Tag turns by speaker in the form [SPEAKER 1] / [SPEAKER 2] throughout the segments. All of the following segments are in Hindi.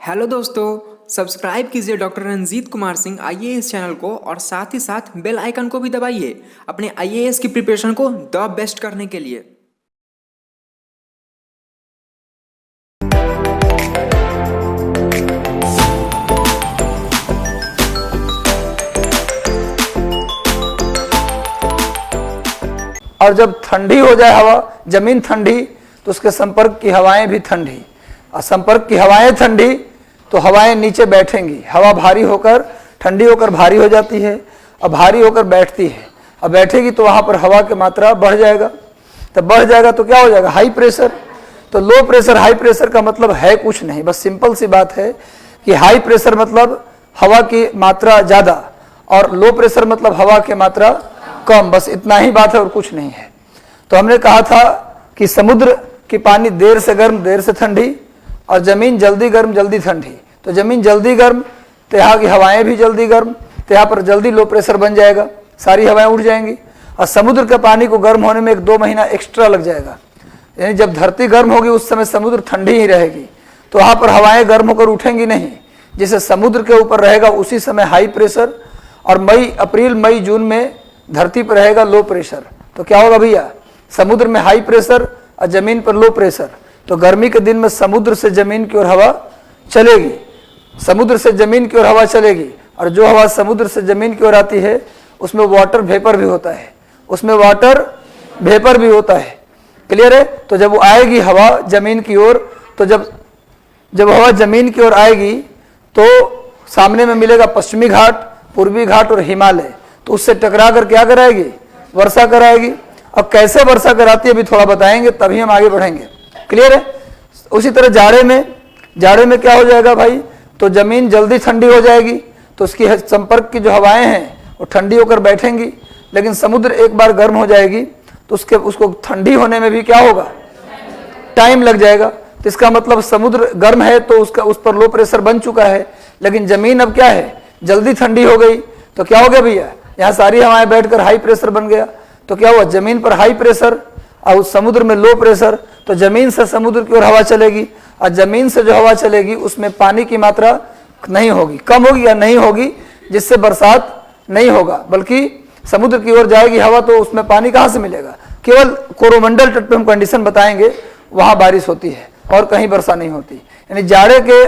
[SPEAKER 1] हेलो दोस्तों, सब्सक्राइब कीजिए doctor Ranjit Kumar Singh IAS channel को और साथ ही साथ बेल आइकन को भी दबाइए अपने आईएएस की प्रिपरेशन को द बेस्ट करने के लिए।
[SPEAKER 2] और जब ठंडी हो जाए हवा, जमीन ठंडी, तो उसके संपर्क की हवाएं भी ठंडी, और संपर्क की हवाएं ठंडी तो हवाएं नीचे बैठेंगी। हवा भारी होकर ठंडी होकर भारी हो जाती है और भारी होकर बैठती है, और बैठेगी तो वहां पर हवा की मात्रा बढ़ जाएगा। तब बढ़ जाएगा तो क्या हो जाएगा? High pressure. तो लो प्रेशर हाई प्रेशर का मतलब है कुछ नहीं, बस सिंपल सी बात है कि हाई प्रेशर मतलब हवा की मात्रा ज़्यादा और लो प्रेशर मतलब हवा की मात्रा कम, बस इतना ही बात है और कुछ नहीं है। तो हमने कहा था कि समुद्र की पानी देर से गर्म देर से ठंडी और जमीन जल्दी गर्म जल्दी ठंडी। तो जमीन जल्दी गर्म तो यहाँ की हवाएं भी जल्दी गर्म, तो यहाँ पर जल्दी लो प्रेशर बन जाएगा, सारी हवाएं उड़ जाएंगी। और समुद्र के पानी को गर्म होने में 1-2 महीना एक्स्ट्रा लग जाएगा, यानी जब धरती गर्म होगी उस समय समुद्र ठंडी ही रहेगी, तो वहाँ पर हवाएं गर्म होकर उठेंगी नहीं। जिसे समुद्र के ऊपर रहेगा उसी समय हाई प्रेशर, और अप्रैल मई जून में धरती पर रहेगा लो प्रेशर। तो क्या होगा भैया? समुद्र में हाई प्रेशर और जमीन पर लो प्रेशर। तो गर्मी के दिन में समुद्र से जमीन की ओर हवा चलेगी, समुद्र से जमीन की ओर हवा चलेगी, और जो हवा समुद्र से जमीन की ओर आती है उसमें वाटर वेपर भी होता है, उसमें वाटर वेपर भी होता है। क्लियर है? तो जब वो आएगी हवा जमीन की ओर, तो जब हवा जमीन की ओर आएगी तो सामने में मिलेगा पश्चिमी घाट, पूर्वी घाट और हिमालय। तो उससे टकरा कर क्या कराएगी? वर्षा कराएगी। अब कैसे वर्षा कराती है अभी थोड़ा बताएंगे, तभी हम आगे बढ़ेंगे। क्लियर है? उसी तरह जाड़े में क्या हो जाएगा भाई? तो जमीन जल्दी ठंडी हो जाएगी, तो उसकी संपर्क की जो हवाएं हैं वो ठंडी होकर बैठेंगी। लेकिन समुद्र एक बार गर्म हो जाएगी तो उसको ठंडी होने में भी क्या होगा? टाइम लग जाएगा। तो इसका मतलब समुद्र गर्म है तो उस पर लो प्रेशर बन चुका है, लेकिन जमीन अब क्या है? जल्दी ठंडी हो गई। तो क्या हो गया भैया? यहाँ सारी हवाएं बैठकर हाई प्रेशर बन गया। तो क्या हुआ? जमीन पर हाई प्रेशर और समुद्र में लो प्रेशर। तो जमीन से समुद्र की ओर हवा चलेगी, और जमीन से जो हवा चलेगी उसमें पानी की मात्रा नहीं होगी, कम होगी या नहीं होगी, जिससे बरसात नहीं होगा, बल्कि समुद्र की ओर जाएगी हवा, तो उसमें पानी कहाँ से मिलेगा? केवल कोरोमंडल तट पे हम कंडीशन बताएंगे, वहाँ बारिश होती है और कहीं वर्षा नहीं होती। यानी जाड़े के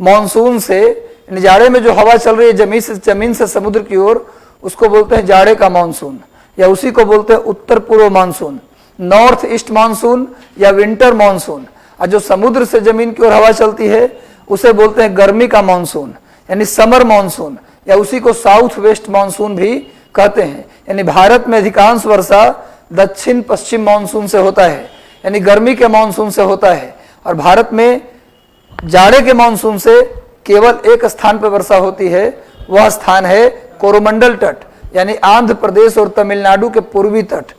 [SPEAKER 2] मानसून से, यानी जाड़े में जो हवा चल रही है जमीन से समुद्र की ओर, उसको बोलते हैं जाड़े का मानसून, या उसी को बोलते हैं उत्तर पूर्व मानसून, नॉर्थ ईस्ट मानसून या विंटर मानसून। और जो समुद्र से जमीन की ओर हवा चलती है उसे बोलते हैं गर्मी का मानसून, यानी समर मानसून, या उसी को साउथ वेस्ट मानसून भी कहते हैं। यानी भारत में अधिकांश वर्षा दक्षिण पश्चिम मानसून से होता है, यानी गर्मी के मानसून से होता है। और भारत में जाड़े के मानसून से केवल एक स्थान पर वर्षा होती है, वह स्थान है कोरोमंडल तट, यानी आंध्र प्रदेश और तमिलनाडु के पूर्वी तट।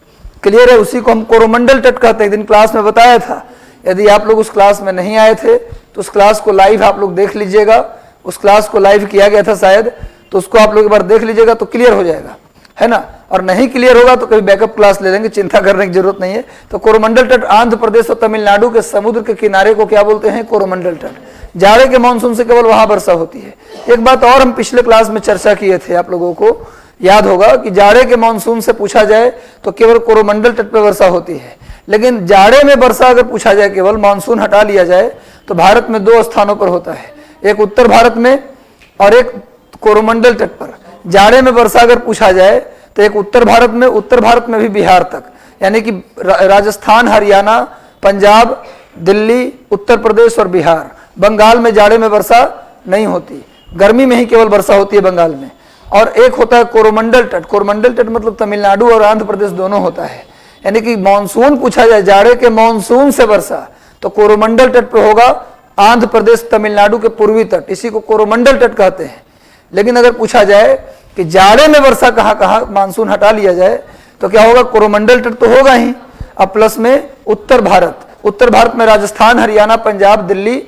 [SPEAKER 2] क्लियर है? उसी को हम कोरोमंडल तट कहते हैं। एक दिन क्लास में बताया था, यदि आप लोग उस क्लास में नहीं आए थे तो उस क्लास को लाइव आप लोग देख लीजिएगा। उस क्लास को लाइव किया गया था शायद, तो उसको आप लोग एक बार देख लीजिएगा तो क्लियर हो जाएगा, है ना? और नहीं क्लियर होगा तो कभी बैकअप क्लास ले लेंगे, चिंता करने की जरूरत नहीं है। तो कोरोमंडल तट आंध्र प्रदेश और तमिलनाडु के समुद्र के किनारे को क्या बोलते हैं? कोरोमंडल तट। जाड़े के मानसून से केवल वहां वर्षा होती है। एक बात और हम पिछले क्लास में चर्चा किए थे, आप लोगों को याद होगा कि जाड़े के मानसून से पूछा जाए तो केवल कोरोमंडल तट पर वर्षा होती है, लेकिन जाड़े में वर्षा अगर पूछा जाए, केवल मानसून हटा लिया जाए, तो भारत में 2 स्थानों पर होता है, एक उत्तर भारत में और एक कोरोमंडल तट पर। जाड़े में वर्षा अगर पूछा जाए तो एक उत्तर भारत में भी बिहार तक, यानी कि राजस्थान, हरियाणा, पंजाब, दिल्ली, उत्तर प्रदेश और बिहार। बंगाल में जाड़े में वर्षा नहीं होती, गर्मी में ही केवल वर्षा होती है बंगाल में। और एक होता है कोरोमंडल तट। कोरोमंडल तट मतलब तमिलनाडु और आंध्र प्रदेश दोनों होता है। यानी कि मानसून पूछा जाए, जाड़े के मानसून से वर्षा, तो कोरोमंडल तट पर होगा आंध्र प्रदेश तमिलनाडु के पूर्वी तट, इसी को कोरोमंडल तट कहते हैं। लेकिन अगर पूछा जाए कि जाड़े में वर्षा कहाँ कहाँ, मानसून हटा लिया जाए, तो क्या होगा? कोरोमंडल तट तो होगा ही, अब प्लस में उत्तर भारत में राजस्थान, हरियाणा, पंजाब, दिल्ली,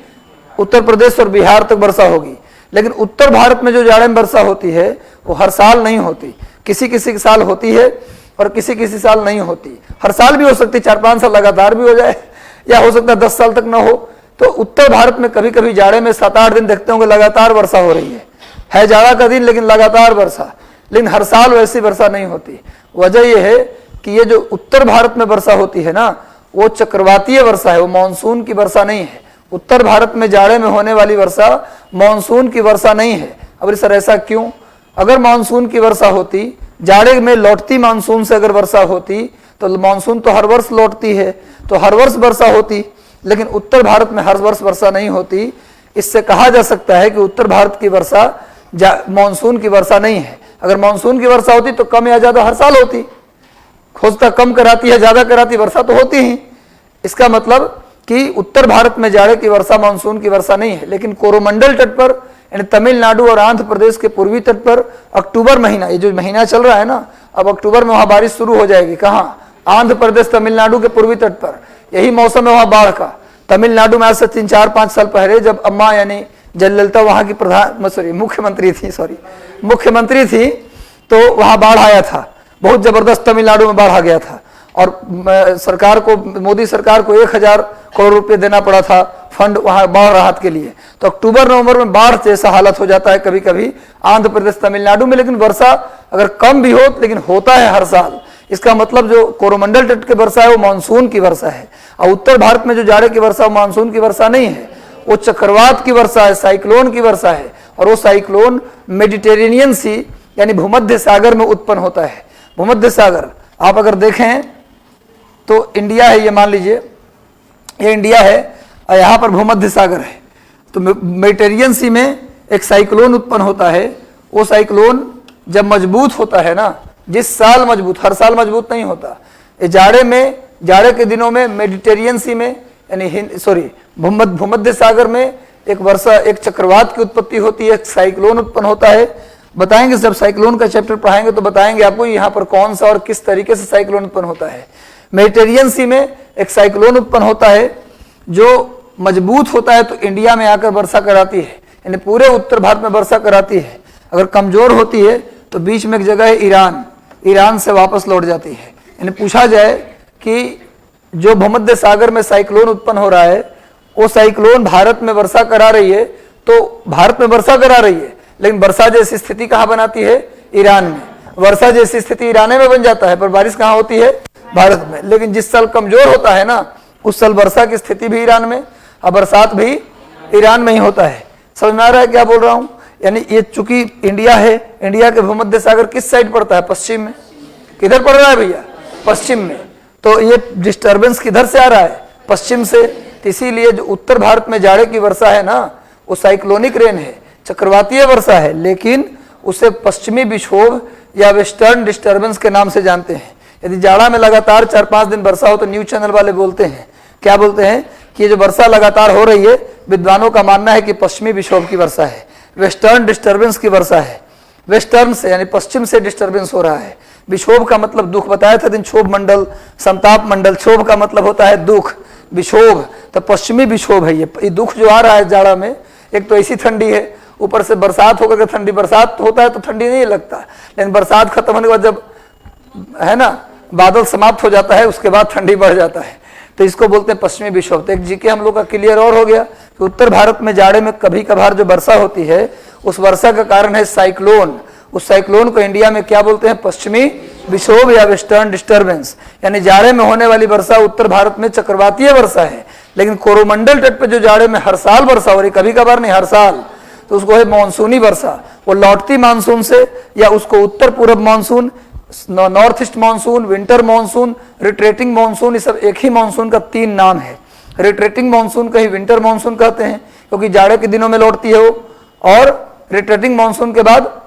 [SPEAKER 2] उत्तर प्रदेश और बिहार तक वर्षा होगी। लेकिन उत्तर भारत में जो जाड़े में वर्षा होती है वो हर साल नहीं होती, किसी किसी साल होती है और किसी किसी साल नहीं होती। हर साल भी हो सकती, 4-5 साल लगातार भी हो जाए, या हो सकता है 10 साल तक ना हो, तो उत्तर भारत में कभी कभी जाड़े में 7-8 दिन देखते होंगे लगातार वर्षा हो रही है जाड़ा का दिन लेकिन लगातार वर्षा, लेकिन हर साल वैसी वर्षा नहीं होती। वजह यह है कि ये जो उत्तर भारत में वर्षा होती है ना, वो चक्रवातीय वर्षा है, वो मानसून की वर्षा नहीं है। उत्तर भारत में जाड़े में होने वाली वर्षा मानसून की वर्षा नहीं है। अब सर ऐसा क्यों? अगर मानसून की वर्षा होती, जाड़े में लौटती मानसून से अगर वर्षा होती, तो मानसून तो हर वर्ष लौटती है, तो हर वर्ष वर्षा होती, लेकिन उत्तर भारत में हर वर्ष वर्षा नहीं होती। इससे कहा जा सकता है कि उत्तर भारत की वर्षा मानसून की वर्षा नहीं है। अगर मानसून की वर्षा होती तो कम या ज्यादा हर साल होती, खोजता कम कराती है ज्यादा कराती, वर्षा तो होती ही। इसका मतलब कि उत्तर भारत में जाड़े की वर्षा मानसून की वर्षा नहीं है। लेकिन कोरोमंडल तट पर यानी तमिलनाडु और आंध्र प्रदेश के पूर्वी तट पर अक्टूबर महीना, ये जो महीना चल रहा है ना, अब अक्टूबर में वहां बारिश शुरू हो जाएगी। कहाँ? आंध्र प्रदेश तमिलनाडु के पूर्वी तट पर। यही मौसम है वहां बाढ़ का। तमिलनाडु में आज से 3-4-5 साल पहले जब अम्मा यानी जयललिता वहां की मुख्यमंत्री थी, तो वहां बाढ़ आया था, बहुत जबरदस्त तमिलनाडु में बाढ़ आ गया था। और सरकार को, मोदी सरकार को 1000 करोड़ रुपए देना पड़ा था फंड वहां बाढ़ राहत के लिए। तो अक्टूबर नवंबर में बाढ़ जैसा हालत हो जाता है कभी कभी आंध्र प्रदेश तमिलनाडु में। लेकिन वर्षा अगर कम भी हो लेकिन होता है हर साल। इसका मतलब जो कोरोमंडल तट की वर्षा है वो मानसून की वर्षा है, और उत्तर भारत में जो जाड़े की वर्षा वो मानसून की वर्षा नहीं है, वो चक्रवात की वर्षा है, साइक्लोन की वर्षा है। और वो साइक्लोन मेडिटेरेनियन सी यानी भूमध्य सागर में उत्पन्न होता है। भूमध्य सागर आप अगर देखें तो इंडिया है, ये मान लीजिए ये इंडिया है और यहाँ पर भूमध्य सागर है। तो मेडिटेरियन सी में एक साइक्लोन उत्पन्न होता है। वो साइक्लोन जब मजबूत होता है ना, जिस साल मजबूत, हर साल मजबूत नहीं होता। ये जाड़े के दिनों में मेडिटेरियन सी में यानी भूमध्य सागर में एक वर्षा, एक चक्रवात की उत्पत्ति होती है, एक साइक्लोन उत्पन्न होता है। बताएंगे जब साइक्लोन का चैप्टर पढ़ाएंगे तो बताएंगे आपको यहाँ पर कौन सा और किस तरीके से साइक्लोन उत्पन्न होता है। मेडिटेरियन सी में एक साइक्लोन उत्पन्न होता है जो मजबूत होता है तो इंडिया में आकर वर्षा कराती है, यानी पूरे उत्तर भारत में वर्षा कराती है। अगर कमजोर होती है तो बीच में एक जगह है ईरान से वापस लौट जाती है। यानी पूछा जाए कि जो भूमध्य सागर में साइक्लोन उत्पन्न हो रहा है, वो साइक्लोन भारत में वर्षा करा रही है, तो भारत में वर्षा करा रही है, लेकिन वर्षा जैसी स्थिति कहाँ बनाती है? ईरान में। वर्षा जैसी स्थिति ईरान में बन जाता है, पर बारिश कहाँ होती है? भारत में। लेकिन जिस साल कमजोर होता है ना, उस साल वर्षा की स्थिति भी ईरान में और बरसात भी ईरान में ही होता है। समझ में आ रहा है क्या बोल रहा हूँ? यानी ये चूंकि इंडिया है, इंडिया के भूमध्य सागर किस साइड पड़ता है? पश्चिम में। किधर पड़ रहा है भैया? पश्चिम में। तो ये डिस्टर्बेंस किधर से आ रहा है? पश्चिम से। तो इसीलिए जो उत्तर भारत में जाड़े की वर्षा है ना, वो साइक्लोनिक रेन है, चक्रवातीय वर्षा है, लेकिन उसे पश्चिमी विक्षोभ या वेस्टर्न डिस्टर्बेंस के नाम से जानते हैं। यदि जाड़ा में लगातार 4-5 दिन वर्षा हो तो न्यूज चैनल वाले बोलते हैं, क्या बोलते हैं कि ये जो वर्षा लगातार हो रही है, विद्वानों का मानना है कि पश्चिमी विक्षोभ की वर्षा है, वेस्टर्न डिस्टर्बेंस की वर्षा है। वेस्टर्न से यानी पश्चिम से डिस्टर्बेंस हो रहा है। विक्षोभ का मतलब दुख बताया था दिन, क्षोभ मंडल, समताप मंडल। क्षोभ का मतलब होता है दुख, विक्षोभ तो पश्चिमी विक्षोभ है। ये दुख जो आ रहा है जाड़ा में, एक तो ऐसी ठंडी है, ऊपर से बरसात होकर के ठंडी। बरसात होता है तो ठंडी नहीं लगता, लेकिन बरसात खत्म होने के बाद जब है ना बादल समाप्त हो जाता है, उसके बाद ठंडी बढ़ जाता है, तो इसको बोलते हैं पश्चिमी विक्षोभ। तो एक जीके हम लोग का क्लियर और हो गया कि उत्तर भारत में जाड़े में कभी कभार जो वर्षा होती है, उस वर्षा का कारण है साइक्लोन। उस साइक्लोन को इंडिया में क्या बोलते हैं? पश्चिमी विक्षोभ या वेस्टर्न डिस्टर्बेंस। यानी जाड़े में होने वाली वर्षा उत्तर भारत में चक्रवातीय वर्षा है, लेकिन कोरोमंडल तट पे जो जाड़े में हर साल वर्षा हो रही, कभी कभार नहीं हर साल, तो उसको है मानसूनी वर्षा। वो लौटती मानसून से, या उसको उत्तर पूर्व monsoon, north east monsoon, winter monsoon, retreating monsoon, ये सब एक ही मानसून का 3 नाम है। रिट्रेटिंग मानसून कहीं विंटर मानसून कहते हैं क्योंकि जाड़े के दिनों में लौटती है वो, और रिट्रेटिंग मानसून के बाद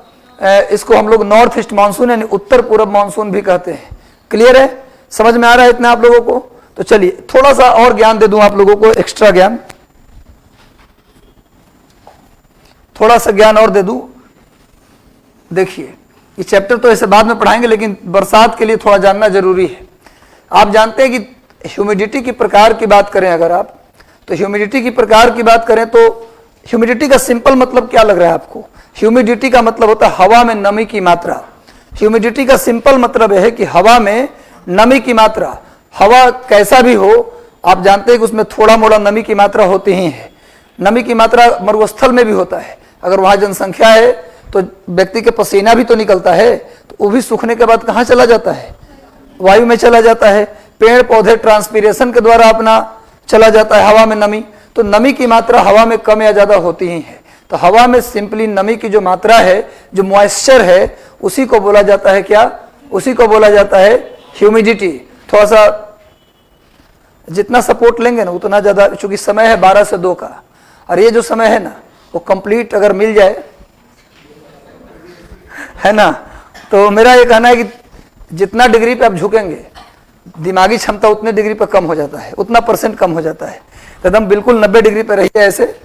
[SPEAKER 2] इसको हम लोग नॉर्थ ईस्ट मानसून यानी उत्तर पूर्व मानसून भी कहते हैं। क्लियर है? समझ में आ रहा है इतना आप लोगों को? तो चलिए थोड़ा सा और ज्ञान दे दूं आप लोगों को, एक्स्ट्रा ज्ञान, थोड़ा सा ज्ञान और दे दूं। देखिए ये चैप्टर तो ऐसे बाद में पढ़ाएंगे, लेकिन बरसात के लिए थोड़ा जानना जरूरी है। आप जानते हैं कि ह्यूमिडिटी की प्रकार की बात करें अगर आप, तो ह्यूमिडिटी की प्रकार की बात करें तो ह्यूमिडिटी का सिंपल मतलब क्या लग रहा है आपको? ह्यूमिडिटी का मतलब होता है हवा में नमी की मात्रा। ह्यूमिडिटी का सिंपल मतलब है कि हवा में नमी की मात्रा। हवा कैसा भी हो, आप जानते हैं कि उसमें थोड़ा मोड़ा नमी की मात्रा होती ही है। नमी की मात्रा मरुस्थल में भी होता है। अगर वहाँ जनसंख्या है तो व्यक्ति के पसीना भी तो निकलता है, तो वो भी सूखने के बाद कहाँ चला जाता है? वायु में चला जाता है। पेड़ पौधे ट्रांसपीरेशन के द्वारा अपना चला जाता है हवा में नमी। तो नमी की मात्रा हवा में कम या ज़्यादा होती ही है। तो हवा में सिंपली नमी की जो मात्रा है, जो मॉइस्चर है, उसी को बोला जाता है क्या? उसी को बोला जाता है ह्यूमिडिटी। थोड़ा सा जितना सपोर्ट लेंगे ना उतना ज़्यादा, चूंकि समय है 12 से 2 का, और ये जो समय है ना वो कंप्लीट अगर मिल जाए, है ना, तो मेरा ये कहना है कि जितना डिग्री पे आप झुकेंगे दिमागी क्षमता उतने डिग्री पे कम हो जाता है, उतना % कम हो जाता है। तो एकदम बिल्कुल 90 डिग्री पे रहिए। ऐसे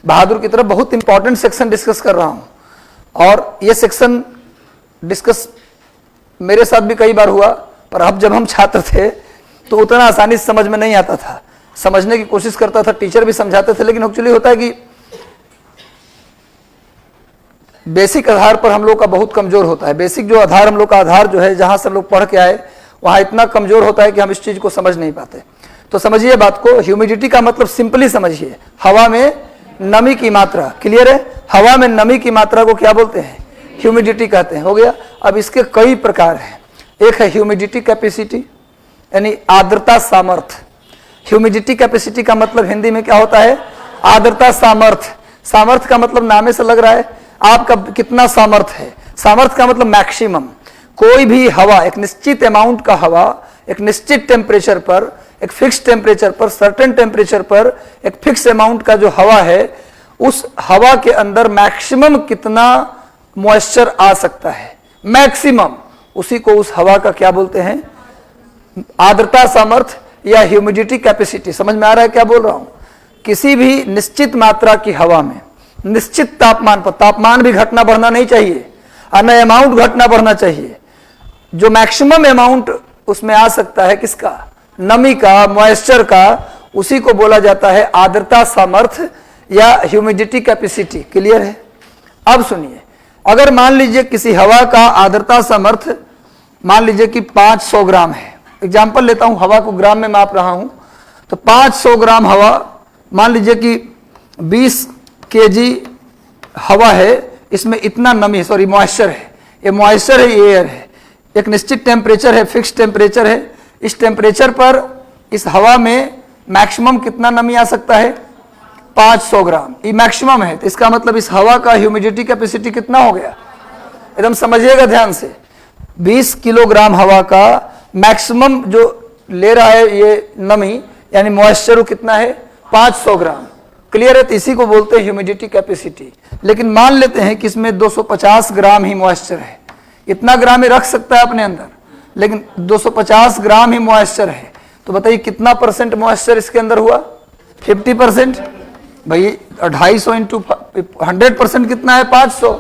[SPEAKER 2] बहादुर की तरफ बहुत इंपॉर्टेंट सेक्शन डिस्कस कर रहा हूँ, और ये सेक्शन डिस्कस मेरे साथ भी कई बार हुआ, पर अब जब हम छात्र थे तो उतना आसानी से समझ में नहीं आता था। समझने की कोशिश करता था, टीचर भी समझाते थे, लेकिन एक्चुअली होता है कि बेसिक आधार पर हम लोग का बहुत कमजोर होता है। बेसिक जो आधार, हम लोग का आधार जो है, जहां से हम लोग पढ़ के आए, वहां इतना कमजोर होता है कि हम इस चीज को समझ नहीं पाते। तो समझिए बात को। ह्यूमिडिटी का मतलब सिंपली समझिए, हवा में नमी की मात्रा। क्लियर है? हवा में नमी की मात्रा को क्या बोलते हैं? ह्यूमिडिटी कहते हैं। हो गया। अब इसके कई प्रकार हैं। एक है ह्यूमिडिटी कैपेसिटी, यानी आर्द्रता सामर्थ्य। ह्यूमिडिटी कैपेसिटी का मतलब हिंदी में क्या होता है? आर्द्रता सामर्थ्य। सामर्थ्य का मतलब नामे से लग रहा है आपका कितना सामर्थ्य है। सामर्थ्य का मतलब मैक्सिमम। कोई भी हवा, एक निश्चित अमाउंट का हवा एक निश्चित टेम्परेचर पर, एक फिक्स टेम्परेचर पर, सर्टेन टेम्परेचर पर एक फिक्स अमाउंट का जो हवा है, उस हवा के अंदर मैक्सिमम कितना मॉइस्चर आ सकता है, मैक्सिमम, उसी को उस हवा का क्या बोलते हैं? आर्द्रता सामर्थ्य या ह्यूमिडिटी कैपेसिटी। समझ में आ रहा है क्या बोल रहा हूं? किसी भी निश्चित मात्रा की हवा में निश्चित तापमान पर, तापमान भी घटना बढ़ना नहीं चाहिए और न अमाउंट घटना बढ़ना चाहिए, जो मैक्सिमम अमाउंट उसमें आ सकता है किसका? नमी का, मॉइस्चर का, उसी को बोला जाता है आर्द्रता सामर्थ्य या ह्यूमिडिटी कैपेसिटी। क्लियर है? अब सुनिए, अगर मान लीजिए किसी हवा का आर्द्रता सामर्थ्य मान लीजिए कि 500 ग्राम है। एग्जाम्पल लेता हूं, हवा को ग्राम में माप रहा हूं, तो 500 ग्राम हवा, मान लीजिए कि 20 केजी हवा है, इसमें इतना नमी, सॉरी मॉइस्चर है, ये मॉइस्चर है, ये एयर है, एक निश्चित टेम्परेचर है, फिक्स टेम्परेचर है। इस टेम्परेचर पर इस हवा में मैक्सिमम कितना नमी आ सकता है? 500 ग्राम। ये मैक्सिमम है, तो इसका मतलब इस हवा का ह्यूमिडिटी कैपेसिटी कितना हो गया? एकदम समझिएगा ध्यान से। 20 किलोग्राम हवा का मैक्सिमम जो ले रहा है ये नमी, यानी मॉइस्चर, कितना है? 500 ग्राम। क्लियर है? तो इसी को बोलते हैं ह्यूमिडिटी कैपेसिटी। लेकिन मान लेते हैं कि इसमें 250 ग्राम ही मॉइस्चर है, इतना ग्राम ही रख सकता है अपने अंदर, लेकिन 250 ग्राम ही मॉइस्चर है, तो बताइए कितना % मॉइस्चर इसके अंदर हुआ? 50%। भाई 250 इंटू 100% कितना है? 500।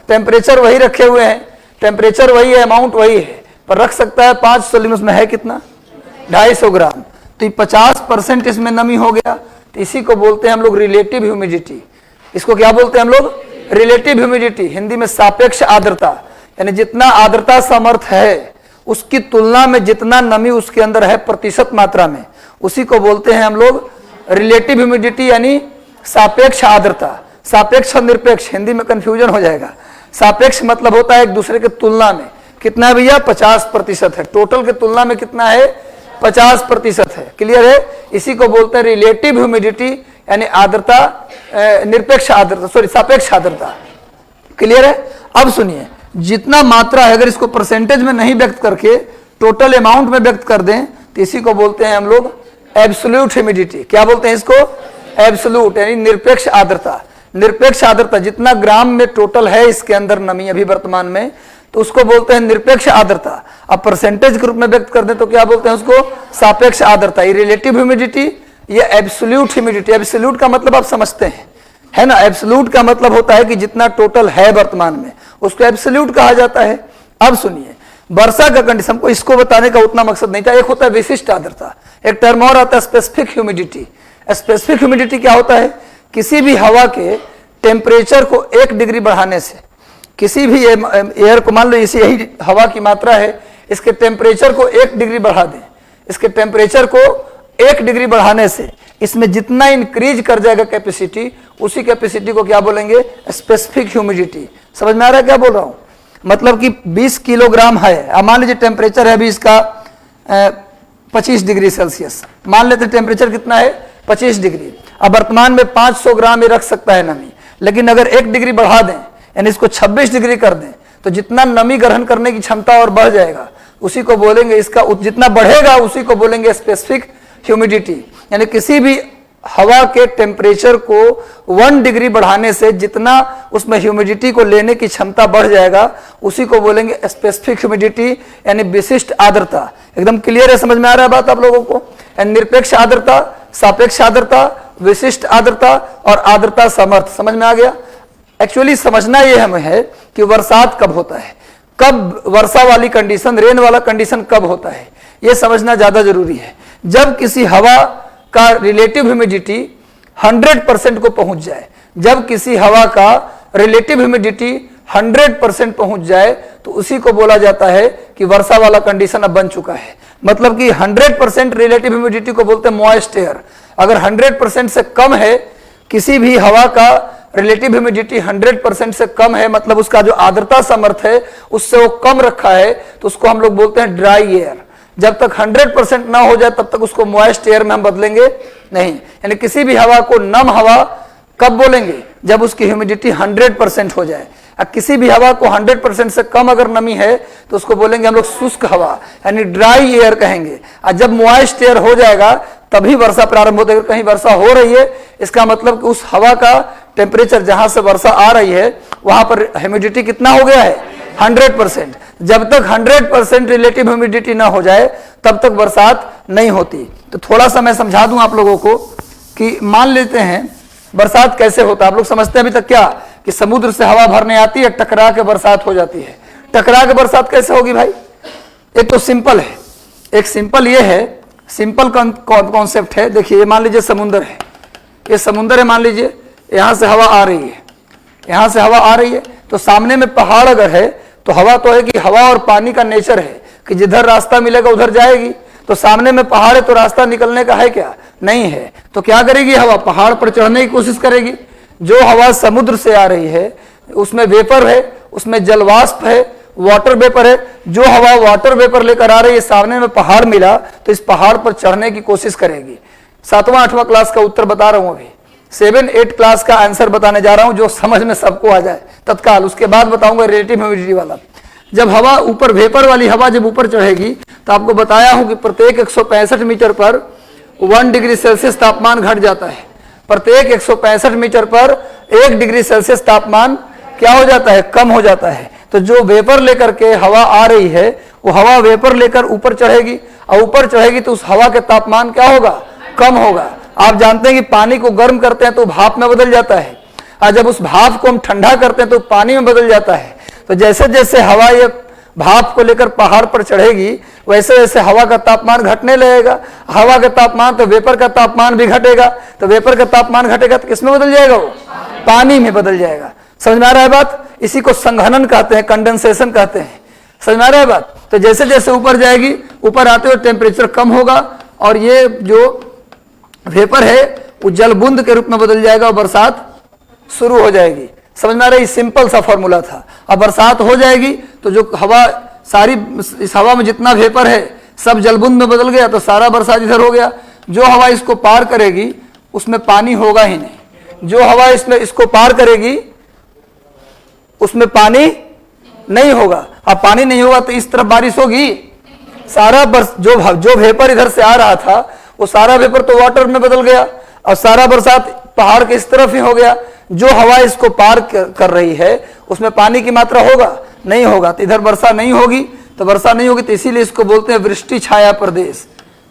[SPEAKER 2] टेम्परेचर वही रखे हुए हैं, टेम्परेचर वही है, अमाउंट वही है, पर रख सकता है 500, लेकिन उसमें है कितना? 250 ग्राम। तो 50% इसमें नमी हो गया। तो इसी को बोलते हैं हम लोग रिलेटिव ह्यूमिडिटी। इसको क्या बोलते हैं हम लोग? रिलेटिव ह्यूमिडिटी, हिंदी में सापेक्ष आर्द्रता। यानी जितना आर्द्रता सामर्थ्य है उसकी तुलना में जितना नमी उसके अंदर है प्रतिशत मात्रा में, उसी को बोलते हैं हम लोग रिलेटिव ह्यूमिडिटी, यानी सापेक्ष आर्द्रता। सापेक्ष और निरपेक्ष हिंदी में कंफ्यूजन हो जाएगा। सापेक्ष मतलब होता है एक दूसरे के तुलना में। कितना है भैया? 50% है। टोटल के तुलना में कितना है? 50% है। क्लियर है? इसी को बोलते हैं रिलेटिव ह्यूमिडिटी, यानी आर्द्रता, निरपेक्ष आर्द्रता, सॉरी सापेक्ष आर्द्रता। क्लियर है? अब सुनिए, जितना मात्रा है, अगर इसको परसेंटेज में नहीं व्यक्त करके टोटल अमाउंट में व्यक्त कर दें, तो इसी को बोलते हैं हम लोग एब्सोल्यूट ह्यूमिडिटी। क्या बोलते हैं इसको? एब्सोल्यूट, यानी निरपेक्ष आर्द्रता। निरपेक्ष आर्द्रता, जितना ग्राम में टोटल है इसके अंदर नमी अभी वर्तमान में, तो उसको बोलते हैं निरपेक्ष आर्द्रता। अब परसेंटेज के रूप में व्यक्त कर दें तो क्या बोलते हैं उसको? सापेक्ष आर्द्रता। ये रिलेटिव ह्यूमिडिटी, ये एब्सोल्यूट ह्यूमिडिटी। एब्सोल्यूट का मतलब आप समझते हैं, है ना? एब्सोल्यूट का मतलब होता है कि जितना टोटल है वर्तमान में, उसको एब्सोल्यूट कहा जाता है। अब सुनिए, वर्षा का कंडीशन, हमको इसको बताने का उतना मकसद नहीं था। एक होता है विशिष्ट आर्द्रता, एक टर्म और आता है स्पेसिफिक ह्यूमिडिटी। स्पेसिफिक ह्यूमिडिटी क्या होता है? किसी भी हवा के टेम्परेचर को 1 डिग्री बढ़ाने से, किसी भी एयर को, मान लो इसी यही हवा की मात्रा है, इसके टेम्परेचर को 1 डिग्री बढ़ा दें, इसके टेम्परेचर को 1 डिग्री बढ़ाने से इसमें जितना इंक्रीज कर जाएगा कैपेसिटी, उसी कैपेसिटी को क्या बोलेंगे? Specific humidity. समझ में आ रहा है क्या बोल रहा हूं? मतलब कि 20 किलोग्राम है, अब मान लीजिए टेम्परेचर है अभी इसका 25 डिग्री सेल्सियस, मान लेते टेम्परेचर कितना है? 25 डिग्री। अब वर्तमान में 500 ग्राम ये रख सकता है नमी, लेकिन अगर 1 डिग्री बढ़ा दें यानी इसको 26 डिग्री कर दें तो जितना नमी ग्रहण करने की क्षमता और बढ़ जाएगा, उसी को बोलेंगे, इसका जितना बढ़ेगा उसी को बोलेंगे स्पेसिफिक ह्यूमिडिटी। यानी किसी भी हवा के टेम्परेचर को 1 डिग्री बढ़ाने से जितना उसमें ह्यूमिडिटी को लेने की क्षमता बढ़ जाएगा, उसी को बोलेंगे स्पेसिफिक ह्यूमिडिटी, यानी विशिष्ट आर्द्रता। एकदम क्लियर है? समझ में आ रहा है बात आप लोगों को? निरपेक्ष आर्द्रता, सापेक्ष आर्द्रता, विशिष्ट आर्द्रता और आर्द्रता समर्थ। समझ में आ गया? एक्चुअली समझना यह हमें है कि बरसात कब होता है, कब वर्षा वाली कंडीशन, रेन वाला कंडीशन कब होता है, यह समझना ज्यादा जरूरी है। जब किसी हवा का रिलेटिव ह्यूमिडिटी 100% को पहुंच जाए, जब किसी हवा का रिलेटिव ह्यूमिडिटी 100% पहुंच जाए, तो उसी को बोला जाता है कि वर्षा वाला कंडीशन अब बन चुका है। मतलब कि 100% रिलेटिव ह्यूमिडिटी को बोलते हैं मॉइस्ट एयर। अगर 100% से कम है, किसी भी हवा का रिलेटिव ह्यूमिडिटी 100% से कम है, मतलब उसका जो आर्द्रता समर्थ है उससे वो कम रखा है, तो उसको हम लोग बोलते हैं ड्राई एयर। जब तक 100% ना हो जाए तब तक उसको मॉइस्ट एयर में हम बदलेंगे नहीं। यानी किसी भी हवा को नम हवा कब बोलेंगे? जब उसकी ह्यूमिडिटी 100% हो जाए। अब किसी भी हवा को 100% से कम अगर नमी है तो उसको बोलेंगे हम लोग शुष्क हवा, यानी ड्राई एयर कहेंगे। और जब मॉइस्ट एयर हो जाएगा तभी वर्षा प्रारंभ होती है। अगर कहीं वर्षा हो रही है, इसका मतलब कि उस हवा का टेम्परेचर जहां से वर्षा आ रही है वहां पर ह्यूमिडिटी कितना हो गया है? 100%। जब तक 100% रिलेटिव ह्यूमिडिटी ना हो जाए तब तक बरसात नहीं होती। तो थोड़ा सा मैं समझा दूं आप लोगों को कि मान लेते हैं बरसात कैसे होता है। आप लोग समझते हैं अभी तक क्या कि समुद्र से हवा भरने आती है, टकरा के बरसात हो जाती है। टकरा के बरसात कैसे होगी भाई? एक तो सिंपल है, एक सिंपल ये है, सिंपल कॉन्सेप्ट है। देखिए मान लीजिए समुद्र है, ये समुद्र है, मान लीजिए यहां से हवा आ रही है, यहां से हवा आ रही है, तो सामने में पहाड़ अगर है तो हवा तो है कि हवा और पानी का नेचर है कि जिधर रास्ता मिलेगा उधर जाएगी। तो सामने में पहाड़ है तो रास्ता निकलने का है क्या? नहीं है। तो क्या करेगी हवा? पहाड़ पर चढ़ने की कोशिश करेगी। जो हवा समुद्र से आ रही है उसमें वेपर है, उसमें जलवाष्प है, वाटर वेपर है। जो हवा वाटर वेपर लेकर आ रही है, सामने में पहाड़ मिला तो इस पहाड़ पर चढ़ने की कोशिश करेगी। 7वां 8वां क्लास का उत्तर बता रहा हूं, अभी 7 8 क्लास का आंसर बताने जा रहा हूं जो समझ में सबको आ जाए तत्काल। उसके बाद बताऊंगा रिलेटिव ह्यूमिडिटी वाला। जब हवा ऊपर, वेपर वाली हवा जब ऊपर चढ़ेगी तो आपको बताया हूं कि प्रत्येक 165 मीटर पर 1 डिग्री सेल्सियस तापमान घट जाता है। प्रत्येक 165 मीटर पर 1 डिग्री सेल्सियस तापमान क्या हो जाता है? कम हो जाता है। तो जो वेपर लेकर के हवा आ रही है वो हवा वेपर लेकर ऊपर चढ़ेगी, और ऊपर चढ़ेगी तो उस हवा के तापमान क्या होगा? कम होगा। आप जानते हैं कि पानी को गर्म करते हैं तो भाप में बदल जाता है, और जब उस भाप को हम ठंडा करते हैं तो पानी में बदल जाता है। तो जैसे जैसे हवा ये भाप को लेकर पहाड़ पर चढ़ेगी वैसे वैसे हवा का तापमान घटने लगेगा। हवा का तापमान तो वेपर का तापमान भी घटेगा, तो वेपर का तापमान घटेगा तो किसमें बदल जाएगा? वो पानी में बदल जाएगा। समझ में आ रहा है बात? इसी को संघनन कहते हैं, कंडेंसेशन कहते हैं। समझ में आ रहा है बात? तो जैसे जैसे ऊपर जाएगी, ऊपर आते हुए टेम्परेचर कम होगा और ये जो वेपर है वो जल बूंद के रूप में बदल जाएगा और बरसात शुरू हो जाएगी। समझ में आ रहा है? सिंपल सा फॉर्मूला था। अब बरसात हो जाएगी तो जो हवा सारी, इस हवा में जितना वेपर है सब जलबुंद में बदल गया तो सारा बरसात इधर हो गया। जो हवा इसको पार करेगी उसमें पानी होगा ही नहीं। जो हवा इसमें इसको पार करेगी उसमें पानी नहीं होगा। अब पानी नहीं होगा तो इस तरफ बारिश होगी? सारा जो वेपर इधर से आ रहा था वो सारा वेपर तो वाटर में बदल गया और सारा बरसात पहाड़ के इस तरफ ही हो गया। जो हवा इसको पार कर रही है उसमें पानी की मात्रा होगा? नहीं होगा। तो इधर वर्षा नहीं होगी, तो वर्षा नहीं होगी तो इसीलिए इसको बोलते हैं वृष्टि छाया प्रदेश।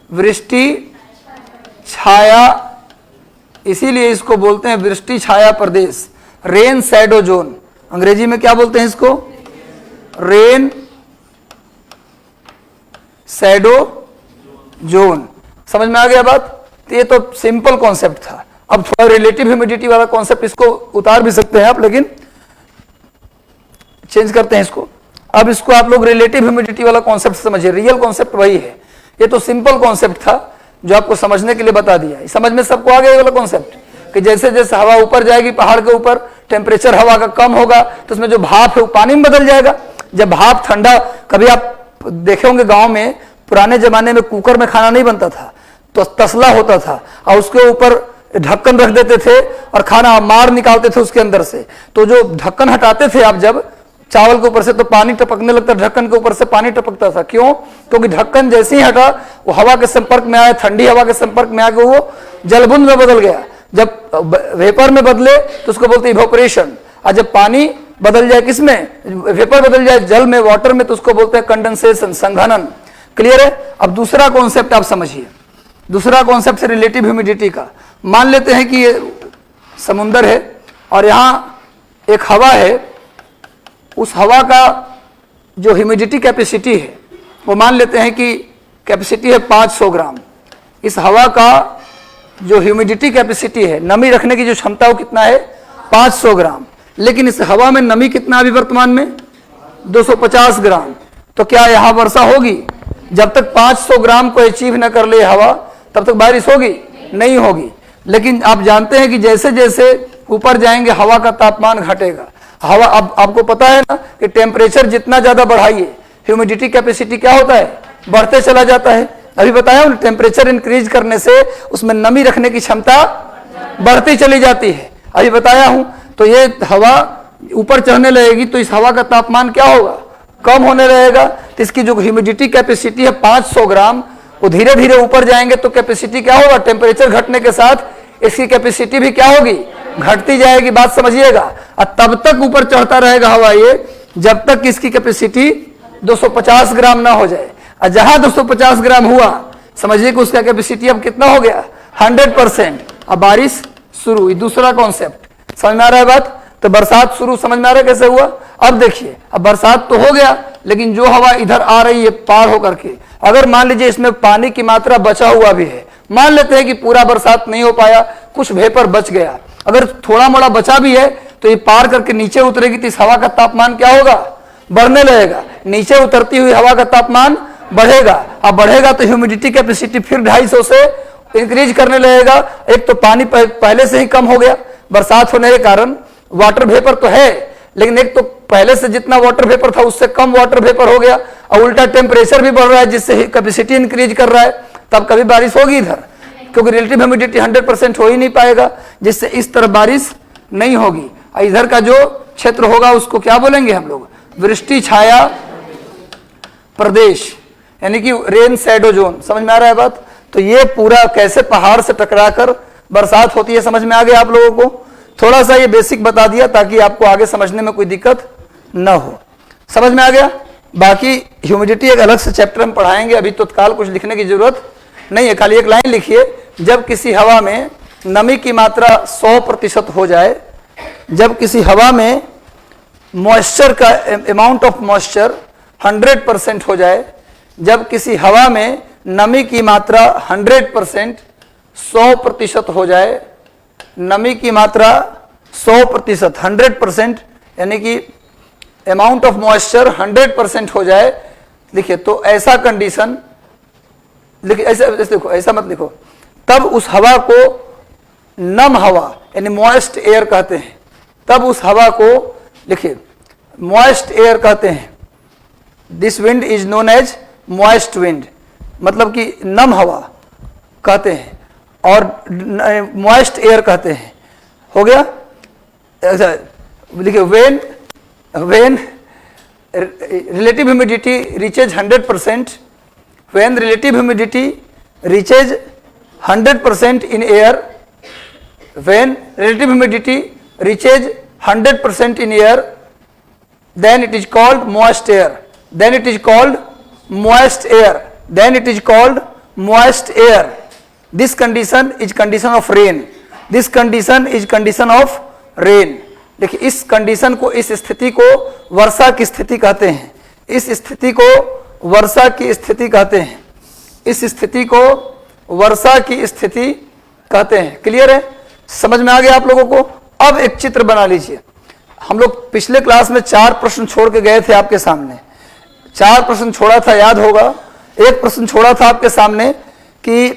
[SPEAKER 2] वृष्टि छाया, इसीलिए इसको बोलते हैं वृष्टि छाया प्रदेश, रेन शैडो जोन। अंग्रेजी में क्या बोलते हैं इसको? Rain shadow zone. समझ में आ गया बात? तो ये तो सिंपल कॉन्सेप्ट था। अब थोड़ा रिलेटिव ह्यूमिडिटी वाला कॉन्सेप्ट, इसको उतार भी सकते हैं आप, लेकिन चेंज करते हैं इसको। अब इसको आप लोग रिलेटिव ह्यूमिडिटी वाला कॉन्सेप्ट समझिए। रियल कॉन्सेप्ट वही है। ये तो सिंपल कॉन्सेप्ट था जो आपको समझने के लिए बता दिया। समझ में सबको आ गया ये वाला कॉन्सेप्ट कि जैसे जैसे हवा ऊपर जाएगी पहाड़ के ऊपर, टेम्परेचर हवा का कम होगा तो उसमें जो भाप है वो पानी में बदल जाएगा। जब भाप ठंडा, कभी आप देखे होंगे गांव में पुराने जमाने में कुकर में खाना नहीं बनता था, तो तसला होता था और उसके ऊपर ढक्कन रख देते थे और खाना मार निकालते थे उसके अंदर से। तो जो ढक्कन हटाते थे आप जब चावल के ऊपर से, तो पानी टपकने लगता, ढक्कन के ऊपर से पानी टपकता था। क्यों? क्योंकि ढक्कन जैसे ही हटा वो हवा के संपर्क में आया, ठंडी हवा के संपर्क में आके वो जलबुंद में बदल गया। जब वेपर में बदले तो उसको बोलते इवोपरेशन, और जब पानी बदल जाए किसमें, वेपर बदल जाए जल में, वाटर में, तो उसको बोलते हैं कंडेंसेशन, संघनन। क्लियर है? अब दूसरा कॉन्सेप्ट आप समझिए, दूसरा कॉन्सेप्ट है रिलेटिव ह्यूमिडिटी का। मान लेते हैं कि ये समुंदर है और यहाँ एक हवा है, उस हवा का जो ह्यूमिडिटी कैपेसिटी है वो मान लेते हैं कि कैपेसिटी है 500 ग्राम। इस हवा का जो ह्यूमिडिटी कैपेसिटी है, नमी रखने की जो क्षमता वो कितना है, 500 ग्राम। लेकिन इस हवा में नमी कितना अभी वर्तमान में, 250 ग्राम। तो क्या यहाँ वर्षा होगी? जब तक 500 ग्राम को अचीव न कर ले हवा, तब तक बारिश होगी? नहीं होगी। लेकिन आप जानते हैं कि जैसे जैसे ऊपर जाएंगे हवा का तापमान घटेगा। हवा, अब आपको पता है ना कि टेम्परेचर जितना ज्यादा बढ़ाइए ह्यूमिडिटी कैपेसिटी क्या होता है, बढ़ते चला जाता है। अभी बताया हूं, टेम्परेचर इंक्रीज करने से उसमें नमी रखने की क्षमता बढ़ती चली जाती है। अभी बताया हूं। तो ये हवा ऊपर चढ़ने लगेगी तो इस हवा का तापमान क्या होगा, कम होने लगेगा। तो इसकी जो ह्यूमिडिटी कैपेसिटी है 500 ग्राम, वो धीरे धीरे ऊपर जाएंगे तो कैपेसिटी क्या होगा, टेम्परेचर घटने के साथ इसकी कैपेसिटी भी क्या होगी, घटती जाएगी। बात समझिएगा। और तब तक ऊपर चढ़ता रहेगा हवा ये, जब तक इसकी कैपेसिटी 250 ग्राम ना हो जाए। और जहां 250 ग्राम हुआ, समझिए कि उसका कैपेसिटी अब कितना हो गया, 100%। अब बारिश शुरू हुई। दूसरा कॉन्सेप्ट समझ में आ रहा है बात? तो बरसात शुरू समझ में आ रहा है कैसे हुआ? अब देखिए, अब बरसात तो हो गया, लेकिन जो हवा इधर आ रही है पार होकर के, अगर मान लीजिए इसमें पानी की मात्रा बचा हुआ भी है, मान लेते हैं कि पूरा बरसात नहीं हो पाया, कुछ वेपर बच गया, अगर थोड़ा मोड़ा बचा भी है तो ये पार करके नीचे उतरेगी तो इस हवा का तापमान क्या होगा, बढ़ने लगेगा। नीचे उतरती हुई हवा का तापमान बढ़ेगा। अब बढ़ेगा तो ह्यूमिडिटी कैपेसिटी फिर 250 से इंक्रीज करने लगेगा। एक तो पानी पहले से ही कम हो गया बरसात होने के कारण, वाटर वेपर तो है, लेकिन एक तो पहले से जितना वाटर वेपर था उससे कम वाटर वेपर हो गया, और उल्टा टेम्परेचर भी बढ़ रहा है जिससे कैपेसिटी इंक्रीज कर रहा है। तब कभी बारिश होगी इधर, क्योंकि रिलेटिव ह्यूमिडिटी 100% हो ही नहीं पाएगा, जिससे इस तरफ बारिश नहीं होगी। और इधर का जो क्षेत्र होगा उसको क्या बोलेंगे हम लोग, वृष्टि छाया प्रदेश, यानी कि रेन शैडो जोन। समझ में आ रहा है बात? तो ये पूरा कैसे पहाड़ से टकराकर बरसात होती है, समझ में आ गया आप लोगों को? थोड़ा सा ये बेसिक बता दिया ताकि आपको आगे समझने में कोई दिक्कत न हो। समझ में आ गया? बाकी ह्यूमिडिटी एक अलग से चैप्टर में पढ़ाएंगे, अभी तो तत्काल कुछ लिखने की जरूरत नहीं है। खाली एक लाइन लिखिए, जब किसी हवा में नमी की मात्रा 100% हो जाए, जब किसी हवा में मॉइस्चर का अमाउंट ऑफ मॉइस्चर 100% हो जाए, जब किसी हवा में नमी की मात्रा 100% 100% हो जाए, नमी की मात्रा 100% 100%, यानी कि अमाउंट ऑफ मॉइस्चर 100% हो जाए। देखिए, तो ऐसा कंडीशन लिखिए, ऐसे देखो, ऐसा मत लिखो। तब उस हवा को नम हवा यानी मॉइस्ट एयर कहते हैं। तब उस हवा को लिखिए मॉइस्ट एयर कहते हैं। This wind is known as moist wind, मतलब कि नम हवा कहते हैं और मॉइस्ट एयर कहते हैं। हो गया? देखिए, when relative humidity reaches 100%, when relative humidity reaches 100% in air, when relative humidity reaches 100% in air, then it is called moist air. Then it is called moist air. Then it is called moist air. This condition is condition of rain. This condition is condition of rain. देखिए, इस कंडीशन को, इस स्थिति को वर्षा की स्थिति कहते हैं। इस स्थिति को वर्षा की स्थिति कहते हैं। इस स्थिति को वर्षा की स्थिति कहते हैं। क्लियर है? समझ में आ गया आप लोगों को? अब एक चित्र बना लीजिए। हम लोग पिछले क्लास में 4 प्रश्न छोड़ के गए थे आपके सामने। 4 प्रश्न छोड़ा था, याद होगा। एक प्रश्न छोड़ा था आपके सामने कि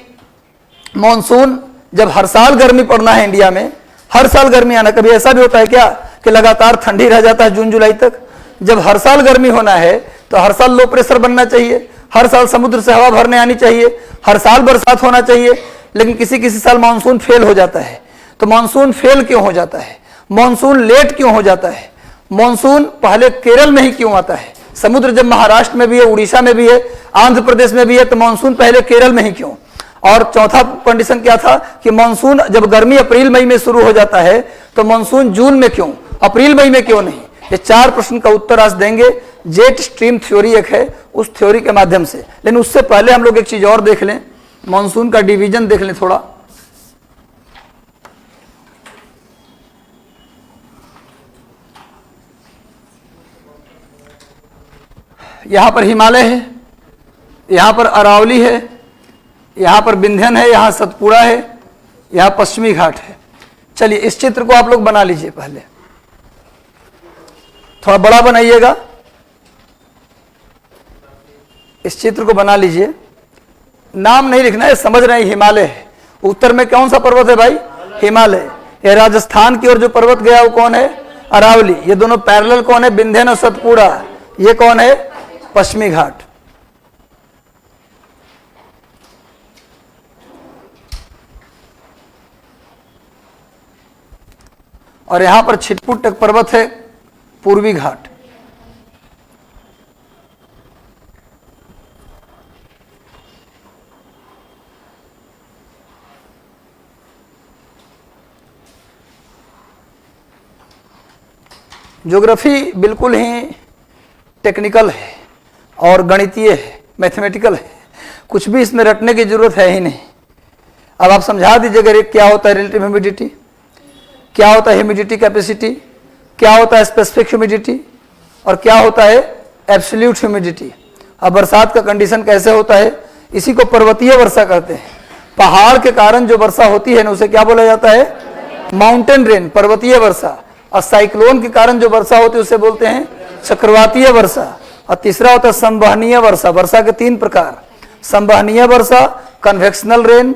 [SPEAKER 2] मानसून जब हर साल गर्मी पड़ना है इंडिया में, हर साल गर्मी आना, कभी ऐसा भी होता है क्या कि लगातार ठंडी रह जाता है जून जुलाई तक? जब हर साल गर्मी होना है तो हर साल लो प्रेशर बनना चाहिए, हर साल समुद्र से हवा भरने आनी चाहिए, हर साल बरसात होना चाहिए। लेकिन किसी किसी साल मानसून फेल हो जाता है। तो मानसून फेल क्यों हो जाता है? मानसून लेट क्यों हो जाता है? मानसून पहले केरल में ही क्यों आता है? समुद्र जब महाराष्ट्र में भी है, उड़ीसा में भी है, आंध्र प्रदेश में भी है, तो मानसून पहले केरल में ही क्यों? और चौथा कंडीशन क्या था कि मानसून जब गर्मी अप्रैल मई में शुरू हो जाता है तो मानसून जून में क्यों, अप्रैल मई में क्यों नहीं? ये 4 प्रश्न का उत्तर आज देंगे। जेट स्ट्रीम थ्योरी एक है, उस थ्योरी के माध्यम से। लेकिन उससे पहले हम लोग एक चीज और देख लें, मानसून का डिवीजन देख लें थोड़ा। यहां पर हिमालय है, यहां पर अरावली है, यहां पर विंध्यन है, यहां सतपुड़ा है, यहां पश्चिमी घाट है। चलिए इस चित्र को आप लोग बना लीजिए, पहले थोड़ा बड़ा बनाइएगा, इस चित्र को बना लीजिए। नाम नहीं लिखना है, समझ रहे हैं, हिमालय है। उत्तर में कौन सा पर्वत है भाई? हिमालय। ये राजस्थान की ओर जो पर्वत गया वो कौन है? अरावली। ये दोनों पैरेलल कौन है? विंध्यन और सतपुड़ा। ये कौन है? पश्चिमी घाट। और यहां पर छिटपुट एक पर्वत है, पूर्वी घाट। ज्योग्राफी बिल्कुल ही टेक्निकल है और गणितीय है, मैथमेटिकल है, कुछ भी इसमें रटने की जरूरत है ही नहीं। अब आप समझा दीजिएगा क्या होता है रिलेटिव ह्यूमिडिटी, क्या होता है ह्यूमिडिटी कैपेसिटी, क्या होता है स्पेसिफिक ह्यूमिडिटी, और क्या होता है एब्सोल्यूट ह्यूमिडिटी। अब बरसात का कंडीशन कैसे होता है? इसी को पर्वतीय वर्षा कहते हैं। पहाड़ के कारण जो वर्षा होती है ना, उसे क्या बोला जाता है? माउंटेन रेन, पर्वतीय वर्षा। और साइक्लोन के कारण जो वर्षा होती है उसे बोलते हैं चक्रवातीय वर्षा। और तीसरा होता है संवहनीय वर्षा। वर्षा के 3 प्रकार, संवहनीय वर्षा, कन्वेक्शनल रेन,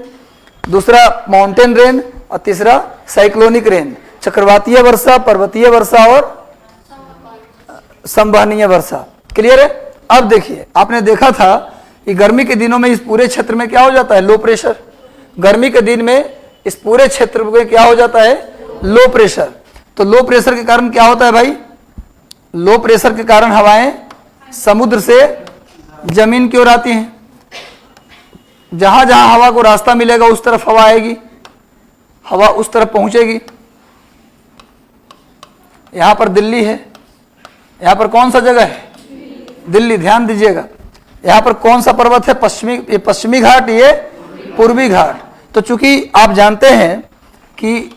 [SPEAKER 2] दूसरा माउंटेन रेन, और तीसरा साइक्लोनिक रेन। चक्रवातीय वर्षा, पर्वतीय वर्षा और संवहनीय वर्षा। क्लियर है? अब देखिए, आपने देखा था कि गर्मी के दिनों में इस पूरे क्षेत्र में क्या हो जाता है? Low pressure. गर्मी के दिन में इस पूरे क्षेत्र में क्या हो जाता है? Low pressure. तो लो प्रेशर के कारण क्या होता है भाई? लो प्रेशर के कारण हवाएं समुद्र से जमीन की ओर आती हैं। जहां जहां हवा को रास्ता मिलेगा उस तरफ हवा आएगी, हवा उस तरफ पहुंचेगी। यहां पर दिल्ली है, यहां पर कौन सा जगह है? दिल्ली। ध्यान दीजिएगा, यहां पर कौन सा पर्वत है? ये पश्चिमी घाट, ये पूर्वी घाट। तो चूंकि आप जानते हैं कि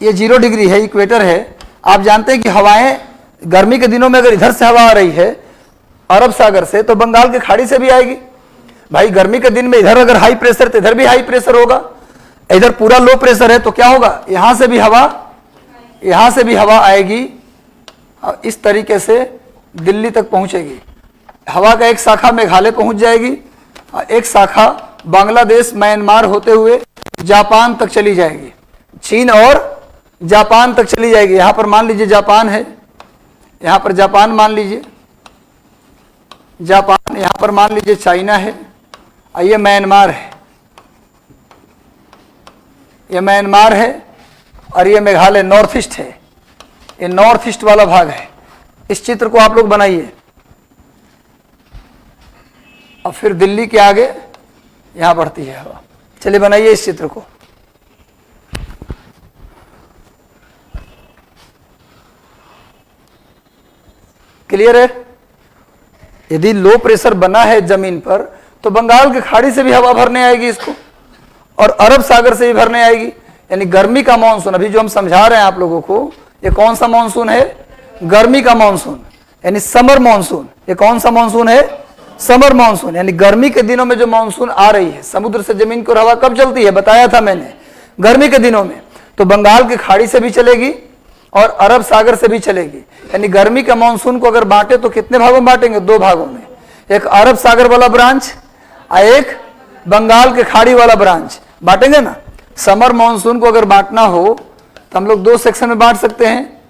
[SPEAKER 2] ये 0 डिग्री है, इक्वेटर है, आप जानते हैं कि हवाएं गर्मी के दिनों में अगर इधर से हवा आ रही है अरब सागर से, तो बंगाल की खाड़ी से भी आएगी। भाई गर्मी के दिन में इधर अगर हाई प्रेशर तो इधर भी हाई प्रेशर होगा, इधर पूरा लो प्रेशर है तो क्या होगा? यहां से भी हवा आएगी और इस तरीके से दिल्ली तक पहुंचेगी। हवा का एक शाखा मेघालय पहुंच जाएगी और एक शाखा बांग्लादेश, म्यांमार होते हुए जापान तक चली जाएगी, चीन और जापान तक चली जाएगी। यहां पर मान लीजिए जापान है, यहां पर जापान मान लीजिए, जापान, यहां पर मान लीजिए चाइना है, और ये म्यांमार है, ये म्यांमार है, और ये मेघालय नॉर्थ ईस्ट है, ये नॉर्थ ईस्ट वाला भाग है। इस चित्र को आप लोग बनाइए और फिर दिल्ली के आगे यहां बढ़ती है हवा। चलिए बनाइए इस चित्र को। क्लियर है? यदि लो प्रेशर बना है जमीन पर तो बंगाल की खाड़ी से भी हवा भरने आएगी इसको, और अरब सागर से भी भरने आएगी। यानी गर्मी का मानसून, अभी जो हम समझा रहे हैं आप लोगों को, ये कौन सा मानसून है? गर्मी का मानसून, यानी समर मानसून। ये कौन सा मानसून है? Summer monsoon. यानी गर्मी के दिनों में जो मानसून आ रही है, समुद्र से जमीन की ओर हवा कब चलती है? बताया था मैंने, गर्मी के दिनों में। तो बंगाल की खाड़ी से भी चलेगी और अरब सागर से भी चलेगी। यानी गर्मी का मानसून को अगर बांटे तो कितने भागों में बांटेंगे? 2 भागों में, एक अरब सागर वाला ब्रांच और एक बंगाल के खाड़ी वाला ब्रांच। बांटेंगे ना। समर मॉनसून को अगर बांटना हो तो हम लोग दो सेक्शन में बांट सकते हैं,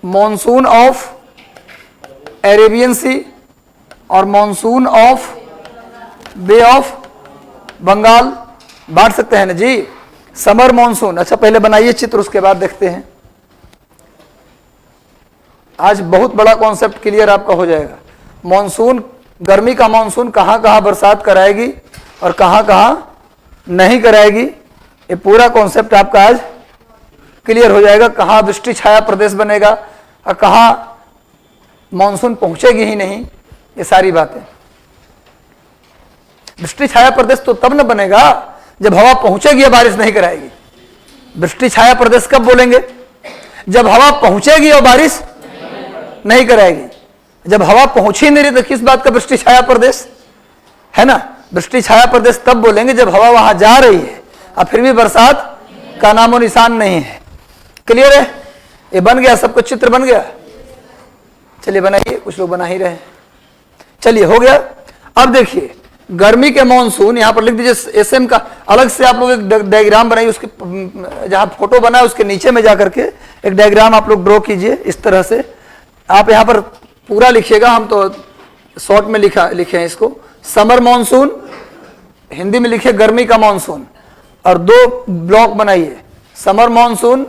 [SPEAKER 2] मॉनसून ऑफ अरेबियन सी और monsoon of Bay of Bengal, बांट सकते हैं ना जी। समर मॉनसून, अच्छा पहले बनाइए चित्र, उसके बाद देखते हैं। आज बहुत बड़ा कॉन्सेप्ट क्लियर आपका हो जाएगा। मॉनसून, गर्मी का मॉनसून कहाँ कहाँ बरसात कराएगी और कहाँ कहाँ नहीं कराएगी, ये पूरा कॉन्सेप्ट आपका आज क्लियर हो जाएगा। कहाँ वृष्टि छाया प्रदेश बनेगा और कहाँ मॉनसून पहुंचेगी ही नहीं, ये सारी बातें। वृष्टि छाया प्रदेश तो तब न बनेगा जब हवा पहुंचेगी या बारिश नहीं कराएगी। वृष्टि छाया प्रदेश कब बोलेंगे? जब हवा पहुंचेगी और बारिश नहीं कराएगी। जब हवा पहुंच ही नहीं रही तो किस बात का वृष्टि छाया प्रदेश है ना। वृष्टि छाया प्रदेश तब बोलेंगे जब हवा वहां जा रही है और फिर भी बरसात का नामो निशान नहीं है। क्लियर है? ये बन गया, सब कुछ चित्र बन गया। चलिए बनाइए, कुछ लोग बना ही रहे। चलिए हो गया। अब देखिए गर्मी के मॉनसून, यहां पर लिख दीजिए एसएम का अलग से आप लोग एक डायग्राम बनाइए, उसके जहां फोटो बना है उसके नीचे में जाकर के एक डायग्राम आप लोग ड्रॉ कीजिए इस तरह से। आप यहां पर पूरा लिखिएगा, हम तो शॉर्ट में लिखे हैं इसको। समर मॉनसून, हिंदी में लिखिए गर्मी का मॉनसून, और दो ब्लॉक बनाइए। समर मॉनसून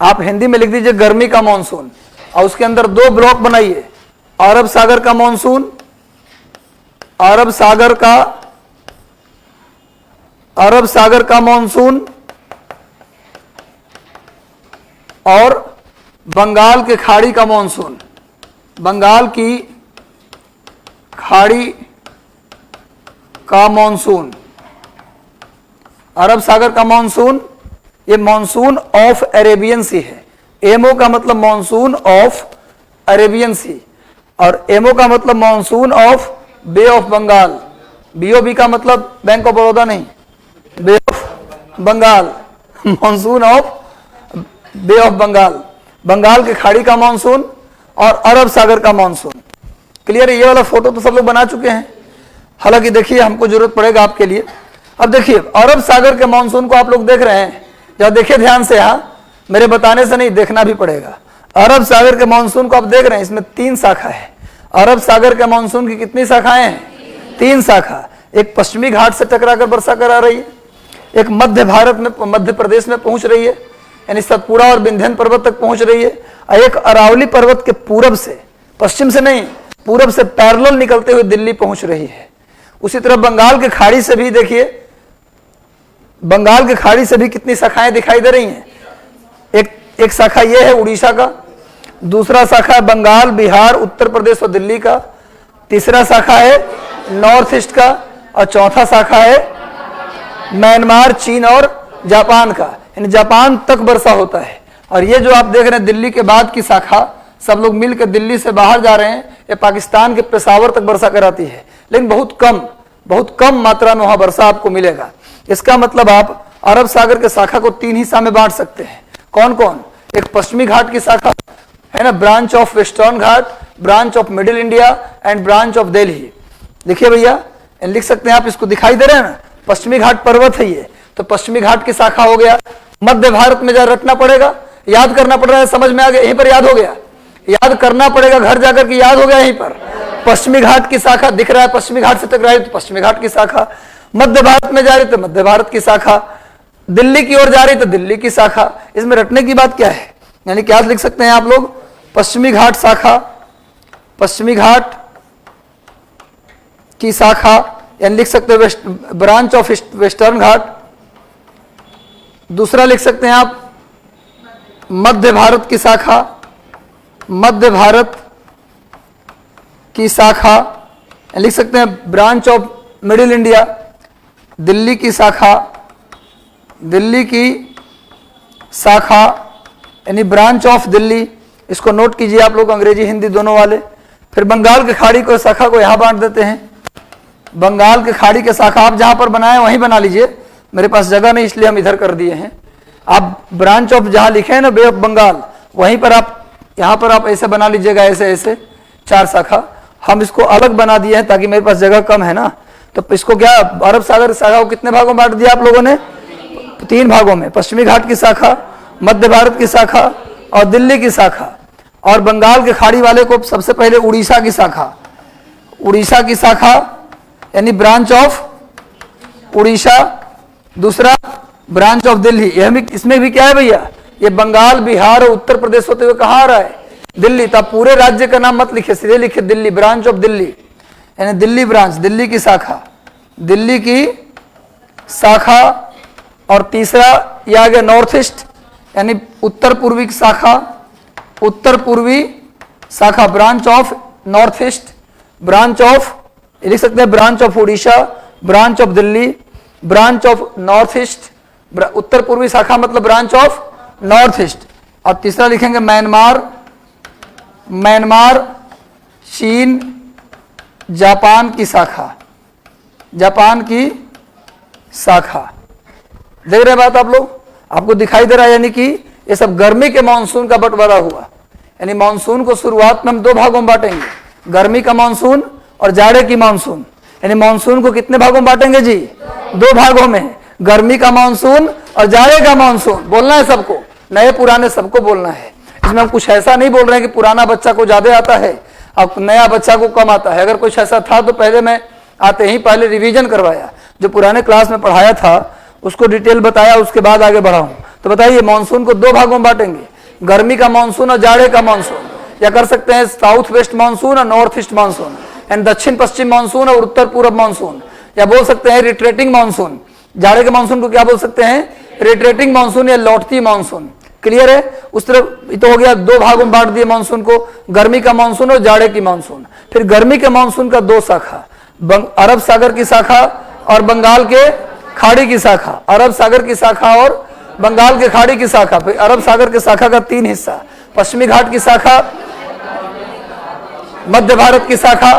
[SPEAKER 2] आप हिंदी में लिख दीजिए गर्मी का मॉनसून, और उसके अंदर दो ब्लॉक बनाइए। अरब सागर का मॉनसून, अरब सागर का मॉनसून और बंगाल के खाड़ी का मॉनसून। बंगाल की खाड़ी का मॉनसून, अरब सागर का मॉनसून, ये मॉनसून ऑफ अरेबियन सी है। एमओ का मतलब मॉनसून ऑफ अरेबियन सी, और एमओ का मतलब monsoon of Bay of Bengal. BOB का मतलब बैंक ऑफ बड़ौदा नहीं, Bay of Bengal, monsoon of Bay of Bengal. Bengal के खाड़ी का मॉनसून और अरब सागर का मॉनसून। क्लियर है? ये वाला फोटो तो सब लोग बना चुके हैं, हालांकि देखिए हमको जरूरत पड़ेगा आपके लिए। अब देखिए अरब सागर के मॉनसून को आप लोग देख रहे हैं, जब देखिए ध्यान से, यहाँ मेरे बताने से नहीं, देखना भी पड़ेगा। अरब सागर के मॉनसून को आप देख रहे हैं, इसमें 3 शाखा है। अरब सागर के मॉनसून की कितनी शाखाएं हैं? 3 शाखा। एक पश्चिमी घाट से टकराकर वर्षा करा रही है, एक मध्य भारत में, मध्य प्रदेश में पहुंच रही है, यानी सतपुड़ा और विंध्यन पर्वत तक पहुंच रही है, और एक अरावली पर्वत के पूरब से, पश्चिम से नहीं, पूरब से पैरेलल निकलते हुए दिल्ली पहुंच रही है। उसी तरह बंगाल के खाड़ी से भी देखिए, बंगाल के खाड़ी से भी कितनी शाखाएं दिखाई दे रही हैं। एक शाखा ये है उड़ीसा का, दूसरा शाखा है बंगाल, बिहार, उत्तर प्रदेश और दिल्ली का, तीसरा शाखा है नॉर्थ ईस्ट का, और चौथा शाखा है म्यांमार, चीन और जापान का। यानी जापान तक वर्षा होता है। और ये जो आप देख रहे हैं दिल्ली के बाद की शाखा, सब लोग मिलकर दिल्ली से बाहर जा रहे हैं, ये पाकिस्तान के पेशावर तक वर्षा कराती है, लेकिन बहुत कम मात्रा में वहां वर्षा आपको मिलेगा। इसका मतलब आप अरब सागर के शाखा को 3 हिस्सा में बांट सकते हैं। कौन कौन? एक पश्चिमी घाट की शाखा है ना, branch of western Ghat, branch of middle India and branch of Delhi. देखिए भैया, लिख सकते हैं आप, इसको दिखाई दे रहे हैं ना, पश्चिमी घाट पर्वत है ये, तो पश्चिमी घाट की शाखा हो गया। मध्य भारत में जा रटना पड़ेगा, याद करना पड़ रहा है, समझ में आ गया, यहीं पर याद हो गया, याद करना पड़ेगा, घर जाकर के याद हो गया यहीं पर। पश्चिमी घाट की शाखा दिख रहा है, पश्चिमी घाट से टकराई तो पश्चिमी घाट की शाखा, मध्य भारत में जा रही तो मध्य भारत की शाखा, दिल्ली की ओर जा रही तो दिल्ली की शाखा। इसमें रटने की बात क्या है? यानी क्या लिख सकते हैं आप लोग? पश्चिमी घाट शाखा, पश्चिमी घाट की शाखा, यानी लिख सकते हैं ब्रांच ऑफ वेस्टर्न घाट। दूसरा लिख सकते हैं आप मध्य भारत की शाखा, मध्य भारत की शाखा, लिख सकते हैं branch of middle India, Delhi की शाखा, दिल्ली की शाखा यानी ब्रांच ऑफ दिल्ली। इसको नोट कीजिए आप लोग, अंग्रेजी हिंदी दोनों वाले। फिर बंगाल के खाड़ी को शाखा को यहां बांट देते हैं। बंगाल के खाड़ी के शाखा आप जहां पर बनाए वहीं बना लीजिए, मेरे पास जगह नहीं इसलिए हम इधर कर दिए हैं। आप ब्रांच ऑफ जहां लिखे हैं ना, बे ऑफ बंगाल, वहीं पर आप यहां पर आप ऐसे बना लीजिएगा, ऐसे ऐसे 4 शाखा। हम इसको अलग बना दिए हैं ताकि मेरे पास जगह कम है ना, तो इसको क्या अरब सागर शाखा को कितने भागों में बांट दिया आप लोगों ने? 3 भागों में, पश्चिमी घाट की शाखा, मध्य भारत की शाखा और दिल्ली की शाखा। और बंगाल के खाड़ी वाले को सबसे पहले उड़ीसा की शाखा, उड़ीसा की शाखा यानी ब्रांच ऑफ उड़ीसा, दूसरा ब्रांच ऑफ दिल्ली। यह भी, इसमें भी क्या है भैया, ये बंगाल, बिहार और उत्तर प्रदेश होते हुए कहाँ आ रहा है? दिल्ली। तब पूरे राज्य का नाम मत लिखे, सीधे लिखे दिल्ली, ब्रांच ऑफ दिल्ली, यानी दिल्ली ब्रांच, दिल्ली की शाखा, दिल्ली की शाखा। और तीसरा ये आ गया नॉर्थ ईस्ट, यानी उत्तर पूर्वी की शाखा, उत्तर पूर्वी शाखा, branch of North East, branch of, लिख सकते हैं branch of Orissa, branch of Delhi, branch of North East. उत्तर पूर्वी शाखा मतलब ब्रांच ऑफ नॉर्थ ईस्ट। और तीसरा लिखेंगे म्यांमार, म्यांमार, चीन, जापान की शाखा, जापान की शाखा। देख रहे बात आप लोग? आपको दिखाई दे रहा है, यानी कि ये सब गर्मी के मानसून का बंटवारा हुआ। यानी मानसून को शुरुआत में हम 2 भागों में बांटेंगे, गर्मी का मानसून और जाड़े की मानसून। यानी मानसून को कितने भागों में बांटेंगे जी? 2 भागों में, गर्मी का मानसून और जाड़े का मानसून। बोलना है सबको, नए पुराने सबको बोलना है। इसमें हम कुछ ऐसा नहीं बोल रहे हैं कि पुराना बच्चा को ज्यादा आता है और नया बच्चा को कम आता है। अगर कुछ ऐसा था तो पहले मैं आते ही पहले रिवीजन करवाया, जो पुराने क्लास में पढ़ाया था उसको डिटेल बताया, उसके बाद आगे बढ़ा हूं। तो बताइए, मानसून को 2 भागों में बांटेंगे, गर्मी का मानसून और जाड़े का मानसून, या कर सकते हैं साउथ वेस्ट मानसून और नॉर्थ ईस्ट मानसून, एंड दक्षिण पश्चिम मानसून और उत्तर पूर्व मानसून, या बोल सकते हैं रिट्रेटिंग मानसून। जाड़े के मानसून को क्या बोल सकते हैं? रिट्रेटिंग मानसून या लौटती मानसून। क्लियर है? उस तरफ तो हो गया, 2 भागों में बांट दिए मानसून को, गर्मी का मानसून और जाड़े की मानसून। फिर गर्मी के मानसून का 2 शाखा, अरब सागर की शाखा और बंगाल के खाड़ी की शाखा, अरब सागर की शाखा और बंगाल के खाड़ी की शाखा। फिर अरब सागर की शाखा का 3 हिस्सा, पश्चिमी घाट की शाखा, मध्य भारत की शाखा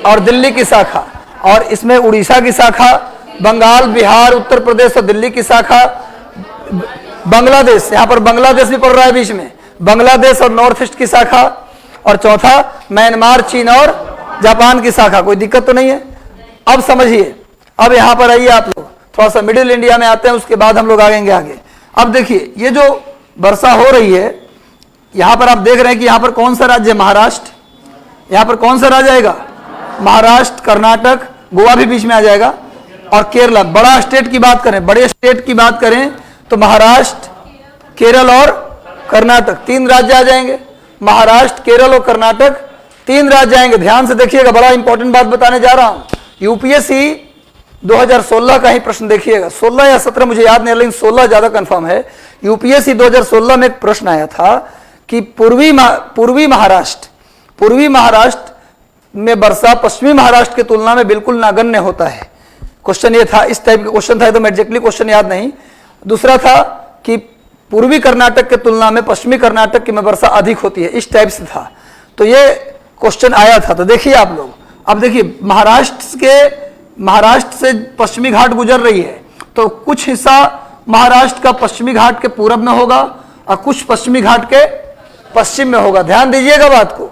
[SPEAKER 2] और दिल्ली की शाखा। और इसमें उड़ीसा की शाखा, बंगाल, बिहार, उत्तर प्रदेश और दिल्ली की शाखा, बांग्लादेश, यहां पर बांग्लादेश भी पड़ रहा है बीच में, बांग्लादेश और नॉर्थ ईस्ट की शाखा। और चौथा म्यांमार, चीन और जापान की शाखा। कोई दिक्कत तो नहीं है? अब समझिए, अब यहां पर आइए आप लोग, थोड़ा सा मिडिल इंडिया में आते हैं, उसके बाद हम लोग आएंगे आगे। अब देखिए, ये जो वर्षा हो रही है, यहां पर आप देख रहे हैं कि यहां पर कौन सा राज्य है? महाराष्ट्र। यहां पर कौन सा राज्य आएगा? महाराष्ट्र, कर्नाटक, गोवा भी बीच में आ जाएगा, और केरला। बड़ा स्टेट की बात करें, बड़े स्टेट की बात करें तो महाराष्ट्र, केरल और कर्नाटक, 3 राज्य आ जाएंगे। महाराष्ट्र, केरल और कर्नाटक 3 राज्य आएंगे। ध्यान से देखिएगा, बड़ा इंपॉर्टेंट बात बताने जा रहा हूं। यूपीएससी 2016 का ही प्रश्न देखिएगा, 16 या 17 मुझे याद नहीं, लेकिन 16 ज्यादा कंफर्म है। यूपीएससी 2016 में एक प्रश्न आया था कि पूर्वी महाराष्ट्र में वर्षा पश्चिमी महाराष्ट्र की तुलना में बिल्कुल नगण्य होता है। क्वेश्चन ये था, इस टाइप का क्वेश्चन था, तो मैं एग्जैक्टली क्वेश्चन याद नहीं। दूसरा था कि पूर्वी कर्नाटक के तुलना में पश्चिमी कर्नाटक की में वर्षा अधिक होती है, इस टाइप से था। तो ये क्वेश्चन आया था। तो देखिए आप लोग, अब देखिए महाराष्ट्र से पश्चिमी घाट गुजर रही है, तो कुछ हिस्सा महाराष्ट्र का पश्चिमी घाट के पूरब में होगा और कुछ पश्चिमी घाट के पश्चिम में होगा। ध्यान दीजिएगा बात को,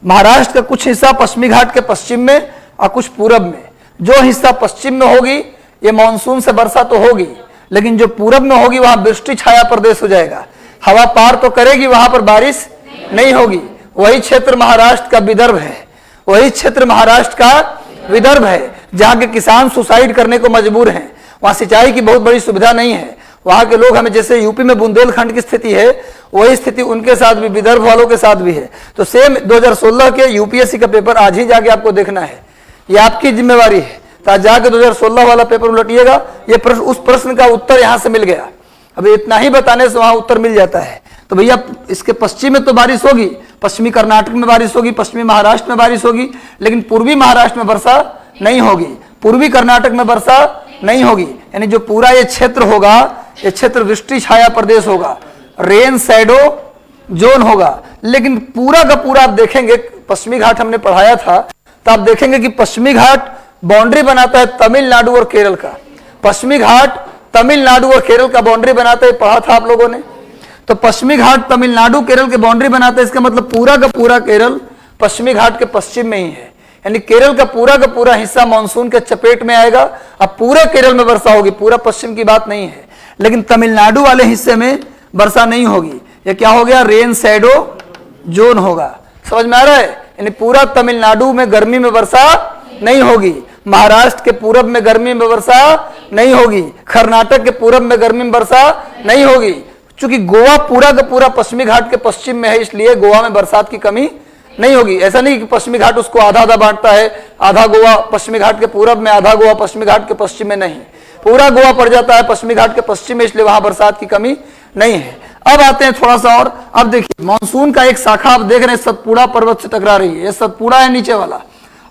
[SPEAKER 2] महाराष्ट्र का कुछ हिस्सा पश्चिमी घाट के पश्चिम में और कुछ पूरब में। जो हिस्सा पश्चिम में होगी ये मानसून से वर्षा तो होगी, लेकिन जो पूरब में होगी वहां वृष्टि छाया प्रदेश हो जाएगा। हवा पार तो करेगी, वहां पर बारिश नहीं होगी। वही क्षेत्र महाराष्ट्र का विदर्भ है, वही क्षेत्र महाराष्ट्र का विदर्भ है, जहां के किसान सुसाइड करने को मजबूर हैं। वहां सिंचाई की बहुत बड़ी सुविधा नहीं है। वहां के लोग, हमें जैसे यूपी में बुंदेलखंड की स्थिति है, वही स्थिति उनके साथ भी, विदर्भ वालों के साथ भी है। तो सेम 2016 के यूपीएससी का पेपर आज ही जाके आपको देखना है, ये आपकी जिम्मेवारी है। तो आज जाके 2016 वाला पेपर उलटिएगा, ये प्रश्न, उस प्रश्न का उत्तर यहां से मिल गया। अभी इतना ही बताने से वहां उत्तर मिल जाता है। तो भैया इसके पश्चिम में तो बारिश होगी, पश्चिमी कर्नाटक में बारिश होगी, पश्चिमी महाराष्ट्र में बारिश होगी, लेकिन पूर्वी महाराष्ट्र में वर्षा नहीं होगी, पूर्वी कर्नाटक में वर्षा नहीं होगी। यानी जो पूरा ये क्षेत्र होगा, ये क्षेत्र वृष्टि छाया प्रदेश होगा, रेन शैडो जोन होगा। लेकिन पूरा का पूरा आप देखेंगे, पश्चिमी घाट हमने पढ़ाया था, तो आप देखेंगे कि पश्चिमी घाट बाउंड्री बनाता है तमिलनाडु और केरल का। पश्चिमी घाट तमिलनाडु और केरल का बाउंड्री बनाता है, पढ़ा था आप लोगों ने। तो पश्चिमी घाट तमिलनाडु केरल के बाउंड्री बनाता है, इसका मतलब पूरा का पूरा केरल पश्चिमी घाट के पश्चिम में ही है। यानी केरल का पूरा हिस्सा मानसून के चपेट में आएगा। अब पूरे केरल में वर्षा होगी, पूरा पश्चिम की बात नहीं है, लेकिन तमिलनाडु वाले हिस्से में वर्षा नहीं होगी। ये क्या हो गया, रेन शैडो जोन होगा। समझ में आ रहा है, यानी पूरा तमिलनाडु में गर्मी में वर्षा नहीं होगी, महाराष्ट्र के पूरब में गर्मी में वर्षा नहीं होगी, कर्नाटक के पूरब में गर्मी में वर्षा नहीं होगी। चूंकि गोवा पूरा का पूरा पश्चिमी घाट के पश्चिम में है, इसलिए गोवा में बरसात की कमी नहीं होगी। ऐसा नहीं कि पश्चिमी घाट उसको आधा आधा बांटता है, आधा गोवा पश्चिमी घाट के पूरब में, आधा गोवा पश्चिमी घाट के पश्चिम में, नहीं, पूरा गोवा पड़ जाता है पश्चिमी घाट के पश्चिम में, इसलिए वहां बरसात की कमी नहीं है। अब आते हैं थोड़ा सा और, अब देखिए मानसून का एक शाखा आप देख रहे हैं सतपुड़ा पर्वत से टकरा रही है। ये सतपुड़ा है नीचे वाला,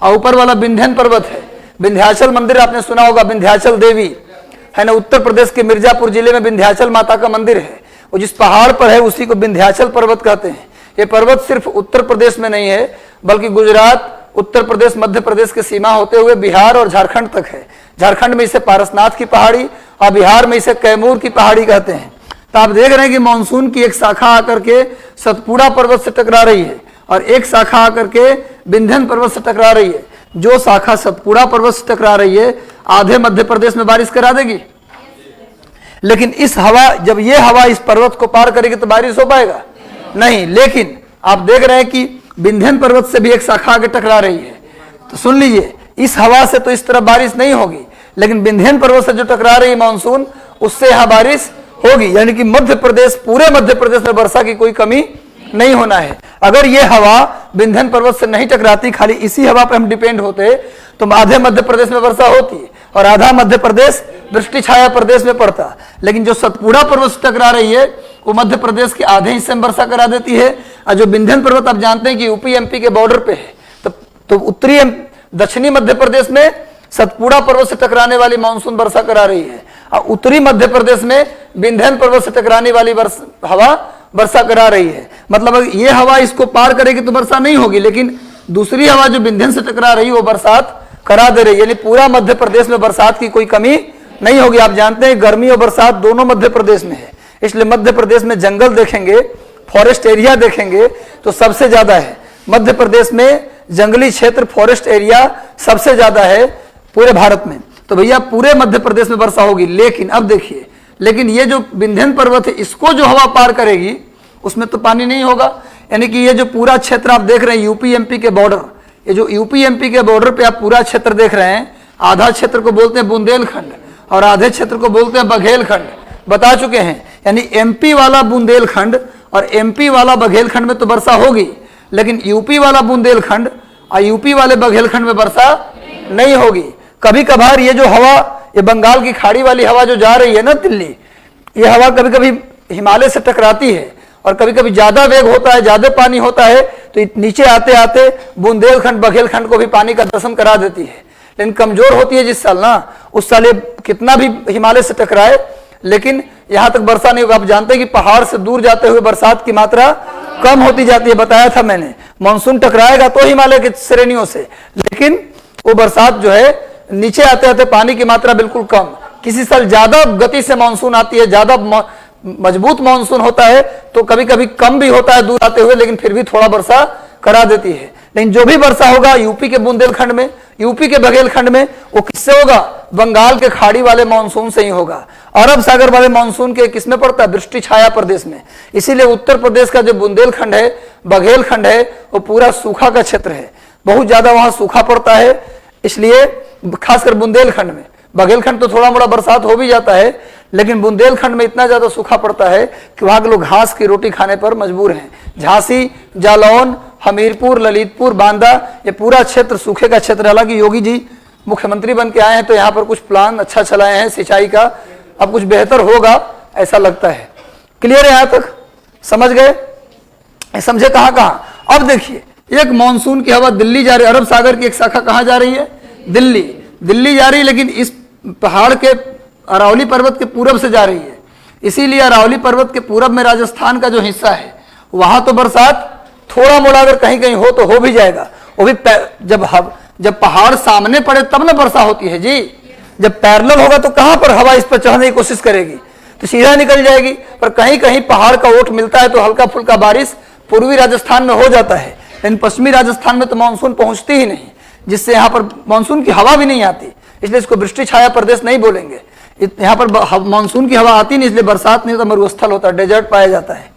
[SPEAKER 2] और ऊपर वाला विंध्यन पर्वत है। विंध्याचल मंदिर आपने सुना होगा, विंध्याचल देवी है ना, उत्तर प्रदेश के मिर्जापुर जिले में विंध्याचल माता का मंदिर है। वो जिस पहाड़ पर है उसी को विंध्याचल पर्वत कहते हैं। ये पर्वत सिर्फ उत्तर प्रदेश में नहीं है, बल्कि गुजरात, उत्तर प्रदेश, मध्य प्रदेश की सीमा होते हुए बिहार और झारखंड तक है। झारखंड में इसे पारसनाथ की पहाड़ी और बिहार में इसे कैमूर की पहाड़ी कहते हैं। तो आप देख रहे हैं कि मानसून की एक शाखा आकर के सतपुड़ा पर्वत से टकरा रही है और एक शाखा आकर के विंध्यन पर्वत से टकरा रही है। जो शाखा सतपुड़ा पर्वत से टकरा रही है आधे मध्य प्रदेश में बारिश करा देगी, लेकिन इस हवा, जब ये हवा इस पर्वत को पार करेगी तो बारिश हो पाएगा नहीं। लेकिन आप देख रहे हैं कि विंध्यन पर्वत से भी एक शाखा आगे टकरा रही है। तो सुन लीजिए, इस हवा से तो इस तरफ बारिश नहीं होगी, लेकिन विंध्यन पर्वत से जो टकरा रही है मानसून, उससे यहाँ बारिश होगी। यानी कि मध्य प्रदेश, पूरे मध्य प्रदेश में वर्षा की कोई कमी नहीं होना है। अगर ये हवा विंध्यन पर्वत से नहीं टकराती, खाली इसी हवा पर हम डिपेंड होते, तो आधे मध्य प्रदेश में वर्षा होती और आधा मध्य प्रदेश वृष्टि छाया प्रदेश में पड़ता। लेकिन जो सतपुड़ा पर्वत से टकरा रही है वो मध्य प्रदेश के आधे हिस्से में वर्षा करा देती है। और जो विंध्यन पर्वत आप जानते हैं कि यूपी एमपी के बॉर्डर पे है, तो उत्तरी दक्षिणी मध्य प्रदेश में सतपुड़ा पर्वत से टकराने वाली मानसून वर्षा करा रही है, और उत्तरी मध्य प्रदेश में विंध्यन पर्वत से टकराने वाली हवा वर्षा करा रही है। मतलब ये हवा इसको पार करेगी तो वर्षा नहीं होगी, लेकिन दूसरी हवा जो विंध्यन से टकरा रही है वो बरसात करा दे रही है। यानी पूरा मध्य प्रदेश में बरसात की कोई कमी नहीं होगी। आप जानते हैं गर्मी और बरसात दोनों मध्य प्रदेश में है, इसलिए मध्य प्रदेश में जंगल देखेंगे, फॉरेस्ट एरिया देखेंगे तो सबसे ज्यादा है मध्य प्रदेश में। जंगली क्षेत्र, फॉरेस्ट एरिया सबसे ज्यादा है पूरे भारत में। तो भैया पूरे मध्य प्रदेश में वर्षा होगी। लेकिन अब देखिए, लेकिन ये जो विंध्यन पर्वत है इसको जो हवा पार करेगी उसमें तो पानी नहीं होगा। यानी कि ये जो पूरा क्षेत्र आप देख रहे हैं यूपी एमपी के बॉर्डर, ये जो यूपी एमपी के बॉर्डर पे आप पूरा क्षेत्र देख रहे हैं, आधा क्षेत्र को बोलते हैं बुंदेलखंड और आधे क्षेत्र को बोलते हैं बघेलखंड, बता चुके हैं। यानी एमपी वाला बुंदेलखंड और एमपी वाला बघेलखंड में तो वर्षा होगी, लेकिन यूपी वाला बुंदेलखंड और यूपी वाले बघेलखंड में वर्षा नहीं होगी। कभी कभार ये जो हवा, ये बंगाल की खाड़ी वाली हवा जो जा रही है ना दिल्ली, ये हवा कभी कभी हिमालय से टकराती है और कभी कभी ज्यादा वेग होता है, ज्यादा पानी होता है, तो नीचे आते आते बुंदेलखंड बघेलखंड को भी पानी का दर्शन करा देती है। लेकिन कमजोर होती है जिस साल ना, उस साल ये कितना भी हिमालय से टकराए लेकिन यहां तक वर्षा नहीं होगा। आप जानते हैं कि पहाड़ से दूर जाते हुए बरसात की मात्रा कम होती जाती है, बताया था मैंने। मानसून टकराएगा तो हिमालय की श्रेणियों से, लेकिन वो बरसात जो है नीचे आते आते पानी की मात्रा बिल्कुल कम। किसी साल ज्यादा गति से मानसून आती है, ज्यादा मजबूत मानसून होता है, तो कभी कभी कम भी होता है दूर आते हुए, लेकिन फिर भी थोड़ा वर्षा करा देती है। लेकिन जो भी वर्षा होगा यूपी के बुंदेलखंड में, यूपी के बघेलखंड में, वो किससे होगा? बंगाल के खाड़ी वाले मानसून से ही होगा। अरब सागर वाले मानसून के किसमें पड़ता है? वृष्टि छाया प्रदेश में। इसीलिए उत्तर प्रदेश का जो बुंदेलखंड है, बघेलखंड है, वो पूरा सूखा का क्षेत्र है, बहुत ज्यादा वहां सूखा पड़ता है। इसलिए खासकर बुंदेलखंड में, बघेलखंड तो थोड़ा मोड़ा बरसात हो भी जाता है, लेकिन बुंदेलखंड में इतना ज्यादा सूखा पड़ता है कि वहां के लोग घास की रोटी खाने पर मजबूर हैं। झांसी, जालौन, हमीरपुर, ललितपुर, बांदा, ये पूरा क्षेत्र सूखे का क्षेत्र। हालांकि योगी जी मुख्यमंत्री बन के आए हैं तो यहाँ पर कुछ प्लान अच्छा चलाए हैं सिंचाई का, अब कुछ बेहतर होगा ऐसा लगता है। क्लियर है? यहां तक समझ गए? समझे कहां कहां? अब देखिए, एक मानसून की हवा दिल्ली जा रही है, अरब सागर की एक शाखा कहां जा रही है? दिल्ली। दिल्ली जा रही है, लेकिन इस पहाड़ के अरावली पर्वत के पूरब से जा रही है। इसीलिए अरावली पर्वत के पूरब में राजस्थान का जो हिस्सा है वहां तो बरसात थोड़ा मोड़ा अगर कहीं कहीं हो तो हो भी जाएगा। वो भी जब पहाड़ सामने पड़े तब ना वर्षा होती है जी। जब पैरेलल होगा तो कहां पर हवा इस पर चढ़ने की कोशिश करेगी, तो सीधा निकल जाएगी। पर कहीं कहीं पहाड़ का ओट मिलता है तो हल्का फुल्का बारिश पूर्वी राजस्थान में हो जाता है, लेकिन पश्चिमी राजस्थान में तो मानसून पहुंचती ही नहीं। जिससे यहाँ पर मानसून की हवा भी नहीं आती, इसलिए इसको वृष्टि छाया प्रदेश नहीं बोलेंगे। यहाँ पर मानसून की हवा आती नहीं, इसलिए बरसात नहीं होता, मरुस्थल होता है, डेजर्ट पाया जाता है।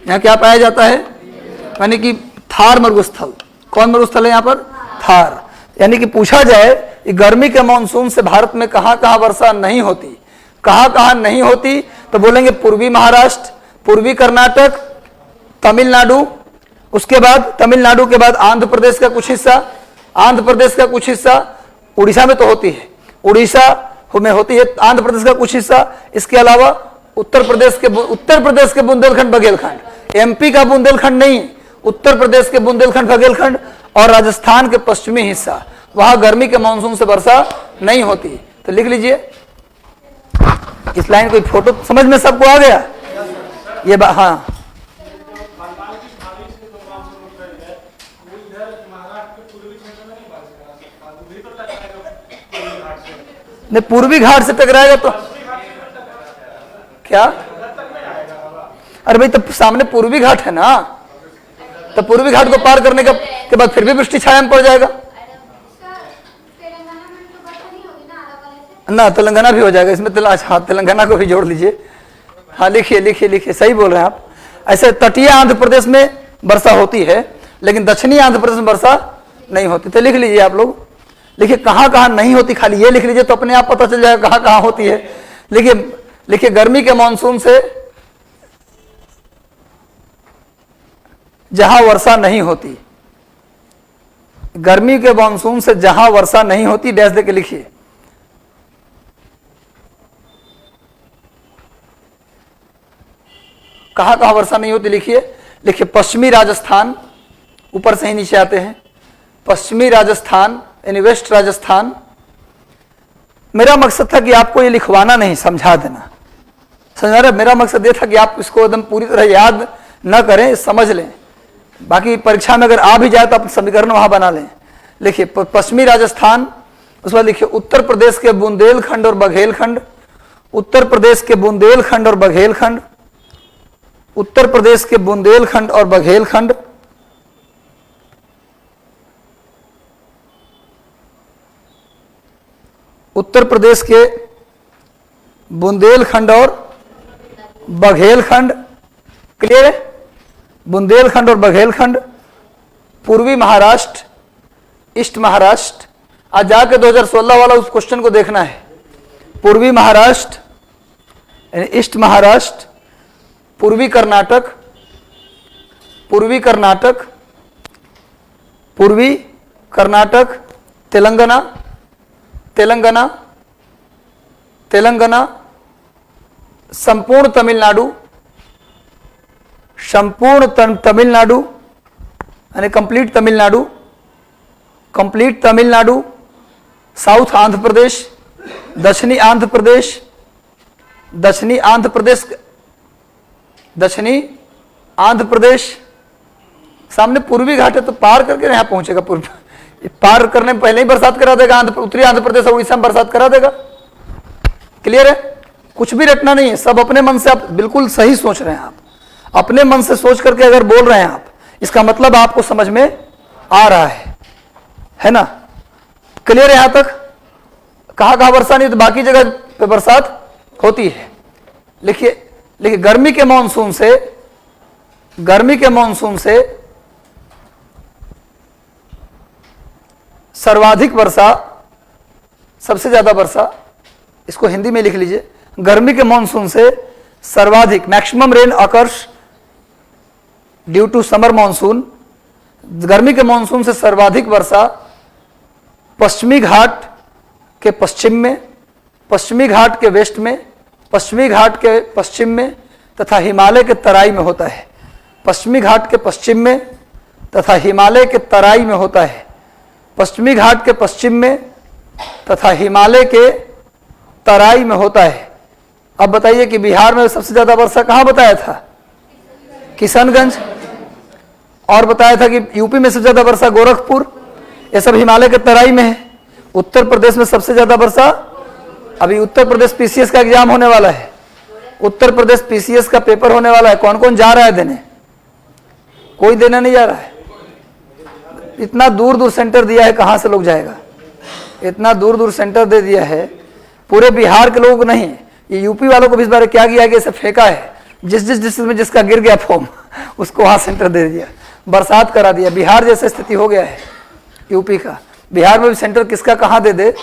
[SPEAKER 2] यहाँ क्या पाया जाता है, यानी कि थार मरुस्थल। कौन मरुस्थल है यहाँ पर, थार। यानी कि पूछा जाए कि गर्मी के मानसून से भारत में कहाँ कहाँ वर्षा नहीं होती, कहाँ कहाँ नहीं होती, तो बोलेंगे पूर्वी महाराष्ट्र, पूर्वी कर्नाटक, तमिलनाडु, उसके बाद तमिलनाडु के बाद आंध्र प्रदेश का कुछ हिस्सा, आंध्र प्रदेश का कुछ हिस्सा, उड़ीसा में तो होती है, उड़ीसा में होती है, आंध्र प्रदेश का कुछ हिस्सा, इसके अलावा उत्तर प्रदेश के बुंदेलखंड बघेलखंड, एमपी का बुंदेलखंड नहीं, उत्तर प्रदेश के बुंदेलखंड बघेलखंड और राजस्थान के पश्चिमी हिस्सा, वहां गर्मी के मानसून से वर्षा नहीं होती। तो लिख लीजिए इस लाइन को, फोटो समझ में सबको आ गया ये हाँ। नहीं, पूर्वी घाट से टकराएगा तो क्या, अरे भाई तो सामने पूर्वी घाट है ना, तो पूर्वी घाट को पार करने के बाद फिर भी वृष्टि छाया में पड़ जाएगा ना, तेलंगाना भी हो जाएगा इसमें। हाँ, तेलंगाना को भी जोड़ लीजिए। हाँ, लिखिए लिखिए लिखिए, सही बोल रहे हैं आप। ऐसे तटीय आंध्र प्रदेश में वर्षा होती है, लेकिन दक्षिणी आंध्र प्रदेश में वर्षा नहीं होती। तो लिख लीजिए आप लोग, लिखिए कहाँ कहाँ नहीं होती, खाली ये लिख लीजिए तो अपने आप पता चल जाएगा कहाँ कहाँ होती है। लिखिए लिखिए गर्मी के मानसून से जहां वर्षा नहीं होती, गर्मी के मानसून से जहां वर्षा नहीं होती, डैश देके लिखिए। कहां कहां वर्षा नहीं होती लिखिए। लिखिए पश्चिमी राजस्थान, ऊपर से ही नीचे आते हैं, पश्चिमी राजस्थान यानी वेस्ट राजस्थान। मेरा मकसद था कि आपको ये लिखवाना नहीं, समझा देना, समझ रहे। मेरा मकसद ये था कि आप इसको एकदम पूरी तरह याद न करें, समझ लें, बाकी परीक्षा में अगर आ भी जाए तो आप समीकरण वहां बना लें। लिखिए पश्चिमी राजस्थान, उसके बाद लिखिए उत्तर प्रदेश के बुंदेलखंड और बघेलखंड, उत्तर प्रदेश के बुंदेलखंड और बघेलखंड, उत्तर प्रदेश के बुंदेलखंड और बघेलखंड, उत्तर प्रदेश के बुंदेलखंड और बघेलखंड, क्लियर है, बुंदेलखंड और बघेलखंड, पूर्वी महाराष्ट्र, ईस्ट महाराष्ट्र। आज जाके 2016 वाला उस क्वेश्चन को देखना है। पूर्वी महाराष्ट्र यानी ईस्ट महाराष्ट्र, पूर्वी कर्नाटक, पूर्वी कर्नाटक, पूर्वी कर्नाटक, तेलंगाना, तेलंगाना, तेलंगाना, संपूर्ण तमिलनाडु, संपूर्ण तमिलनाडु यानी complete Tamil Nadu, complete Tamil Nadu, south Andhra Pradesh, दक्षिणी आंध्र प्रदेश, दक्षिणी आंध्र प्रदेश, दक्षिणी आंध्र प्रदेश। सामने पूर्वी घाट है तो पार करके यहाँ पहुंचेगा, पूर्व पार करने में पहले ही बरसात करा देगा। उत्तरी आंध्र प्रदेश और उड़ीसा में बरसात करा देगा। क्लियर है, कुछ भी रटना नहीं है, सब अपने मन से, आप बिल्कुल सही सोच रहे हैं, आप अपने मन से सोच करके अगर बोल रहे हैं आप, इसका मतलब आपको समझ में आ रहा है ना। क्लियर है यहां तक। कहां कहां वर्षा नहीं, तो बाकी जगह पे बरसात होती है। लिखिए लिखिए गर्मी के मानसून से, गर्मी के मानसून से सर्वाधिक वर्षा, सबसे ज्यादा वर्षा, इसको हिंदी में लिख लीजिए। गर्मी के मानसून से सर्वाधिक, maximum rain occurs due to summer monsoon, गर्मी के मानसून से सर्वाधिक वर्षा पश्चिमी घाट के पश्चिम में, पश्चिमी घाट के वेस्ट में, पश्चिमी घाट के पश्चिम में तथा हिमालय के तराई में होता है। पश्चिमी घाट के पश्चिम में तथा हिमालय के तराई में होता है। पश्चिमी घाट के पश्चिम में तथा हिमालय के तराई में होता है। अब बताइए कि बिहार में सबसे ज्यादा वर्षा कहां बताया था? किशनगंज। और बताया था कि यूपी में सबसे ज्यादा वर्षा गोरखपुर, ये सब हिमालय के तराई में है। उत्तर प्रदेश में सबसे ज्यादा वर्षा, अभी उत्तर प्रदेश पीसीएस का एग्जाम होने वाला है, उत्तर प्रदेश पीसीएस का पेपर होने वाला है। कौन कौन जा रहा है देने? कोई देने नहीं जा रहा है। इतना दूर दूर सेंटर दिया है, कहाँ से लोग जाएगा? इतना दूर दूर सेंटर दे दिया है, पूरे बिहार के लोगों को नहीं, ये यूपी वालों को भी इस बार क्या किया कि इसे फेंका है, जिस जिस डिस्ट्रिक्ट में जिसका गिर गया फॉर्म उसको वहाँ सेंटर दे दिया, बरसात करा दिया। बिहार जैसे स्थिति हो गया है यूपी का। बिहार में भी सेंटर किसका कहाँ दे दे?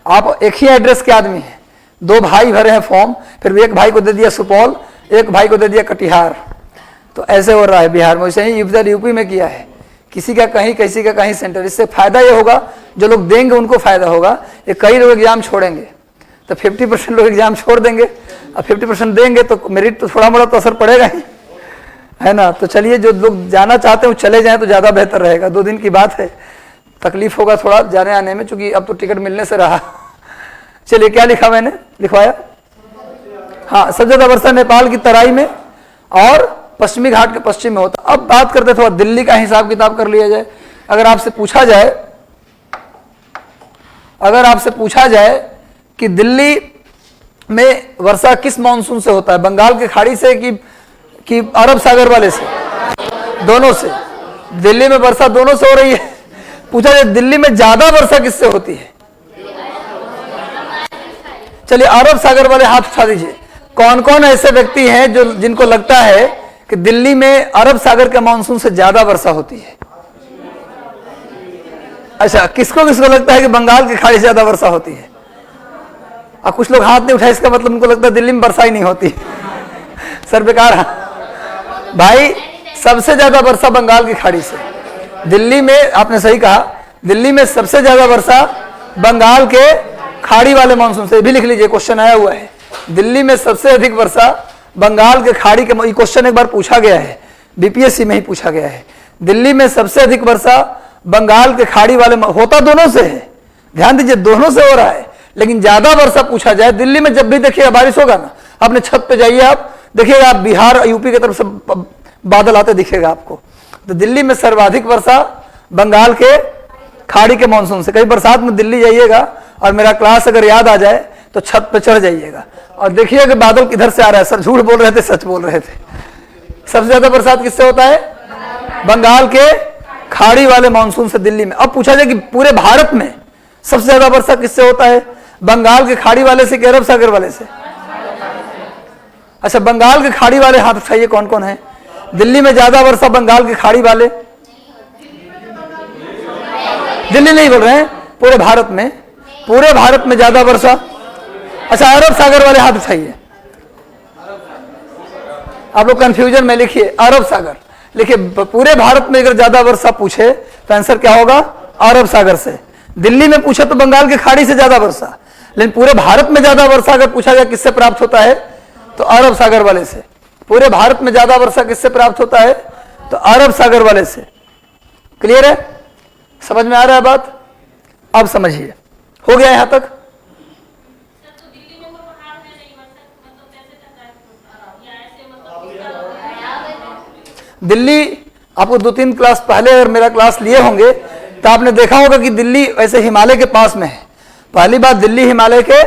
[SPEAKER 2] आप एक ही एड्रेस के आदमी हैं, 2 भाई भरे हैं फॉर्म, फिर एक भाई को दे दिया सुपौल, एक भाई को दे दिया कटिहार। तो ऐसे हो रहा है बिहार में, वैसे ही इधर यूपी में किया है, किसी का कहीं किसी का कहीं सेंटर। इससे फायदा ये होगा, जो लोग देंगे उनको फायदा होगा। ये कई लोग एग्जाम छोड़ेंगे, तो 50% लोग एग्जाम छोड़ देंगे, और 50% देंगे तो मेरिट तो थोड़ा मोड़ा तो असर पड़ेगा ही, है ना। तो चलिए, जो लोग जाना चाहते हैं वो चले जाएं तो ज़्यादा बेहतर रहेगा। 2 दिन की बात है, तकलीफ होगा थोड़ा जाने आने में, चूंकि अब तो टिकट मिलने से रहा। चलिए, क्या लिखा मैंने, लिखवाया? हाँ, सबसे ज़्यादा वर्षा नेपाल की तराई में और पश्चिमी घाट के पश्चिम में होता। अब बात करते थोड़ा दिल्ली का हिसाब किताब कर लिया जाए। अगर आपसे पूछा जाए कि दिल्ली में वर्षा किस मानसून से होता है, बंगाल की खाड़ी से कि अरब सागर वाले से? दोनों से। दिल्ली में वर्षा दोनों से हो रही है। पूछा जाए दिल्ली में ज्यादा वर्षा किससे होती है? चलिए, अरब सागर वाले हाथ उठा दीजिए। कौन कौन ऐसे व्यक्ति हैं जो जिनको लगता है कि दिल्ली में अरब सागर के मानसून से ज्यादा वर्षा होती है? अच्छा, किसको किसको लगता है कि बंगाल की खाड़ी से ज्यादा वर्षा होती है? और कुछ लोग हाथ नहीं उठाए, इसका मतलब उनको लगता है दिल्ली में वर्षा ही नहीं होती। सर बेकार। भाई, सबसे ज्यादा वर्षा बंगाल की खाड़ी से। दिल्ली में, आपने सही कहा, दिल्ली में सबसे ज्यादा वर्षा बंगाल के खाड़ी वाले मानसून से। भी लिख लीजिए, क्वेश्चन आया हुआ है, दिल्ली में सबसे अधिक वर्षा बंगाल के खाड़ी के। ये क्वेश्चन एक बार पूछा गया है, बीपीएससी में ही पूछा गया है। दिल्ली में सबसे अधिक वर्षा बंगाल के खाड़ी वाले, होता दोनों से है, ध्यान दीजिए, दोनों से हो रहा है। लेकिन ज्यादा वर्षा पूछा जाए, दिल्ली में जब भी देखिएगा बारिश होगा ना, अपने छत पे जाइए, आप देखिएगा, आप बिहार यूपी की तरफ से बादल आते दिखेगा आपको। तो दिल्ली में सर्वाधिक वर्षा बंगाल के खाड़ी के मानसून से। कहीं बरसात में दिल्ली जाइएगा और मेरा क्लास अगर याद आ जाए तो छत पे चढ़ जाइएगा और देखिए कि बादल किधर से आ रहा है। सर झूठ बोल रहे थे, सच बोल रहे थे। सबसे ज्यादा बरसात किससे होता है? बंगाल के खाड़ी वाले मानसून से दिल्ली में। अब पूछा जाए कि पूरे भारत में सबसे ज्यादा वर्षा किससे होता है? बंगाल के खाड़ी वाले से कि अरब सागर वाले से? अच्छा, बंगाल के खाड़ी वाले हाथ उठाइए, कौन कौन है? दिल्ली में ज्यादा वर्षा बंगाल के खाड़ी वाले, दिल्ली नहीं बोल रहे हैं, पूरे भारत में, पूरे भारत में ज्यादा वर्षा। अच्छा, अरब सागर वाले हाथ उठाइए। आप लोग कंफ्यूजन में लिखिए अरब सागर, लिखिए। पूरे भारत में अगर ज्यादा वर्षा पूछे तो आंसर क्या होगा? अरब सागर से। दिल्ली में पूछे तो बंगाल की खाड़ी से ज्यादा वर्षा, लेकिन पूरे भारत में ज्यादा वर्षा अगर पूछा जाए किससे प्राप्त होता है तो अरब सागर वाले से। पूरे भारत में ज्यादा वर्षा किससे प्राप्त होता है तो अरब सागर वाले से। क्लियर है? समझ में आ रहा है बात? अब समझिए, हो गया यहां तक? दिल्ली, आपको 2-3 क्लास पहले अगर मेरा क्लास लिए होंगे तो आपने देखा होगा कि दिल्ली वैसे हिमालय के पास में है। पहली बात, दिल्ली हिमालय के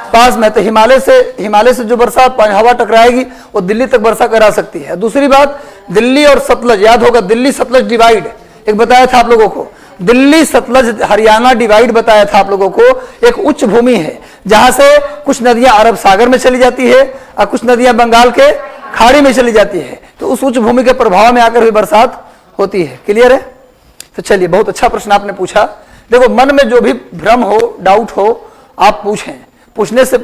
[SPEAKER 2] पास में, तो हिमालय से जो वर्षा हवा टकराएगी वो दिल्ली तक वर्षा करा सकती है। दूसरी बात, दिल्ली और सतलज, याद होगा दिल्ली सतलज डिवाइड एक बताया था आप लोगों को। दिल्ली सतलज हरियाणा डिवाइड बताया था आप लोगों को। एक उच्च भूमि है जहां से कुछ नदियां अरब सागर में चली जाती है और कुछ नदियां बंगाल के खाड़ी में चली जाती है। तो उस उच्च भूमि के प्रभाव में आकर भी बरसात होती है। क्लियर है? तो चलिए, बहुत अच्छा प्रश्न आपने पूछा। देखो, मन में जो भी भ्रम हो, डाउट हो, आप पूछें। पूछने से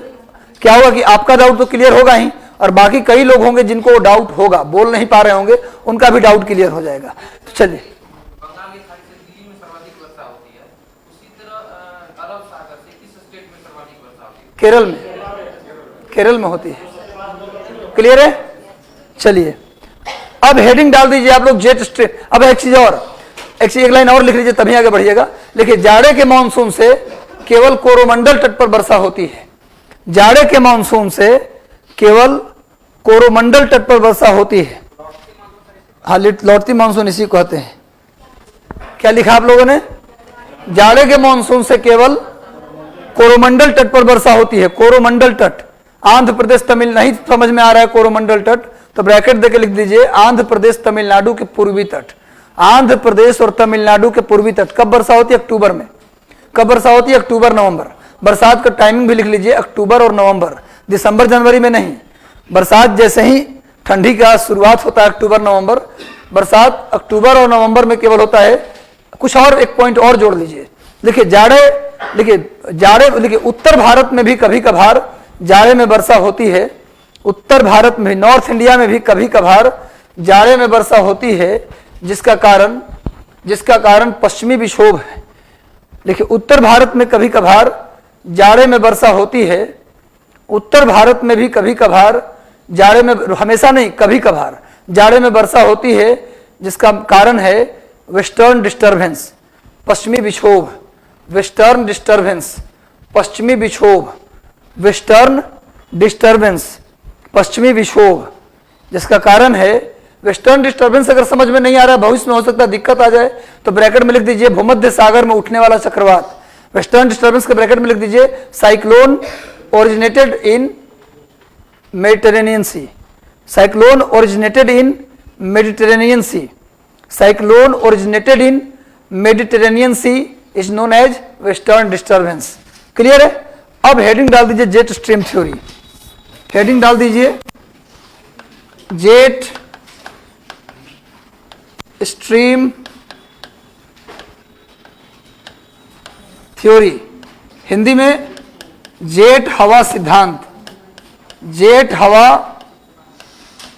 [SPEAKER 2] क्या होगा कि आपका डाउट तो क्लियर होगा ही, और बाकी कई लोग होंगे जिनको डाउट होगा, बोल नहीं पा रहे होंगे, उनका भी डाउट क्लियर हो जाएगा। तो चलिए, केरल में होती है। क्लियर है? चलिए, अब हेडिंग डाल दीजिए आप लोग, जेट स्ट्रीम। अब एक चीज और, एक लाइन और लिख लीजिए, तभी आगे बढ़िएगा। देखिए, जाड़े के मानसून से केवल कोरोमंडल तट पर वर्षा होती है। जाड़े के मानसून से केवल कोरोमंडल तट पर वर्षा होती है। हाँ, लौटती मानसून इसी को कहते हैं। क्या लिखा आप लोगों ने? जाड़े के मानसून से केवल कोरोमंडल तट पर वर्षा होती है। कोरोमंडल तट, आंध्र प्रदेश तमिल, नहीं समझ में आ रहा है कोरोमंडल तट तो ब्रैकेट देके लिख दीजिए, आंध्र प्रदेश तमिलनाडु के पूर्वी तट। आंध्र प्रदेश और तमिलनाडु के पूर्वी तट। कब वर्षा होती है? अक्टूबर में। कब वर्षा होती है? अक्टूबर नवंबर। बरसात का टाइमिंग भी लिख लीजिए, अक्टूबर और नवंबर, दिसंबर जनवरी में नहीं। बरसात जैसे ही ठंडी का शुरुआत होता है अक्टूबर नवंबर, बरसात अक्टूबर और नवंबर में केवल होता है। कुछ और एक पॉइंट और जोड़ लीजिए, देखिए जाड़े, देखिए उत्तर भारत में भी कभी कभार जाड़े में वर्षा होती है। उत्तर भारत में, नॉर्थ इंडिया में भी कभी कभार जाड़े में वर्षा होती है, जिसका कारण पश्चिमी विक्षोभ है। देखिए उत्तर भारत में कभी कभार जाड़े में वर्षा होती है, उत्तर भारत में भी कभी कभार जाड़े में, हमेशा नहीं कभी कभार जाड़े में वर्षा होती है, जिसका कारण है वेस्टर्न डिस्टर्बेंस, पश्चिमी विक्षोभ। वेस्टर्न डिस्टर्बेंस, पश्चिमी विक्षोभ, वेस्टर्न डिस्टर्बेंस, पश्चिमी विक्षोभ, जिसका कारण है वेस्टर्न डिस्टर्बेंस। अगर समझ में नहीं आ रहा है, भविष्य में हो सकता है दिक्कत आ जाए, तो ब्रैकेट में लिख दीजिए भूमध्य सागर में उठने वाला चक्रवात। वेस्टर्न डिस्टर्बेंस के ब्रैकेट में लिख दीजिए cyclone originated in Mediterranean Sea. Cyclone originated in Mediterranean Sea. Cyclone originated in Mediterranean Sea is known as western disturbance. Clear है? अब हेडिंग डाल दीजिए जेट स्ट्रीम थ्योरी। हेडिंग डाल दीजिए जेट स्ट्रीम थ्योरी, हिंदी में जेट हवा सिद्धांत। जेट हवा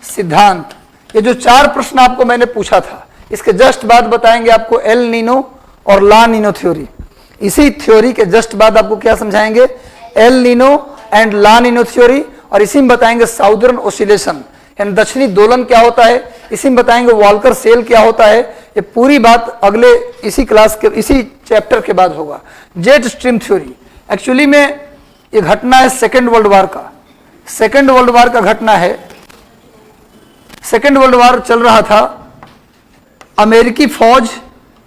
[SPEAKER 2] सिद्धांत। ये जो 4 प्रश्न आपको मैंने पूछा था, इसके जस्ट बाद बताएंगे आपको एल नीनो और ला नीनो थ्योरी। इसी थ्योरी के जस्ट बाद आपको क्या समझाएंगे? El Nino and La Nino theory. और इसी में बताएंगे साउदर्न ओसिलेशन, यानी दक्षिणी दोलन क्या होता है। इसी में बताएंगे वॉल्कर सेल क्या होता है। ये पूरी बात अगले इसी क्लास के इसी चैप्टर के बाद होगा। जेट स्ट्रीम थ्योरी एक्चुअली में ये घटना है सेकेंड वर्ल्ड वार का। सेकेंड वर्ल्ड वार का घटना है। सेकेंड वर्ल्ड वार चल रहा था, अमेरिकी फौज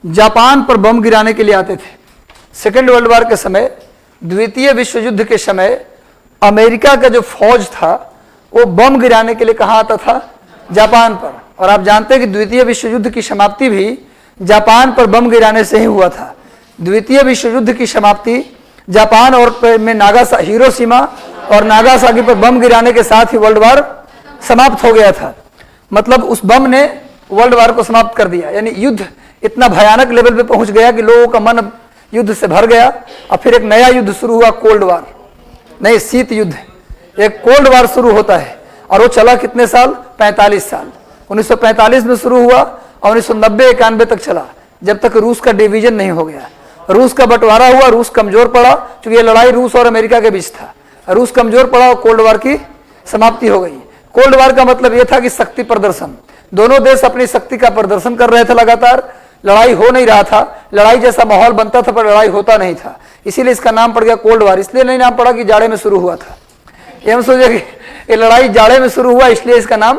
[SPEAKER 2] जापान पर बम गिराने के लिए आते थे। सेकेंड वर्ल्ड वार के समय, द्वितीय विश्व युद्ध के समय अमेरिका का जो फौज था वो बम गिराने के लिए कहाँ आता था? जापान पर। और आप जानते हैं कि द्वितीय विश्व युद्ध की समाप्ति भी जापान पर बम गिराने से ही हुआ था। द्वितीय विश्व युद्ध की समाप्ति जापान और में हिरोशिमा और नागासाकी पर बम गिराने के साथ ही वर्ल्ड वार समाप्त हो गया था। मतलब उस बम ने वर्ल्ड वार को समाप्त कर दिया, यानी युद्ध इतना भयानक लेवल पे पहुंच गया कि लोगों का मन युद्ध से भर गया। और फिर एक नया युद्ध शुरू हुआ, कोल्ड वार, नहीं शीत युद्ध। एक कोल्ड वार शुरू होता है और वो चला कितने साल? 45 साल। 1945 में शुरू हुआ और 1990-91 तक चला, जब तक रूस का डिवीजन नहीं हो गया। रूस का बंटवारा हुआ, रूस कमजोर पड़ा, क्योंकि ये लड़ाई रूस और अमेरिका के बीच था। रूस कमजोर पड़ा और कोल्ड वार की समाप्ति हो गई। कोल्ड वार का मतलब यह था कि शक्ति प्रदर्शन, दोनों देश अपनी शक्ति का प्रदर्शन कर रहे थे लगातार। लड़ाई हो नहीं रहा था, लड़ाई जैसा माहौल बनता था पर लड़ाई होता नहीं था, इसीलिए इसका नाम पड़ गया कोल्ड वार। इसलिए नहीं नाम पड़ा कि जाड़े में शुरू हुआ था। ये हम सोचे कि ये लड़ाई जाड़े में शुरू हुआ इसलिए इसका नाम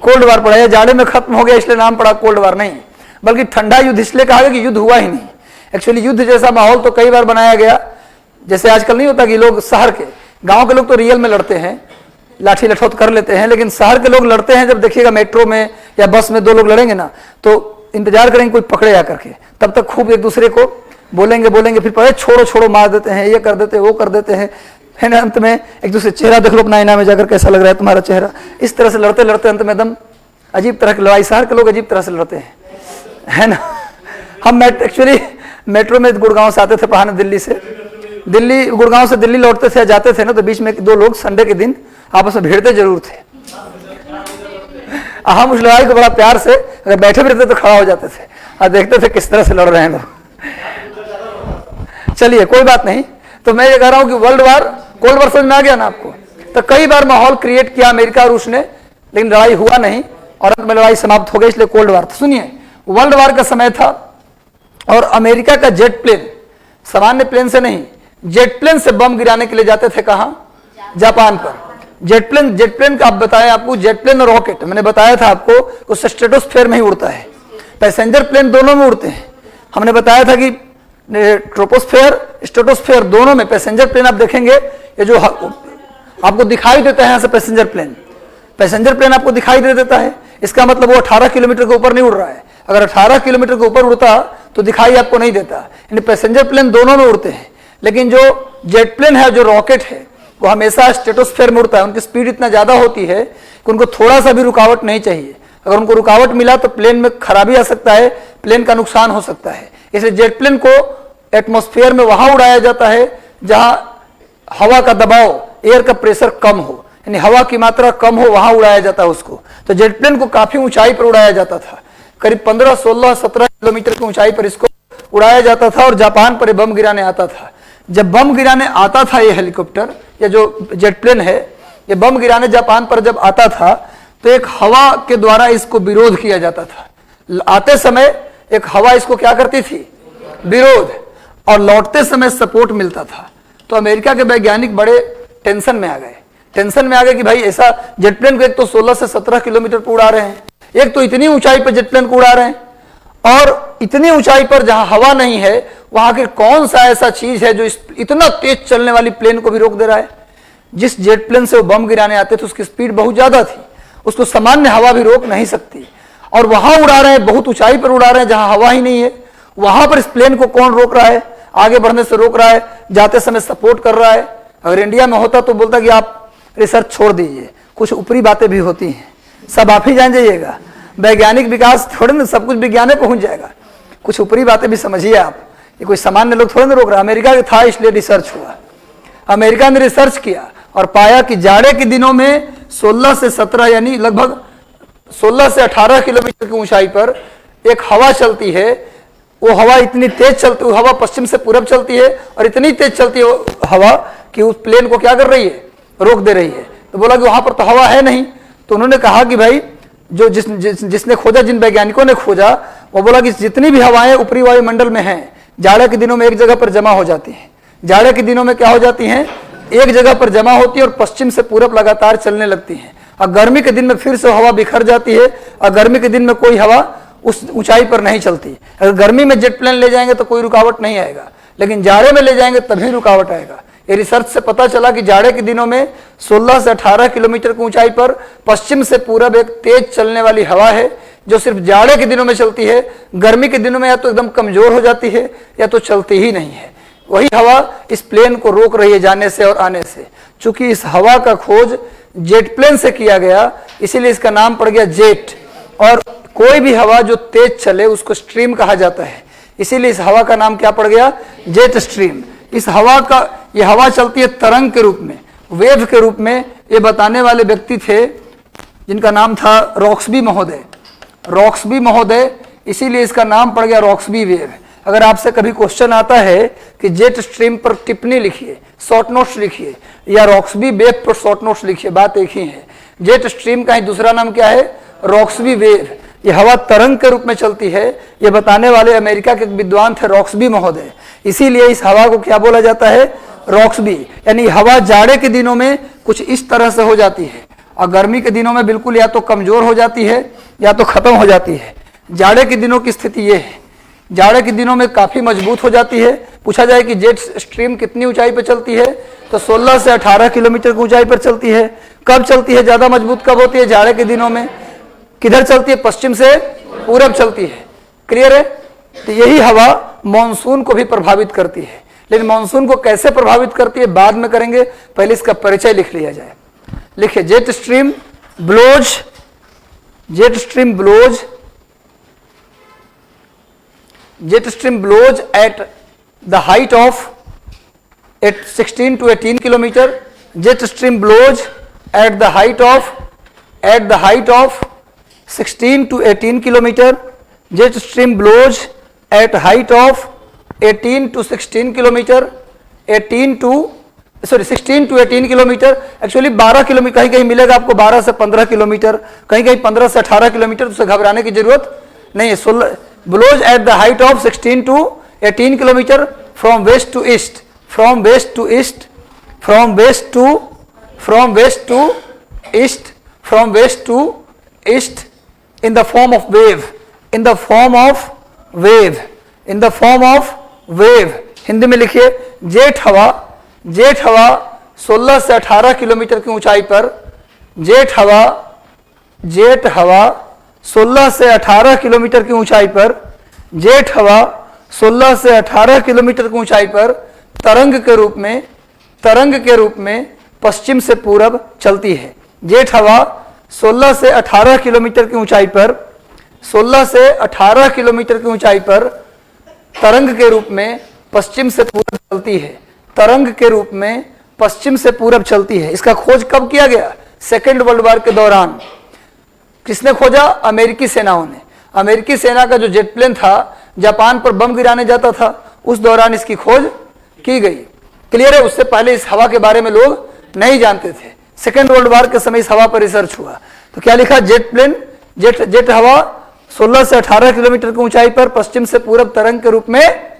[SPEAKER 2] कोल्ड वार पड़ा, या जाड़े में खत्म हो गया इसलिए नाम पड़ा कोल्ड वार, नहीं। बल्कि ठंडा युद्ध इसलिए कहा गया कि युद्ध हुआ ही नहीं। एक्चुअली युद्ध जैसा माहौल तो कई बार बनाया गया, जैसे आजकल नहीं होता कि लोग शहर के, गांव के लोग तो रियल में लड़ते हैं, लाठी लठौत कर लेते हैं, लेकिन शहर के लोग लड़ते हैं। जब देखिएगा मेट्रो में या बस में 2 लोग लड़ेंगे ना, तो इंतजार करेंगे कोई पकड़े आकर के, तब तक खूब एक दूसरे को बोलेंगे, फिर पहले छोड़ो छोड़ो मार देते हैं, ये कर देते हैं, वो कर देते हैं। फिर अंत में एक दूसरे चेहरा देख लो अपना आईना में जाकर, कैसा लग रहा है तुम्हारा चेहरा। इस तरह से लड़ते लड़ते अंत में एकदम अजीब तरह की लड़ाई, शहर के लोग अजीब तरह से लड़ते हैं, है ना। हम एक्चुअली मेट्रो में गुड़गांव से आते थे पढ़ाने, दिल्ली से, गुड़गांव से दिल्ली लौटते थे, जाते थे ना, तो बीच में 2 लोग संडे के दिन आपस में भिड़ते जरूर थे। हम उस लड़ाई को बड़ा प्यार से, अगर बैठे भी रहते तो खड़ा हो जाते थे और देखते थे किस तरह से लड़ रहे हैं लोग। चलिए कोई बात नहीं। तो मैं ये कह रहा हूं कि वर्ल्ड वार, कोल्ड वार समझ में आ गया ना आपको। तो कई बार माहौल क्रिएट किया अमेरिका और रूस ने, लेकिन लड़ाई हुआ नहीं और अंत में लड़ाई समाप्त हो गई, इसलिए कोल्ड वार। तो सुनिए, वर्ल्ड वार का समय था और अमेरिका का जेट प्लेन, सामान्य प्लेन से नहीं, जेट प्लेन से बम गिराने के लिए जाते थे। कहां? जापान पर। जेट प्लेन का आप बताया आपको, जेट प्लेन और रॉकेट मैंने बताया था आपको, उस स्ट्रेटोस्फेयर में ही उड़ता है। पैसेंजर प्लेन दोनों में उड़ते हैं। हमने बताया था कि ट्रोपोस्फेयर, स्ट्रेटोस्फेयर दोनों में पैसेंजर प्लेन आप देखेंगे, ये जो आपको दिखाई देता है यहाँ से पैसेंजर प्लेन आपको दिखाई दे देता है। इसका मतलब वो 18 किलोमीटर के ऊपर नहीं उड़ रहा है, अगर 18 किलोमीटर के ऊपर उड़ता तो दिखाई आपको नहीं देता। यानी पैसेंजर प्लेन दोनों में उड़ते हैं, लेकिन जो जेट प्लेन है, जो रॉकेट है, वो हमेशा स्ट्रेटोस्फेयर में उड़ता है। उनकी स्पीड इतना ज़्यादा होती है कि उनको थोड़ा सा भी रुकावट नहीं चाहिए। अगर उनको रुकावट मिला तो प्लेन में खराबी आ सकता है, प्लेन का नुकसान हो सकता है। इसलिए जेट प्लेन को एटमॉस्फेयर में वहाँ उड़ाया जाता है जहाँ हवा का दबाव, एयर का प्रेशर कम हो, यानी हवा की मात्रा कम हो, वहाँ उड़ाया जाता है उसको। तो जेट प्लेन को काफ़ी ऊंचाई पर उड़ाया जाता था, करीब 15, 16, 17 किलोमीटर की ऊंचाई पर इसको उड़ाया जाता था और जापान पर बम गिराने आता था। जब बम गिराने आता था ये हेलीकॉप्टर या जो जेट प्लेन है, ये बम गिराने जापान पर जब आता था तो एक हवा के द्वारा इसको विरोध किया जाता था। आते समय एक हवा इसको क्या करती थी, विरोध, और लौटते समय सपोर्ट मिलता था। तो अमेरिका के वैज्ञानिक बड़े टेंशन में आ गए, कि भाई ऐसा जेट प्लेन को एक तो 16 से 17 किलोमीटर पर उड़ा रहे हैं, एक तो इतनी ऊंचाई पर जेट प्लेन को उड़ा रहे हैं, और इतनी ऊंचाई पर जहां हवा नहीं है वहां आखिर कौन सा ऐसा चीज है जो इतना तेज चलने वाली प्लेन को भी रोक दे रहा है। जिस जेट प्लेन से वो बम गिराने आते थे उसकी स्पीड बहुत ज्यादा थी, उसको सामान्य हवा भी रोक नहीं सकती, और वहां उड़ा रहे हैं, बहुत ऊंचाई पर उड़ा रहे हैं जहां हवा ही नहीं है। वहां पर इस प्लेन को कौन रोक रहा है, आगे बढ़ने से रोक रहा है, जाते समय सपोर्ट कर रहा है। अगर इंडिया में होता तो बोलता कि आप रिसर्च छोड़ दीजिए, कुछ ऊपरी बातें भी होती हैं, सब आप ही जान जाइएगा। वैज्ञानिक विकास थोड़े ना सब कुछ विज्ञान में पहुंच जाएगा, कुछ ऊपरी बातें भी समझिए आप। ये कोई सामान्य लोग थोड़े ना रोक रहा। अमेरिका था इसलिए रिसर्च हुआ। अमेरिका ने रिसर्च किया और पाया कि जाड़े के दिनों में 16 से 17 यानी लगभग 16 से 18 किलोमीटर की ऊंचाई पर एक हवा चलती है। वो हवा इतनी तेज चलती, हवा पश्चिम से पूरब चलती है और इतनी तेज चलती है वो हवा कि उस प्लेन को क्या कर रही है, रोक दे रही है। तो बोला कि वहां पर तो हवा है नहीं। तो उन्होंने कहा कि भाई जो जिसने खोजा, जिन वैज्ञानिकों ने खोजा, वो बोला कि जितनी भी हवाएं ऊपरी वायुमंडल में हैं जाड़े के दिनों में एक जगह पर जमा हो जाती हैं। जाड़े के दिनों में क्या हो जाती हैं, एक जगह पर जमा होती है और पश्चिम से पूरब लगातार चलने लगती हैं। और गर्मी के दिन में फिर से हवा बिखर जाती है और गर्मी के दिन में कोई हवा उस ऊंचाई पर नहीं चलती। अगर गर्मी में जेट प्लेन ले जाएंगे तो कोई रुकावट नहीं आएगा, लेकिन जाड़े में ले जाएंगे तभी रुकावट आएगा। ये रिसर्च से पता चला कि जाड़े के दिनों में 16 से 18 किलोमीटर की ऊंचाई पर पश्चिम से पूरब एक तेज चलने वाली हवा है जो सिर्फ जाड़े के दिनों में चलती है। गर्मी के दिनों में या तो एकदम कमजोर हो जाती है या तो चलती ही नहीं है। वही हवा इस प्लेन को रोक रही है जाने से और आने से। चूंकि इस हवा का खोज जेट प्लेन से किया गया इसीलिए इसका नाम पड़ गया जेट। और कोई भी हवा जो तेज चले उसको स्ट्रीम कहा जाता है, इसीलिए इस हवा का नाम क्या पड़ गया, जेट स्ट्रीम। इस हवा का, ये हवा चलती है तरंग के रूप में, वेव के रूप में। ये बताने वाले व्यक्ति थे जिनका नाम था रॉक्सबी महोदय, इसीलिए इसका नाम पड़ गया रॉक्सबी वेव। अगर आपसे कभी क्वेश्चन आता है कि जेट स्ट्रीम पर टिप्पणी लिखिए, शॉर्ट नोट्स लिखिए, या रॉक्सबी वेव पर शॉर्ट नोट्स लिखिए, बात एक ही है। जेट स्ट्रीम का ही दूसरा नाम क्या है, रॉक्सबी वेव। ये हवा तरंग के रूप में चलती है। ये बताने वाले अमेरिका के विद्वान थे रॉक्सबी महोदय, इसीलिए इस हवा को क्या बोला जाता है, रॉक्सबी। यानी हवा जाड़े के दिनों में कुछ इस तरह से हो जाती है और गर्मी के दिनों में बिल्कुल या तो कमजोर हो जाती है या तो खत्म हो जाती है। जाड़े के दिनों की स्थिति ये है, जाड़े के दिनों में काफी मजबूत हो जाती है। पूछा जाए कि जेट स्ट्रीम कितनी ऊंचाई पर चलती है, तो 16 से 18 किलोमीटर की ऊंचाई पर चलती है। कब चलती है, ज्यादा मजबूत कब होती है, जाड़े के दिनों में। किधर चलती है, पश्चिम से पूरब चलती है। क्लियर है। तो यही हवा मॉनसून को भी प्रभावित करती है, लेकिन मॉनसून को कैसे प्रभावित करती है बाद में करेंगे, पहले इसका परिचय लिख लिया जाए। लिखिए, jet stream blows at the height of 16 to 18 kilometer. Jet stream blows at the height of 16 to 18 kilometer. Jet stream blows at height of 18 to 16 kilometer. 16 to 18 kilometre. Actually 12 kilometre, कहीं कहीं मिलेगा आपको 12 से 15 किलोमीटर, कहीं कहीं 15 से 18 किलोमीटर। उसे घबराने की जरूरत नहीं है। blows at the height of 16 to 18 kilometer from west to east in the form of wave। Hindi में लिखिए, जेट हवा 16 से 18 किलोमीटर की ऊंचाई पर, जेट हवा 16 से 18 किलोमीटर की ऊंचाई पर, जेट हवा 16 से 18 किलोमीटर की ऊंचाई पर तरंग के रूप में पश्चिम से पूरब चलती है। जेट हवा 16 से 18 किलोमीटर की ऊंचाई पर, 16 से 18 किलोमीटर की ऊंचाई पर तरंग के रूप में पश्चिम से पूरब चलती है। तरंग के रूप में पश्चिम से पूरब चलती है। इसका खोज कब किया गया? सेकेंड वर्ल्ड वॉर के दौरान। किसने खोजा? अमेरिकी सेनाओं ने। अमेरिकी सेना का जो जेट प्लेन था, जापान पर बम गिराने जाता था, उस दौरान इसकी खोज की गई। क्लियर है? उससे पहले इस हवा के बारे में लोग नहीं जानते थे। सेकेंड वर्ल्ड वॉर के समय इस हवा पर रिसर्च हुआ। तो क्या लिखा? जेट प्लेन, जेट हवा 16 से 18 किलोमीटर की ऊंचाई पर पश्चिम से पूरब तरंग के रूप में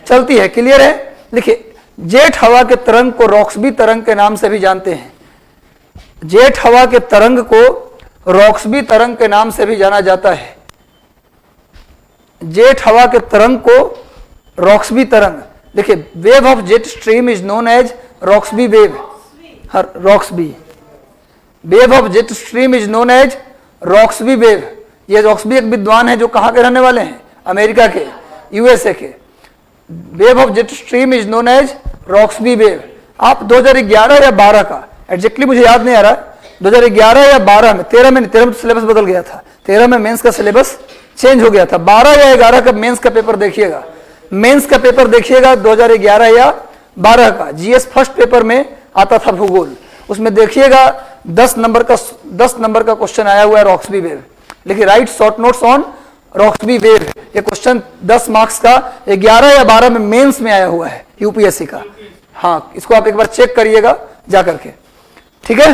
[SPEAKER 2] चलती है। क्लियर है? लिखिए, जेट हवा के तरंग को रॉक्सबी तरंग के नाम से भी जानते हैं। जेट हवा के तरंग को रॉक्सबी तरंग के नाम से भी जाना जाता है। जेट हवा के तरंग को रॉक्सबी तरंग। देखिए, wave of jet stream is known as Rossby wave. Rossby wave of jet stream is known as Rossby wave. ये रॉक्सबी एक विद्वान है जो कहां के रहने वाले हैं? अमेरिका के, यूएसए के। Wave of jet stream is known as Rossby wave. आप 2011 या 12 का, एग्जैक्टली मुझे याद नहीं आ रहा, 2011 या 12 में, 13 में तो सिलेबस बदल गया था। 13 में मेंस का सिलेबस चेंज हो गया था। 12 या 11 का मेंस का पेपर देखिएगा। मेंस का पेपर देखिएगा 2011 या 12 का। जीएस फर्स्ट पेपर में आता था भूगोल। उसमें देखिएगा 10 नंबर का क्वेश्चन आया हुआ है रॉक्सबी वेव। लेकिन write short notes on Rossby wave. ये क्वेश्चन 10 मार्क्स का 11 या 12 में मेंस में आया हुआ है यूपीएससी का। हाँ, इसको आप एक बार चेक करिएगा जा करके। ठीक है?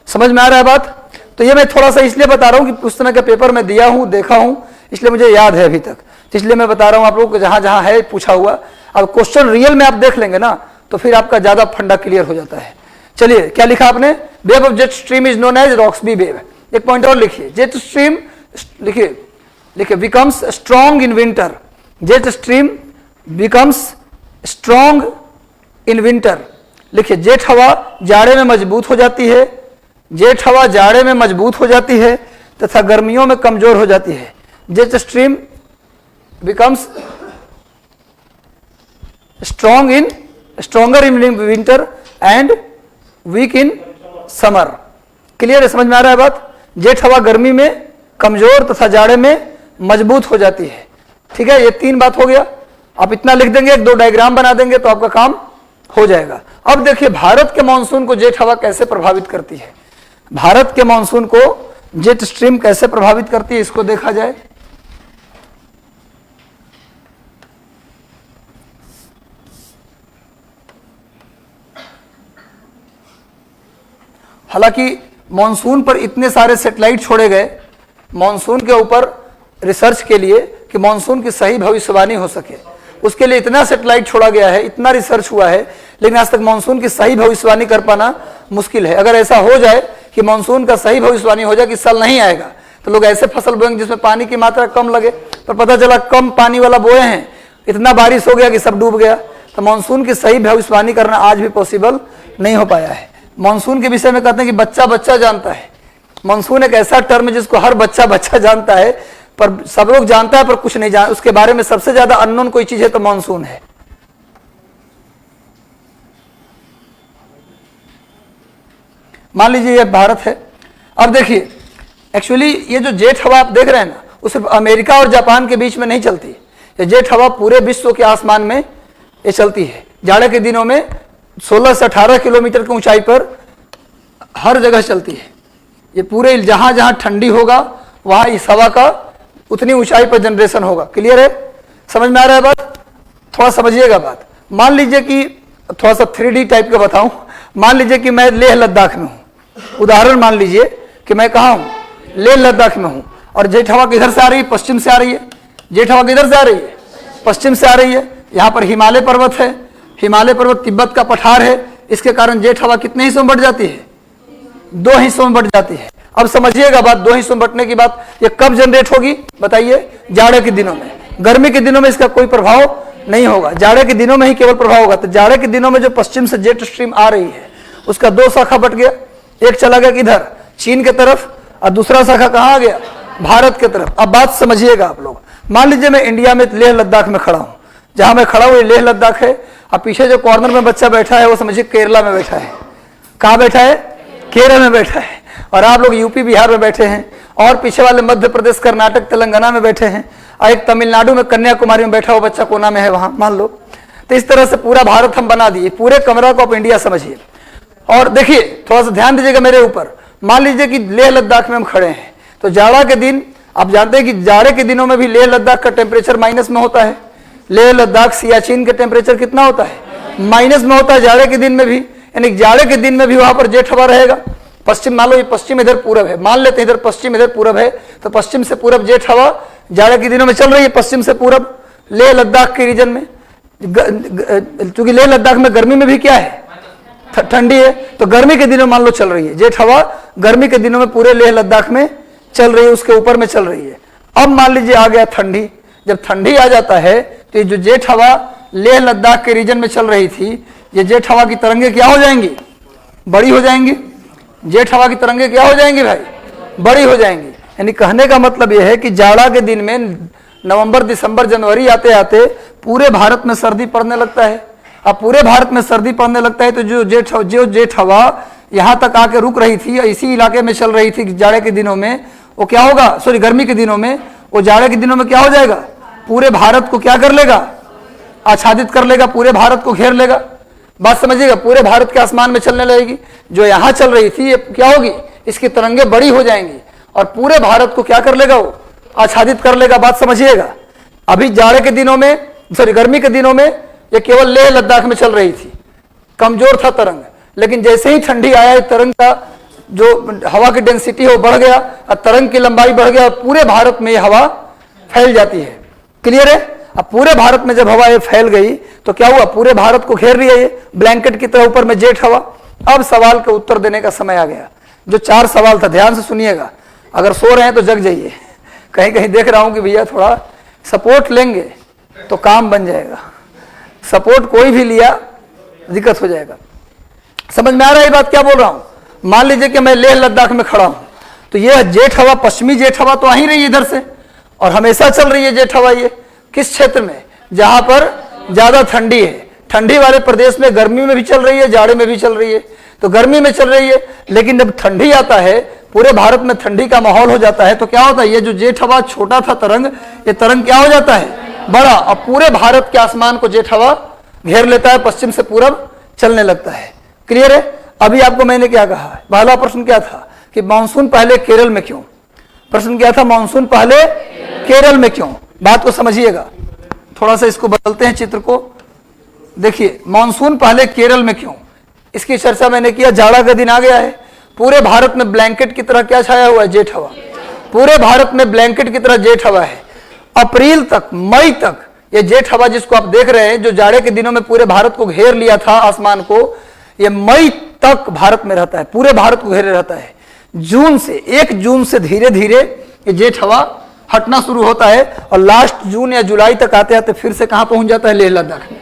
[SPEAKER 2] समझ में आ रहा है बात? तो ये मैं थोड़ा सा इसलिए बता रहा हूं कि उस तरह का पेपर मैं दिया हूं, देखा हूं, इसलिए मुझे याद है अभी तक। इसलिए मैं बता रहा हूं आप लोगों को, जहां जहां है पूछा हुआ। अब क्वेश्चन रियल में आप देख लेंगे ना, तो फिर आपका ज्यादा फंडा क्लियर हो जाता है। चलिए, क्या लिखा आपने? Wave of jet stream is known as Rossby wave. एक पॉइंट और लिखिए, जेट स्ट्रीम लिखिए becomes strong in winter. Jet stream becomes strong in winter. लिखिए, जेट हवा जाड़े में मजबूत हो जाती है। जेट हवा जाड़े में मजबूत हो जाती है तथा गर्मियों में कमजोर हो जाती है। Jet stream becomes stronger in winter and weak in summer. Clear है? समझ में आ रहा है बात? जेट हवा गर्मी में कमजोर तथा जाड़े में मजबूत हो जाती है। ठीक है? ये 3 बात हो गया। आप इतना लिख देंगे, 1-2 डायग्राम बना देंगे तो आपका काम हो जाएगा। अब देखिए, भारत के मानसून को जेट हवा कैसे प्रभावित करती है। भारत के मानसून को जेट स्ट्रीम कैसे प्रभावित करती है, इसको देखा जाए। हालांकि मानसून पर इतने सारे सैटेलाइट छोड़े गए मानसून के ऊपर रिसर्च के लिए कि मानसून की सही भविष्यवाणी हो सके, उसके लिए इतना सैटेलाइट छोड़ा गया है, इतना रिसर्च हुआ है, लेकिन आज तक मानसून की सही भविष्यवाणी कर पाना मुश्किल है। अगर ऐसा हो जाए कि मानसून का सही भविष्यवाणी हो जाए कि साल नहीं आएगा, तो लोग ऐसे फसल बोएंगे जिसमें पानी की मात्रा कम लगे, पर पता चला कम पानी वाला बोए हैं, इतना बारिश हो गया कि सब डूब गया। तो मानसून की सही भविष्यवाणी करना आज भी पॉसिबल नहीं हो पाया है। मानसून के विषय में कहते हैं कि बच्चा बच्चा जानता है। मानसून एक ऐसा टर्म है जिसको हर बच्चा बच्चा जानता है, पर सब लोग जानता है पर कुछ नहीं जान, उसके बारे में सबसे ज्यादा अननोन कोई चीज है तो मानसून है। मान लीजिए ये भारत है। अब देखिए, एक्चुअली ये जो जेट हवा आप देख रहे हैं ना, वो सिर्फ अमेरिका और जापान के बीच में नहीं चलती। ये जेट हवा पूरे विश्व के आसमान में ये चलती है। जाड़े के दिनों में 16 से 18 किलोमीटर की ऊंचाई पर हर जगह चलती है। ये पूरे जहां जहां ठंडी होगा वहां इस हवा का उतनी ऊंचाई पर जनरेशन होगा। क्लियर है? समझ में आ रहा है बात? थोड़ा समझिएगा बात। मान लीजिए कि थोड़ा सा 3D टाइप का बताऊं। मान लीजिए कि मैं लेह लद्दाख में हूं। उदाहरण मान लीजिए कि मैं कहाँ हूं? लेह लद्दाख में हूं, और जेट हवा किधर से आ रही है? पश्चिम से आ रही है। जेट हवा किधर से आ रही है? पश्चिम से आ रही है। यहाँ पर हिमालय पर्वत है, हिमालय पर्वत तिब्बत का पठार है। इसके कारण जेट हवा कितने हिस्सों में बढ़ जाती है? 2 हिस्सों में बढ़ जाती है। अब समझिएगा बात, 2 हिस्सों में बंटने की बात ये कब जनरेट होगी बताइए? जाड़े के दिनों में। गर्मी के दिनों में इसका कोई प्रभाव नहीं होगा, जाड़े के दिनों में ही केवल प्रभाव होगा। तो जाड़े के दिनों में जो पश्चिम से जेट स्ट्रीम आ रही है उसका 2 शाखा बट गया। एक चला गया किधर? चीन के तरफ, और दूसरा शाखा कहाँ आ गया? भारत की तरफ। अब बात समझिएगा आप लोग। मान लीजिए मैं इंडिया में लेह लद्दाख में खड़ा हूँ, जहां मैं खड़ा हूँ ये लेह लद्दाख है, और पीछे जो कॉर्नर में बच्चा बैठा है वो समझिए केरला में बैठा है। कहाँ बैठा है? केरल में बैठा है। और आप लोग यूपी बिहार में बैठे हैं, और पीछे वाले मध्य प्रदेश कर्नाटक तेलंगाना में बैठे हैं, और एक तमिलनाडु में कन्याकुमारी में बैठा हुआ बच्चा कोना में है वहां, मान लो। तो इस तरह से पूरा भारत हम बना दिए, पूरे कमरा को आप इंडिया समझिए। और देखिए थोड़ा सा ध्यान दीजिएगा मेरे ऊपर। मान लीजिए कि लेह लद्दाख में हम खड़े हैं, तो जाड़ा के दिन आप जानते हैं कि जाड़े के दिनों में भी लेह लद्दाख का टेम्परेचर माइनस में होता है। लेह लद्दाख सियाचिन का टेम्परेचर कितना होता है? माइनस में होता है जाड़े के दिन में भी। यानी जाड़े के दिन में भी वहां पर जेठ हवा रहेगा। पश्चिम, मान लो ये पश्चिम इधर पूरब है, मान लेते हैं इधर पश्चिम इधर पूरब है, तो पश्चिम से पूरब जेठ हवा जाड़े के दिनों में चल रही है पश्चिम से पूरब लेह लद्दाख के रीजन में। क्योंकि लेह लद्दाख में गर्मी में भी क्या है? ठंडी है, तो गर्मी के दिनों मान लो चल रही है जेठ हवा, गर्मी के दिनों में पूरे लेह लद्दाख में चल रही है, उसके ऊपर में चल रही है। अब मान लीजिए आ गया ठंडी। जब ठंडी आ जाता है तो ये जो जेठ हवा लेह लद्दाख के रीजन में चल रही थी, ये जेठ हवा की तरंगे क्या हो जाएंगी? बड़ी हो जाएंगी। जेठ हवा की तरंगे क्या हो जाएंगी भाई? बड़ी हो जाएंगी। यानी कहने का मतलब यह है कि जाड़ा के दिन में नवंबर दिसंबर जनवरी आते आते पूरे भारत में सर्दी पड़ने लगता है। अब पूरे भारत में सर्दी पड़ने लगता है तो जो जेठ हवा यहाँ तक आके रुक रही थी, इसी इलाके में चल रही थी जाड़े के दिनों में, वो क्या होगा? सॉरी, गर्मी के दिनों में, वो जाड़े के दिनों में क्या हो जाएगा? पूरे भारत को क्या कर लेगा? आच्छादित कर लेगा, पूरे भारत को घेर लेगा। बात समझिएगा, पूरे भारत के आसमान में चलने लगेगी। जो यहाँ चल रही थी ये क्या होगी? इसकी तरंगे बड़ी हो जाएंगी और पूरे भारत को क्या कर लेगा? वो आच्छादित कर लेगा। बात समझिएगा। अभी जाड़े के दिनों में, सॉरी गर्मी के दिनों में ये केवल लेह लद्दाख में चल रही थी, कमजोर था तरंग। लेकिन जैसे ही ठंडी आया, तरंग का जो हवा की डेंसिटी है वो बढ़ गया और तरंग की लंबाई बढ़ गया और पूरे भारत में ये हवा फैल जाती है। क्लियर है? अब पूरे भारत में जब हवा ये फैल गई तो क्या हुआ? पूरे भारत को घेर लिया ये ब्लैंकेट की तरह, ऊपर में जेठ हवा। अब सवाल का उत्तर देने का समय आ गया। जो 4 सवाल था, ध्यान से सुनिएगा। अगर सो रहे हैं तो जग जाइए। कहीं कहीं देख रहा हूं कि भैया थोड़ा सपोर्ट लेंगे तो काम बन जाएगा। सपोर्ट कोई भी लिया दिक्कत हो जाएगा। समझ में आ रहा है बात क्या बोल रहा हूं? मान लीजिए कि मैं लेह लद्दाख में खड़ा हूं, तो यह जेठ हवा, पश्चिमी जेठ हवा तो आ ही रही है इधर से, और हमेशा चल रही है जेठ हवा। ये किस क्षेत्र में? जहां पर ज्यादा ठंडी है। ठंडी वाले प्रदेश में गर्मी में भी चल रही है, जाड़े में भी चल रही है। तो गर्मी में चल रही है, लेकिन जब ठंडी आता है, पूरे भारत में ठंडी का माहौल हो जाता है, तो क्या होता है? ये जो जेठ हवा छोटा था तरंग, ये तरंग क्या हो जाता है? बड़ा। और पूरे भारत के आसमान को जेठ हवा घेर लेता है, पश्चिम से पूरब चलने लगता है। क्लियर है? अभी आपको मैंने क्या कहा? पहला प्रश्न क्या था कि मानसून पहले केरल में क्यों? प्रश्न क्या था? मानसून पहले केरल में क्यों? बात को समझिएगा। थोड़ा सा इसको बदलते हैं चित्र को। देखिए, मानसून पहले केरल में क्यों, इसकी चर्चा मैंने किया। जाड़ा का दिन आ गया है, पूरे भारत में ब्लैंकेट की तरह क्या छाया हुआ है? जेठ हवा। पूरे भारत में ब्लैंकेट की तरह जेठ हवा है। अप्रैल तक, मई तक ये जेठ हवा जिसको आप देख रहे हैं, जो जाड़े के दिनों में पूरे भारत को घेर लिया था आसमान को, ये मई तक भारत में रहता है, पूरे भारत को घेरे रहता है। जून से, 1 जून से धीरे धीरे ये जेठ हवा हटना शुरू होता है और लास्ट जून या जुलाई तक आते आते फिर से कहां पहुंच जाता है? लेह लद्दाख में।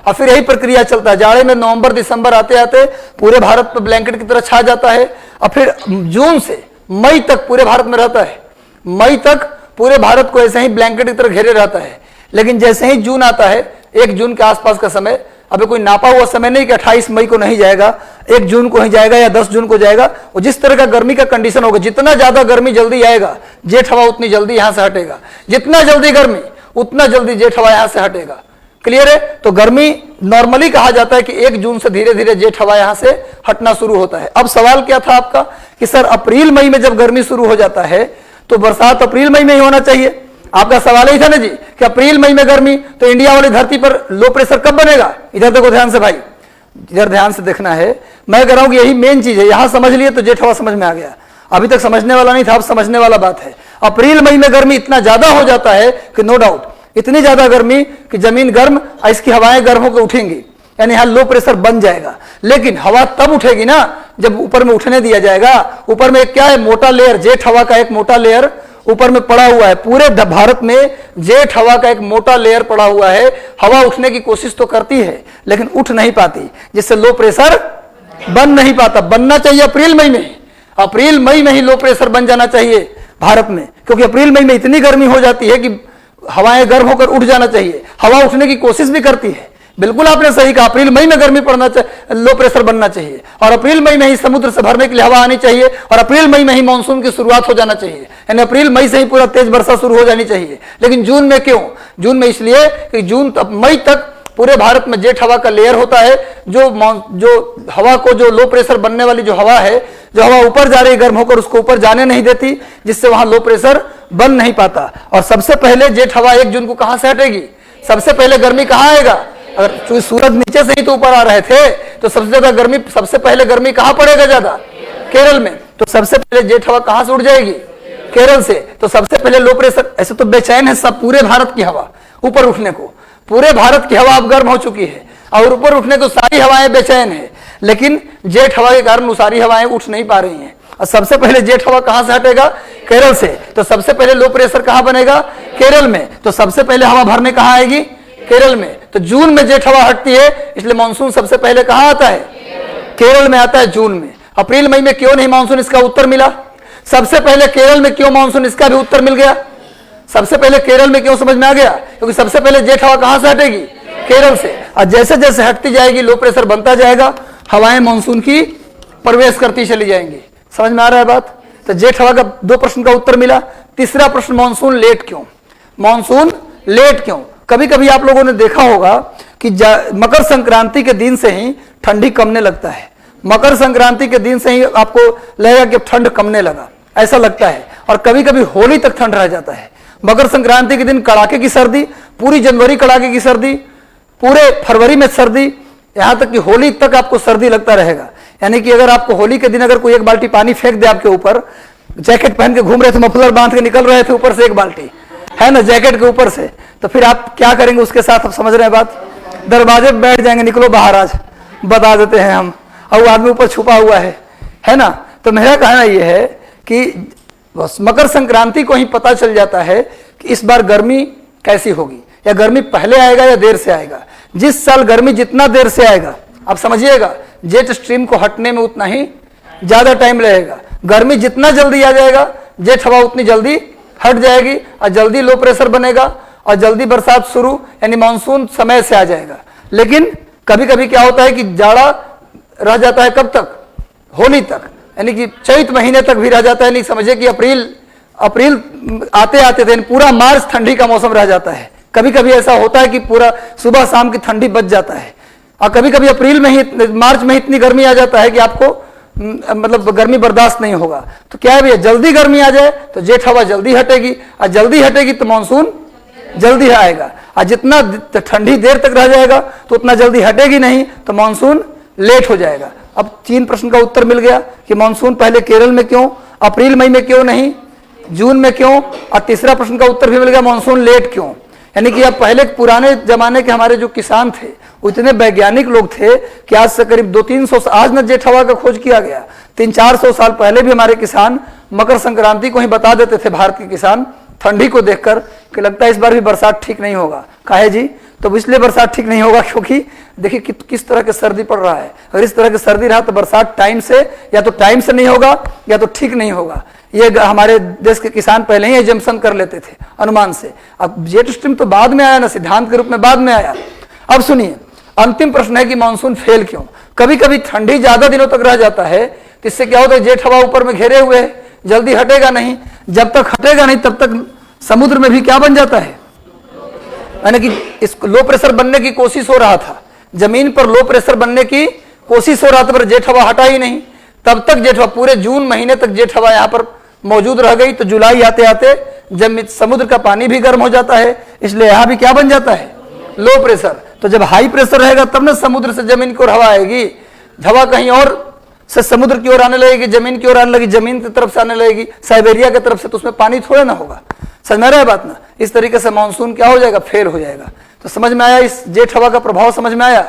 [SPEAKER 2] और फिर यही प्रक्रिया चलता है। जाड़े में नवंबर दिसंबर आते आते पूरे भारत पर ब्लैंकेट की तरह छा जाता है और फिर जून से मई तक पूरे भारत में रहता है। मई तक पूरे भारत को ऐसे ही ब्लैंकेट की तरह घेरे रहता है। लेकिन जैसे ही जून आता है, 1 जून के आसपास का समय, अभी कोई नापा हुआ समय नहीं कि 28 मई को नहीं जाएगा, 1 जून को ही जाएगा या 10 जून को जाएगा। वो जिस तरह का गर्मी का कंडीशन होगा, जितना ज्यादा गर्मी जल्दी आएगा जेठ हवा उतनी जल्दी यहां से हटेगा। जितना जल्दी गर्मी उतना जल्दी जेठ हवा यहां से हटेगा। क्लियर है? तो गर्मी नॉर्मली कहा जाता है कि 1 जून से धीरे धीरे जेठ हवा यहां से हटना शुरू होता है। अब सवाल क्या था आपका कि सर अप्रैल मई में जब गर्मी शुरू हो जाता है तो बरसात अप्रैल मई में ही होना चाहिए। आपका सवाल ही था ना जी कि अप्रैल मई में गर्मी, तो इंडिया वाली धरती पर लो प्रेशर कब बनेगा? इधर देखो ध्यान से भाई, इधर ध्यान से देखना है। मैं कह रहा हूं कि यही मेन चीज है। यहां समझ लिए तो जेठ हवा समझ में आ गया। अभी तक समझने वाला नहीं था, अब समझने वाला बात है। अप्रैल मई में गर्मी इतना ज्यादा हो जाता है कि नो डाउट, इतनी ज्यादा गर्मी कि जमीन गर्म और इसकी हवाएं गर्म होकर उठेंगी, यानी यहां लो प्रेशर बन जाएगा। लेकिन हवा तब उठेगी ना जब ऊपर में उठने दिया जाएगा। ऊपर में क्या है? मोटा लेयर, जेठ हवा का एक मोटा लेयर ऊपर में पड़ा हुआ है। पूरे भारत में जेठ हवा का एक मोटा लेयर पड़ा हुआ है। हवा उठने की कोशिश तो करती है लेकिन उठ नहीं पाती, जिससे लो प्रेशर बन नहीं पाता। बनना चाहिए अप्रैल मई में, अप्रैल मई में ही लो प्रेशर बन जाना चाहिए। भारत में, क्योंकि अप्रैल मई में इतनी गर्मी हो जाती है कि हवाएं गर्म होकर उठ जाना चाहिए। हवा उठने की कोशिश भी करती है। बिल्कुल आपने सही कहा, अप्रैल मई में गर्मी पड़ना चाहिए, लो प्रेशर बनना चाहिए, और अप्रैल मई में ही समुद्र से भरने के लिए हवा आनी चाहिए, और अप्रैल मई में ही मानसून की शुरुआत हो जाना चाहिए, यानी अप्रैल मई से ही पूरा तेज वर्षा शुरू हो जानी चाहिए। लेकिन जून में क्यों? जून में इसलिए कि जून मई तक पूरे भारत में जेठ हवा का लेयर होता है, जो हवा को, जो लो प्रेशर बनने वाली जो हवा है, जो हवा ऊपर जा रही गर्म होकर उसको ऊपर जाने नहीं देती, जिससे वहां लो प्रेशर बन नहीं पाता। और सबसे पहले जेठ हवा 1 जून को कहां से हटेगी? सबसे पहले गर्मी कहां आएगा? अगर सूरज नीचे से ही तो ऊपर आ रहे थे, तो सबसे ज्यादा गर्मी, सबसे पहले गर्मी कहां पड़ेगा ज्यादा? केरल में। तो सबसे पहले जेठ हवा कहां से उड़ जाएगी? केरल से। तो सबसे पहले लो प्रेशर, ऐसे तो बेचैन है सब पूरे भारत की हवा ऊपर उठने को, पूरे भारत की हवा अब गर्म हो चुकी है और ऊपर उठने को सारी हवाएं बेचैन है, लेकिन जेठ हवा के कारण वो सारी हवाएं उठ नहीं पा रही हैं। और सबसे पहले जेठ हवा कहां से हटेगा? केरल से। तो सबसे पहले लो प्रेशर कहां बनेगा? केरल में। तो सबसे पहले हवा भरने कहां आएगी? केरल में। तो जून में जेठ हवा हटती है, इसलिए मानसून सबसे पहले कहां आता है? केरल में आता है, जून में। अप्रैल मई में क्यों नहीं मानसून? इसका उत्तर मिला। सबसे पहले केरल में क्यों मानसून? इसका भी उत्तर मिल गया। सबसे पहले केरल में क्यों समझ में आ गया? क्योंकि सबसे पहले जेठ हवा कहां से हटेगी? केरल से। और जैसे जैसे हटती जाएगी लो प्रेशर बनता जाएगा, हवाएं मानसून की प्रवेश करती चली जाएंगी। समझ में आ रहा है बात? तो जेठ हवा का 2 प्रश्न का उत्तर मिला। तीसरा प्रश्न, मानसून लेट क्यों? मानसून लेट क्यों? कभी कभी आप लोगों ने देखा होगा कि मकर संक्रांति के दिन से ही ठंडी कमने लगता है। मकर संक्रांति के दिन से ही आपको लगेगा कि ठंड कमने लगा, ऐसा लगता है। और कभी कभी होली तक ठंड रह जाता है। मकर संक्रांति के दिन कड़ाके की सर्दी, पूरी जनवरी कड़ाके की सर्दी, पूरे फरवरी में सर्दी, यहां तक कि होली तक आपको सर्दी लगता रहेगा। यानी कि अगर आपको होली के दिन अगर कोई 1 बाल्टी पानी फेंक दे आपके ऊपर, जैकेट पहन के घूम रहे थे, मफलर बांध के निकल रहे थे, ऊपर से 1 बाल्टी है ना जैकेट के ऊपर से, तो फिर आप क्या करेंगे उसके साथ? आप समझ रहे हैं बात? दरवाजे पे बैठ जाएंगे, निकलो बाहर आज, बता देते हैं हम, और वो आदमी ऊपर छुपा हुआ है ना। तो मेरा कहना यह है कि बस मकर संक्रांति को ही पता चल जाता है कि इस बार गर्मी कैसी होगी, या गर्मी पहले आएगा या देर से आएगा। जिस साल गर्मी जितना देर से आएगा, आप समझिएगा जेट स्ट्रीम को हटने में उतना ही ज्यादा टाइम लगेगा। गर्मी जितना जल्दी आ जाएगा, जेट हवा उतनी जल्दी हट जाएगी, और जल्दी लो प्रेशर बनेगा, और जल्दी बरसात शुरू, यानी मानसून समय से आ जाएगा। लेकिन कभी कभी क्या होता है कि जाड़ा रह जाता है, कब तक? होली तक, यानी कि चैत महीने तक भी रह जाता है। नहीं समझे कि अप्रैल आते आते थे पूरा मार्च ठंडी का मौसम रह जाता है। कभी कभी ऐसा होता है कि पूरा सुबह शाम की ठंडी बच जाता है, और कभी कभी अप्रैल में ही, मार्च में इतनी गर्मी आ जाता है कि आपको मतलब गर्मी बर्दाश्त नहीं होगा। तो क्या है भैया, जल्दी गर्मी आ जाए तो जेठ हवा जल्दी हटेगी, और जल्दी हटेगी तो मानसून जल्दी आएगा, और जितना ठंडी देर तक रह जाएगा तो उतना जल्दी हटेगी नहीं, तो मानसून लेट हो जाएगा। अब 3 प्रश्न का उत्तर मिल गया कि मानसून पहले केरल में क्यों, अप्रैल मई में क्यों नहीं, जून में क्यों, और तीसरा प्रश्न का उत्तर भी मिल गया, मानसून लेट क्यों। यानी कि अब पहले पुराने जमाने के हमारे जो किसान थे, उतने वैज्ञानिक लोग थे कि आज से करीब 200-300 आज न जेठ हवा का खोज किया गया, 300-400 साल पहले भी हमारे किसान मकर संक्रांति को ही बता देते थे, भारत के किसान, ठंडी को देखकर कि लगता है इस बार भी बरसात ठीक नहीं होगा। काहे जी? तो इसलिए बरसात ठीक नहीं होगा क्योंकि देखिए किस तरह की सर्दी पड़ रहा है। अगर इस तरह की सर्दी रहा तो बरसात टाइम से, या तो टाइम से नहीं होगा या तो ठीक नहीं होगा। ये हमारे देश के किसान पहले ही एजम्पशन कर लेते थे अनुमान से। अब जेट स्ट्रीम तो बाद में आया ना, सिद्धांत के रूप में बाद में आया। अब सुनिए, अंतिम प्रश्न है कि मानसून फेल क्यों? कभी कभी ठंडी ज्यादा दिनों तक रह जाता है, तो इससे क्या होता है, जेठ हवा ऊपर में घेरे हुए है, जल्दी हटेगा नहीं। जब तक हटेगा नहीं तब तक समुद्र में भी क्या बन जाता है, यानी कि इस लो प्रेशर बनने की कोशिश हो रहा था, जमीन पर लो प्रेशर बनने की कोशिश हो रहा था, पर जेठ हवा हटा ही नहीं। तब तक जेठ हवा, पूरे जून महीने तक जेठ हवा यहाँ पर मौजूद रह गई। तो जुलाई आते आते जब समुद्र का पानी भी गर्म हो जाता है, इसलिए यहाँ भी क्या बन जाता है, लो प्रेशर। तो जब हाई प्रेशर रहेगा तब ना समुद्र से जमीन की ओर हवा आएगी, हवा कहीं और से समुद्र की ओर आने लगेगी, जमीन की ओर आने लगेगी, जमीन की तरफ से आने लगेगी, साइबेरिया की तरफ से, तो उसमें पानी थोड़ा ना होगा। समझ में आ रहा है बात ना? इस तरीके से मानसून क्या हो जाएगा, फेल हो जाएगा। तो समझ में आया, इस जेठ हवा का प्रभाव समझ में आया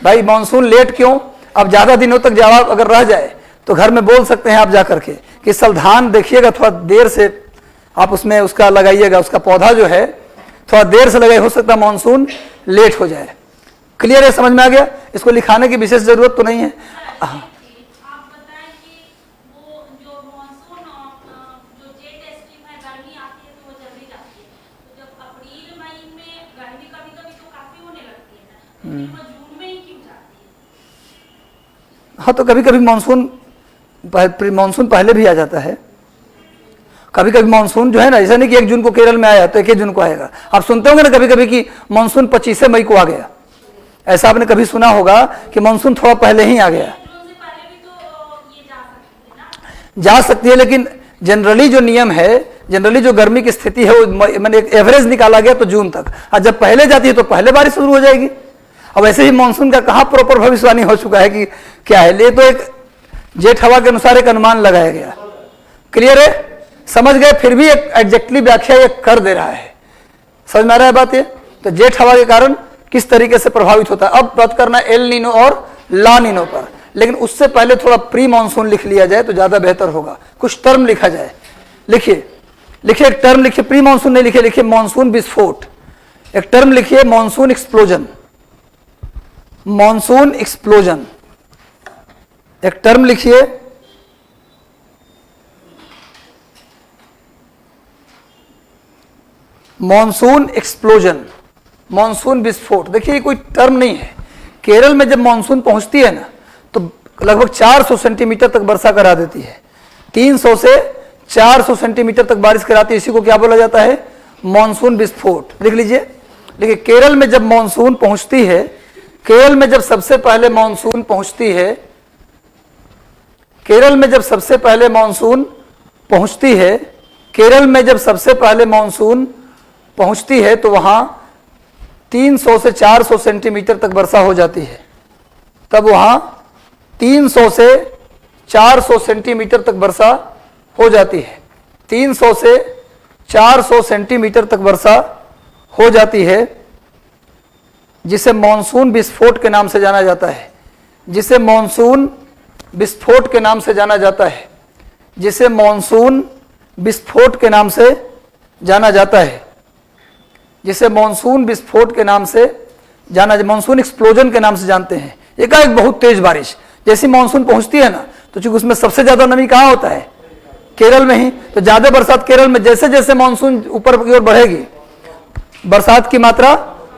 [SPEAKER 2] भाई। मानसून लेट क्यों? अब ज्यादा दिनों तक जवाब अगर रह जाए तो घर में बोल सकते हैं आप जा करके कि इस साल धान देखिएगा थोड़ा देर से आप उसमें उसका लगाइएगा, उसका पौधा जो है थोड़ा देर से लगाए, हो सकता है मानसून लेट हो जाए। क्लियर है, समझ में आ गया? इसको लिखाने की विशेष जरूरत तो नहीं है। हाँ, तो कभी कभी मानसून मानसून पहले भी आ जाता है। कभी कभी मानसून जो है ना, ऐसा नहीं कि 1 जून को केरल में आया तो 1 जून को आएगा। आप सुनते होंगे ना कभी कभी कि मानसून 25 मई को आ गया, ऐसा आपने कभी सुना होगा कि मानसून थोड़ा पहले ही आ गया। जा सकती है, लेकिन जनरली जो नियम है, जनरली जो गर्मी की स्थिति है वो मैंने एक एवरेज निकाला गया तो जून तक, और जब पहले जाती है तो पहले बारिश शुरू हो जाएगी। अब ऐसे ही मानसून का कहाँ प्रॉपर भविष्यवाणी हो चुका है कि क्या है, ये तो एक जेठ हवा के अनुसार एक अनुमान लगाया गया। क्लियर है, समझ गए? फिर भी एक एग्जैक्टली व्याख्या ये कर दे रहा है। समझ में आ रहा है बात ये? तो जेठ हवा के कारण किस तरीके से प्रभावित होता है। अब बात करना एल नीनो और ला नीनो पर, लेकिन उससे पहले थोड़ा प्री मानसून लिख लिया जाए तो ज्यादा बेहतर होगा। कुछ टर्म लिखा जाए। लिखिए लिखिए, एक टर्म लिखिए, प्री मानसून नहीं लिखिए, लिखिए मानसून विस्फोट। एक टर्म लिखिए, मानसून एक्सप्लोजन। मानसून एक्सप्लोजन एक टर्म लिखिए। मानसून एक्सप्लोजन, मानसून विस्फोट। देखिए कोई टर्म नहीं है। केरल में जब मानसून पहुंचती है ना तो लगभग 400 सेंटीमीटर तक वर्षा करा देती है। 300 से 400 सेंटीमीटर तक बारिश कराती है। इसी को क्या बोला जाता है? मानसून विस्फोट। लिख लीजिए। देखिए केरल में जब मानसून पहुंचती है, केरल में जब सबसे पहले मानसून पहुंचती है, केरल में जब सबसे पहले मानसून पहुंचती है, केरल में जब सबसे पहले मानसून पहुंचती है तो वहां 300 से 400 सेंटीमीटर तक वर्षा हो जाती है। तब वहां 300 से 400 सेंटीमीटर तक वर्षा हो जाती है। 300 से 400 सेंटीमीटर तक वर्षा हो जाती है, जिसे मानसून विस्फोट के नाम से जाना जाता है। जिसे मानसून विस्फोट के नाम से जाना जाता है। जिसे मानसून विस्फोट के नाम से जाना जाता है। जिसे मानसून विस्फोट के नाम से जाना, मानसून एक्सप्लोजन के नाम से जानते हैं। एकाएक बहुत तेज बारिश, जैसी मानसून पहुंचती है ना तो चूंकि उसमें सबसे ज्यादा नमी कहाँ होता है? केरल में ही। तो ज्यादा बरसात केरल में, जैसे जैसे मानसून ऊपर की ओर बढ़ेगी बरसात की मात्रा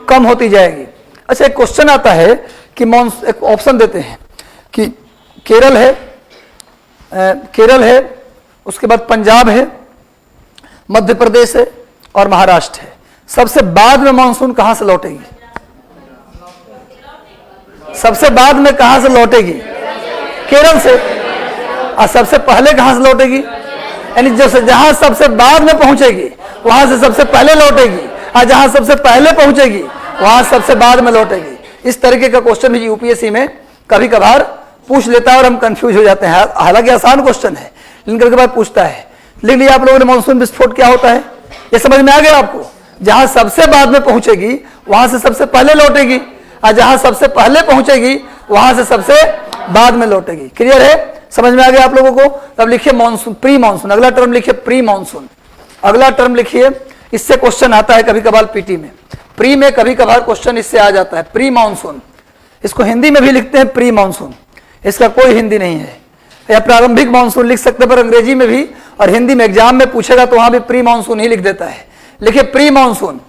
[SPEAKER 2] कम होती जाएगी। अच्छा, एक क्वेश्चन आता है कि एक ऑप्शन देते हैं कि केरल है, केरल है, उसके बाद पंजाब है, मध्य प्रदेश है और महाराष्ट्र है। सबसे बाद में मानसून कहां से लौटेगी? सबसे बाद में कहां से लौटेगी? केरल से। और सबसे पहले कहां से लौटेगी? यानी जहां सबसे बाद में पहुंचेगी वहां से सबसे पहले लौटेगी, और जहां सबसे पहले पहुंचेगी वहां सबसे बाद में लौटेगी। इस तरीके का क्वेश्चन भी यूपीएससी में कभी कभार पूछ लेता है और हम कंफ्यूज हो जाते हैं। हालांकि आसान क्वेश्चन है लेकिन कभी कभार पूछता है। लिख लिया आप लोगों ने, मानसून विस्फोट क्या होता है? ये समझ में आ गया आपको? जहां सबसे बाद में पहुंचेगी वहां से सबसे पहले लौटेगी, और जहां सबसे पहले पहुंचेगी वहां से सबसे बाद में लौटेगी। क्लियर है? समझ में आ गया आप लोगों को? तब लिखिए मानसून, प्री मानसून। अगला टर्म लिखिए प्री मानसून। अगला टर्म लिखिए, इससे क्वेश्चन आता है कभी कभार पीटी में। प्री में कभी कभार क्वेश्चन इससे आ जाता है, प्री मानसून। इसको हिंदी में भी लिखते हैं प्री मानसून, इसका कोई हिंदी नहीं है। या प्रारंभिक मानसून लिख सकते हैं, पर अंग्रेजी में भी और हिंदी में एग्जाम में पूछेगा तो वहां भी प्री मानसून ही लिख देता है। लिखिए प्री मानसून।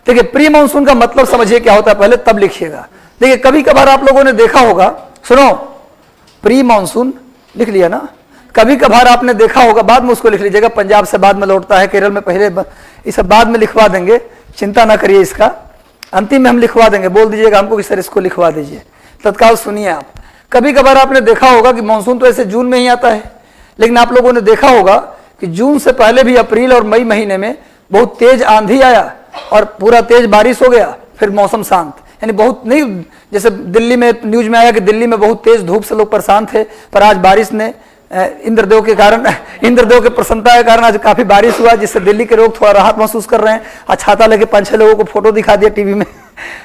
[SPEAKER 2] देखिए प्री मानसून का मतलब समझिए क्या होता है पहले, तब लिखिएगा। देखिए कभी कभार आप लोगों ने देखा होगा, सुनो, प्री मानसून लिख लिया ना, कभी कभार आपने देखा होगा, बाद में उसको लिख लीजिएगा, पंजाब से बाद में लौटता है, केरल में पहले, ये सब बाद में लिखवा देंगे, चिंता ना करिए इसका, अंतिम में हम लिखवा देंगे। बोल दीजिएगा हमको कि सर इसको लिखवा दीजिए, तत्काल सुनिए आप। कभी कभार आपने देखा होगा कि मानसून तो ऐसे जून में ही आता है, लेकिन आप लोगों ने देखा होगा कि जून से पहले भी अप्रैल और मई महीने में बहुत तेज आंधी आया और पूरा तेज बारिश हो गया, फिर मौसम शांत। यानी बहुत नहीं, जैसे दिल्ली में न्यूज में आया कि दिल्ली में बहुत तेज धूप से लोग परेशान थे, पर आज बारिश ने इंद्रदेव के कारण, इंद्रदेव के प्रसन्नता के कारण आज काफी बारिश हुआ, जिससे दिल्ली के लोग थोड़ा राहत महसूस कर रहे हैं। आज छाता लेके 5-6 लोगों को फोटो दिखा दिया टीवी में,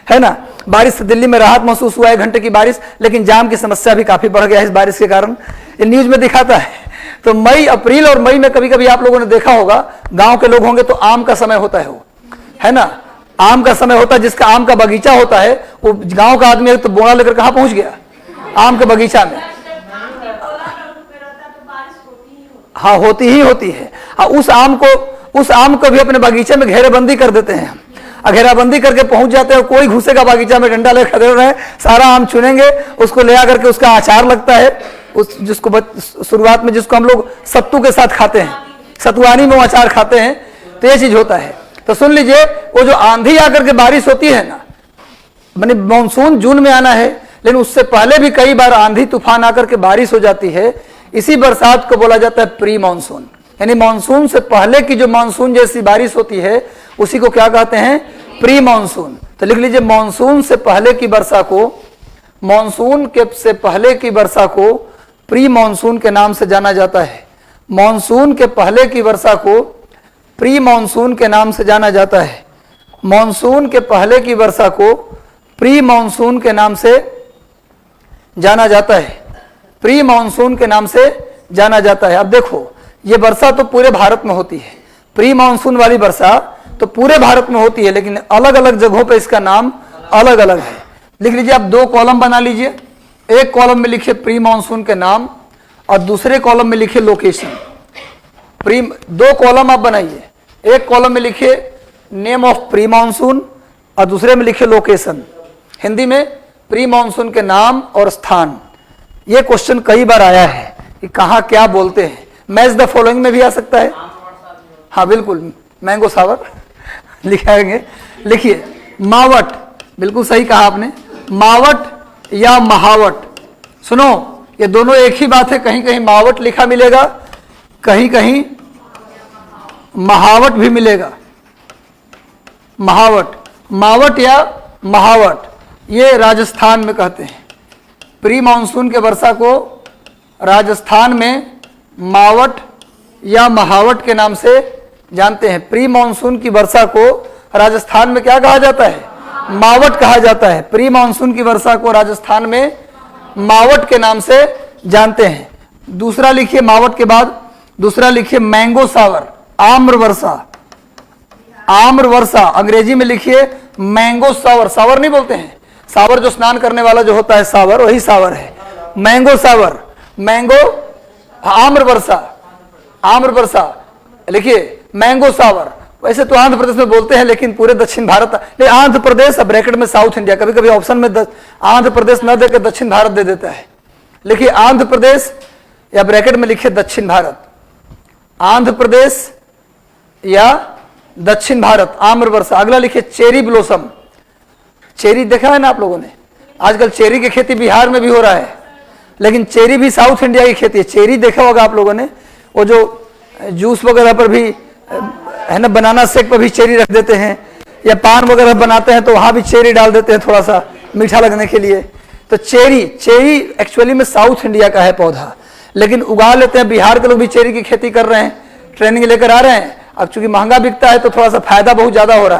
[SPEAKER 2] है ना। बारिश से दिल्ली में राहत महसूस हुआ, 1 घंटे की बारिश, लेकिन जाम की समस्या भी काफी बढ़ गया है इस बारिश के कारण, ये न्यूज में दिखाता है। तो मई, अप्रैल और मई में कभी कभी आप लोगों ने देखा होगा, गांव के लोग होंगे तो आम का समय होता है, वो है ना, आम का समय होता है, जिसका आम का बगीचा होता है, वो गांव का आदमी तो बोरा लेकर कहां पहुंच गया? आम के बगीचा में। हाँ, होती ही होती है। उस आम को भी अपने बगीचे में घेरेबंदी कर देते हैं, घेराबंदी करके पहुंच जाते हैं, कोई घुसेगा बागीचा में डंडा लेकर खड़े रहे, सारा आम चुनेंगे, उसको ले आकर के उसका अचार लगता है, उस जिसको शुरुआत में जिसको हम लोग सत्तू के साथ खाते हैं, सतुआनी में अचार खाते हैं, तो ये चीज होता है। तो सुन लीजिए, वो जो आंधी आकर के बारिश होती है ना, माने मानसून जून में आना है, लेकिन उससे पहले भी कई बार आंधी तूफान आकर के बारिश हो जाती है, इसी बरसात को बोला जाता है प्री मानसून। यानी मानसून से पहले की जो मानसून जैसी बारिश होती है उसी को क्या कहते हैं, प्री मानसून। तो लिख लीजिए, मानसून से पहले की वर्षा को, मानसून के से पहले की वर्षा को प्री मानसून के नाम से जाना जाता है। मानसून के पहले की वर्षा को प्री मानसून के नाम से जाना जाता है। मानसून के पहले की वर्षा को प्री मानसून के नाम से जाना जाता है, प्री मानसून के नाम से जाना जाता है। अब देखो, ये वर्षा तो पूरे भारत में होती है, प्री मानसून वाली वर्षा तो पूरे भारत में होती है, लेकिन अलग अलग जगहों पे इसका नाम अलग अलग है। लिख लीजिए, आप दो कॉलम बना लीजिए, एक कॉलम में लिखिए प्री मानसून के नाम और दूसरे कॉलम में लिखिए लोकेशन। प्री, दो कॉलम आप बनाइए, एक कॉलम में लिखिए नेम ऑफ प्री मानसून और दूसरे में लिखिए लोकेशन। हिंदी में प्री मानसून के नाम और स्थान। ये क्वेश्चन कई बार आया है कि कहाँ क्या बोलते हैं, मैच द फॉलोइंग में भी आ सकता है। हाँ बिल्कुल, मैंगो सावर लिखाएंगे। लिखिए मावट, बिल्कुल सही कहा आपने, मावट या महावट। सुनो, ये दोनों एक ही बात है, कहीं कहीं मावट लिखा मिलेगा, कहीं कहीं महावट भी मिलेगा। महावट, मावट या महावट, ये राजस्थान में कहते हैं। प्री मानसून के वर्षा को राजस्थान में मावट या महावट के नाम से जानते हैं। प्री मानसून की वर्षा को राजस्थान में क्या कहा जाता है, मावट कहा जाता है। प्री मानसून की वर्षा को राजस्थान में मावट के नाम से जानते हैं। दूसरा लिखिए, मावट के बाद दूसरा लिखिए मैंगो सावर, आम्र वर्षा। आम्र वर्षा अंग्रेजी में लिखिए मैंगो सावर। सावर नहीं बोलते हैं, सावर जो स्नान करने वाला जो होता है सावर, वही सावर है। मैंगो सावर, मैंगो, आम्र वर्षा, आम्र वर्षा लिखिए मैंगो सावर। वैसे तो आंध्र प्रदेश में बोलते हैं, लेकिन पूरे दक्षिण भारत, आंध्र प्रदेश ब्रैकेट में साउथ इंडिया, कभी कभी ऑप्शन में आंध्र प्रदेश न देकर दक्षिण भारत दे देता है। लिखिए आंध्र प्रदेश या ब्रैकेट में लिखिए दक्षिण भारत, आंध्र प्रदेश या दक्षिण भारत, आम्र वर्षा। अगला लिखिए चेरी ब्लोसम। चेरी देखा है ना आप लोगों ने, आजकल चेरी की खेती बिहार में भी हो रहा है, लेकिन चेरी भी साउथ इंडिया की खेती है। चेरी देखा होगा आप लोगों ने, वो जो जूस वगैरह पर भी है ना, बनाना शेक पर भी चेरी रख देते हैं, या पान वगैरह बनाते हैं तो वहां भी चेरी डाल देते हैं थोड़ा सा मीठा लगने के लिए। तो चेरी, चेरी एक्चुअली में साउथ इंडिया का है पौधा, लेकिन उगा लेते हैं। बिहार के लोग भी चेरी की खेती कर रहे हैं, ट्रेनिंग लेकर आ रहे हैं। अब चूंकि महंगा बिकता है तो थोड़ा सा फायदा बहुत ज्यादा हो रहा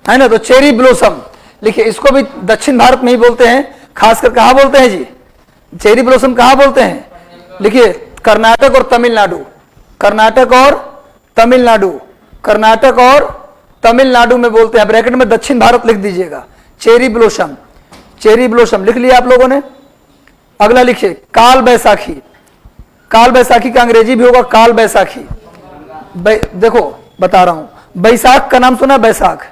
[SPEAKER 2] है ना। तो चेरी ब्लोसम लिखिए, इसको भी दक्षिण भारत में ही बोलते हैं। खासकर कहाँ बोलते हैं जी, चेरी ब्लोसम कहाँ बोलते हैं, लिखिए कर्नाटक और तमिलनाडु, कर्नाटक और तमिलनाडु, कर्नाटक और तमिलनाडु में बोलते हैं। ब्रैकेट में दक्षिण भारत लिख दीजिएगा। चेरी ब्लोसम, चेरी ब्लोसम लिख लिया आप लोगों ने। अगला लिखिए काल बैसाखी। काल बैसाखी का अंग्रेजी भी होगा काल बैसाखी। देखो बता रहा हूं, बैसाख का नाम सुना, बैसाख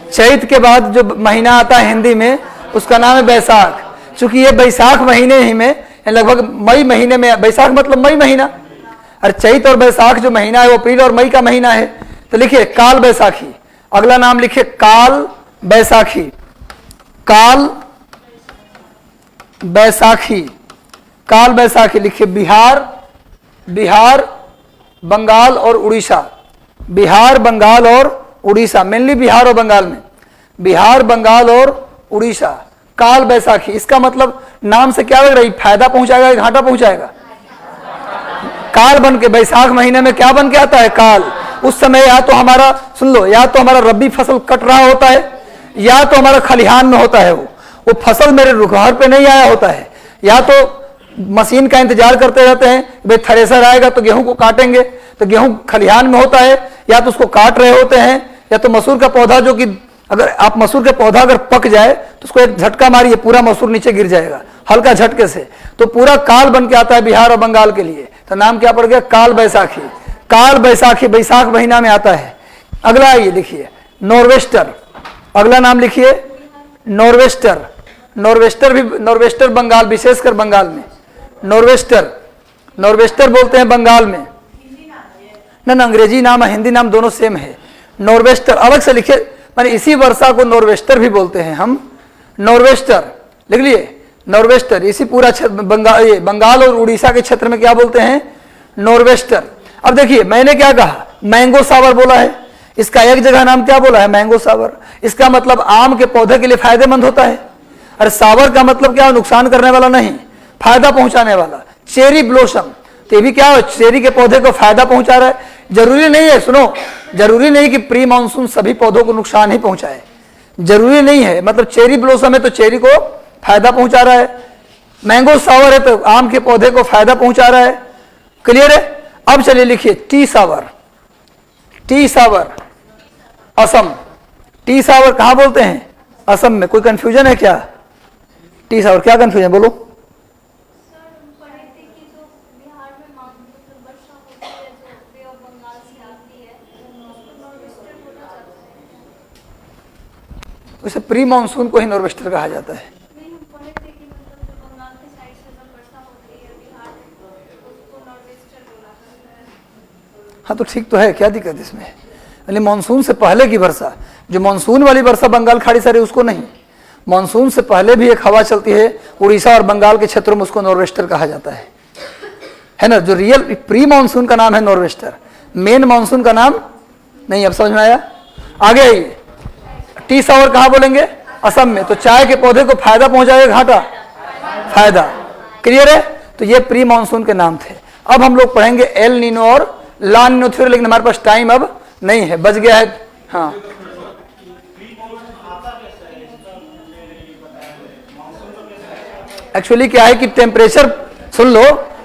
[SPEAKER 2] चैत के बाद जो महीना आता है हिंदी में, उसका नाम है बैसाख। चूंकि ये बैसाख महीने ही में, लगभग मई महीने में, बैसाख मतलब मई महीना, और चैत और बैसाख जो महीना है वो अप्रैल और मई का महीना है। तो लिखिए काल बैसाखी। अगला नाम लिखिए काल बैसाखी, काल बैसाखी, काल बैसाखी लिखिए बिहार, बिहार, बंगाल और उड़ीसा, बिहार, बंगाल और उड़ीसा, मेनली बिहार और बंगाल में, बिहार, बंगाल और उड़ीसा। काल बैसाखी, इसका मतलब नाम से क्या लग रहा है, फायदा पहुंचाएगा या घाटा पहुंचाएगा? काल बन के, बैसाख महीने में क्या बन के आता है, काल। उस समय या तो हमारा, सुन लो, या तो हमारा रबी फसल कट रहा होता है, या तो हमारा खलिहान में होता है। वो फसल मेरे घर पे नहीं आया होता है, या तो मशीन का इंतजार करते रहते हैं, भाई थ्रेसर आएगा तो गेहूं को काटेंगे, तो गेहूं खलिहान में होता है, या तो उसको काट रहे होते हैं, या तो मसूर का पौधा, जो कि अगर आप मसूर का पौधा अगर पक जाए तो उसको एक झटका मारिए, पूरा मसूर नीचे गिर जाएगा हल्का झटके से। तो पूरा काल बन के आता है बिहार और बंगाल के लिए। तो नाम क्या पड़ गया, काल बैसाखी। काल बैसाखी बैसाख महीना में आता है। अगला आइए लिखिए नॉर्वेस्टर। अगला नाम लिखिए नॉर्वेस्टर। नॉर्वेस्टर भी, नॉर्वेस्टर बंगाल, विशेषकर बंगाल में नॉर्वेस्टर, नॉर्वेस्टर बोलते हैं बंगाल में। ना अंग्रेजी नाम है, हिंदी नाम दोनों सेम है। नॉर्वेस्टर अलग से लिखिए, माने इसी वर्षा को नॉर्वेस्टर भी बोलते हैं हम। नॉर्वेस्टर लिख लिए, नॉर्वेस्टर। इसी पूरा बंगाल और उड़ीसा के क्षेत्र में क्या बोलते हैं? नॉर्वेस्टर। अब देखिए मैंने क्या कहा, मैंगो सावर बोला है, इसका एक जगह नाम क्या बोला है? मैंगो सावर। इसका मतलब आम के पौधे के लिए फायदेमंद होता है। अरे सावर का मतलब क्या? नुकसान करने वाला नहीं, फायदा पहुंचाने वाला। चेरी ब्लोसम, तो ये भी क्या है? चेरी के पौधे को फायदा पहुंचा रहा है। जरूरी नहीं है, सुनो, जरूरी नहीं कि प्री मानसून सभी पौधों को नुकसान ही पहुंचाए, जरूरी नहीं है। मतलब चेरी ब्लोसम है तो चेरी को फायदा पहुंचा रहा है, मैंगो सावर है तो आम के पौधे को फायदा पहुंचा रहा है। क्लियर है? अब चलिए लिखिए टी सावर। टी सावर असम, टी सावर कहां बोलते हैं? असम में। कोई कंफ्यूजन है क्या? टी सावर क्या कंफ्यूजन? बोलो। उसे प्री मानसून को ही नॉर्वेस्टर कहा जाता है। हाँ तो ठीक तो है, क्या दिक्कत इसमें? यानी मानसून से पहले की वर्षा, जो मानसून वाली वर्षा बंगाल खाड़ी सारी उसको नहीं, मानसून से पहले भी एक हवा चलती है उड़ीसा और बंगाल के क्षेत्रों में, उसको नॉर्वेस्टर कहा जाता है ना। जो रियल प्री मानसून का नाम है नॉर्वेस्टर, मेन मानसून का नाम नहीं। अब समझ में आया? आगे आइए, टी सावर कहाँ बोलेंगे? असम में। तो चाय के पौधे को फायदा पहुंचाएगा, घाटा? फायदा। क्लियर है? तो ये प्री मानसून के नाम थे। अब हम लोग पढ़ेंगे एल नीनो और ला नीनो थ्योरी, लेकिन हमारे पास टाइम अब नहीं है, बच गया है। हाँ एक्चुअली क्या है कि टेम्परेचर, सुन लो,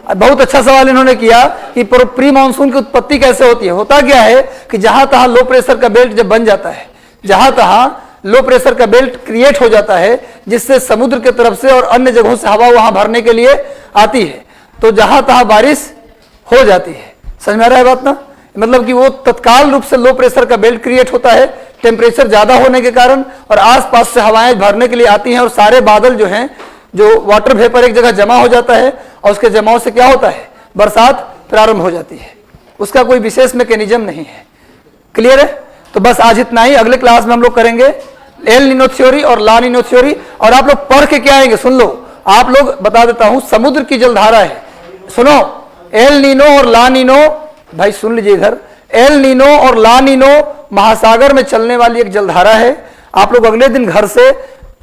[SPEAKER 2] बहुत अच्छा सवाल इन्होंने किया कि प्री मानसून की उत्पत्ति कैसे होती है। होता क्या है कि जहां तहां लो प्रेशर का बेल्ट जब बन जाता है, जहां तहां लो प्रेशर का बेल्ट क्रिएट हो जाता है, जिससे समुद्र की तरफ से और अन्य जगहों से हवा वहां भरने के लिए आती है, तो जहां तहां बारिश हो जाती है। समझ में आ रहा है बात ना? मतलब कि वो तत्काल रूप से लो प्रेशर का बेल्ट क्रिएट होता है टेम्परेचर ज्यादा होने के कारण, और आसपास से हवाएं भरने के लिए आती हैं, और सारे बादल जो हैं, जो वाटर वेपर एक जगह जमा हो जाता है, और उसके जमाव से क्या होता है? बरसात प्रारंभ हो जाती है। उसका कोई विशेष मैकेनिज्म नहीं है। क्लियर है? तो बस आज इतना ही। अगले क्लास में हम लोग करेंगे एल नीनो थ्योरी और ला नीनो थ्योरी। और आप लोग पढ़ के क्या आएंगे? सुन लो, आप लोग बता देता हूं, समुद्र की जलधारा है, सुनो, एल नीनो और ला नीनो, भाई सुन लीजिए इधर, एल नीनो और ला नीनो महासागर में चलने वाली एक जलधारा है। आप लोग अगले दिन घर से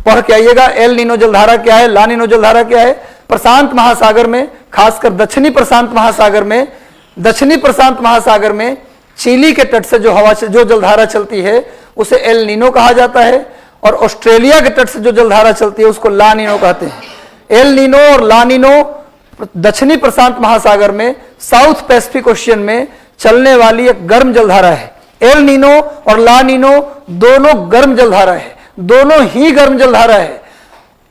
[SPEAKER 2] पढ़ के आइएगा एल नीनो जलधारा क्या है, ला नीनो जलधारा क्या है। प्रशांत महासागर में, खासकर दक्षिणी प्रशांत महासागर में, दक्षिणी प्रशांत महासागर में चिली के तट से जो हवा से जो जलधारा चलती है उसे एल नीनो कहा जाता है, और ऑस्ट्रेलिया के तट से जो जलधारा चलती है उसको ला नीनो कहते हैं। एल नीनो और ला नीनो दक्षिणी प्रशांत महासागर में, साउथ पैसिफिक ओशियन में चलने वाली एक गर्म जलधारा है। एल नीनो और ला नीनो दोनों गर्म जलधारा है, दोनों ही गर्म जलधारा है।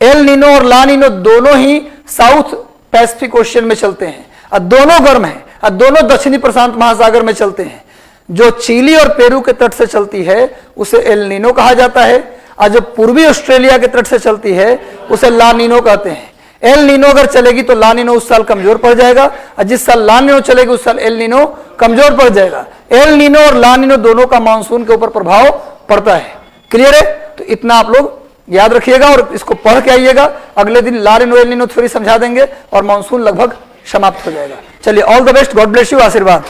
[SPEAKER 2] एल नीनो और ला नीनो दोनों ही साउथ पैसिफिक ओशियन में चलते हैं, और दोनों गर्म हैं, और दोनों दक्षिणी प्रशांत महासागर में चलते हैं। जो चिली और पेरू के तट से चलती है उसे एल नीनो कहा जाता है, और जो पूर्वी ऑस्ट्रेलिया के तट से चलती है उसे ला नीनो कहते हैं। एल नीनो अगर चलेगी तो ला नीनो उस साल कमजोर पड़ जाएगा, और जिस साल ला नीनो चलेगी उस साल एल नीनो कमजोर पड़ जाएगा। एल नीनो और ला नीनो दोनों का मानसून के ऊपर प्रभाव पड़ता है। क्लियर है? तो इतना आप लोग याद रखिएगा और इसको पढ़ के आइएगा। अगले दिन ला नीनो एल नीनो थ्योरी समझा देंगे और मानसून लगभग समाप्त हो जाएगा। चलिए, all the best, God bless you, आशीर्वाद।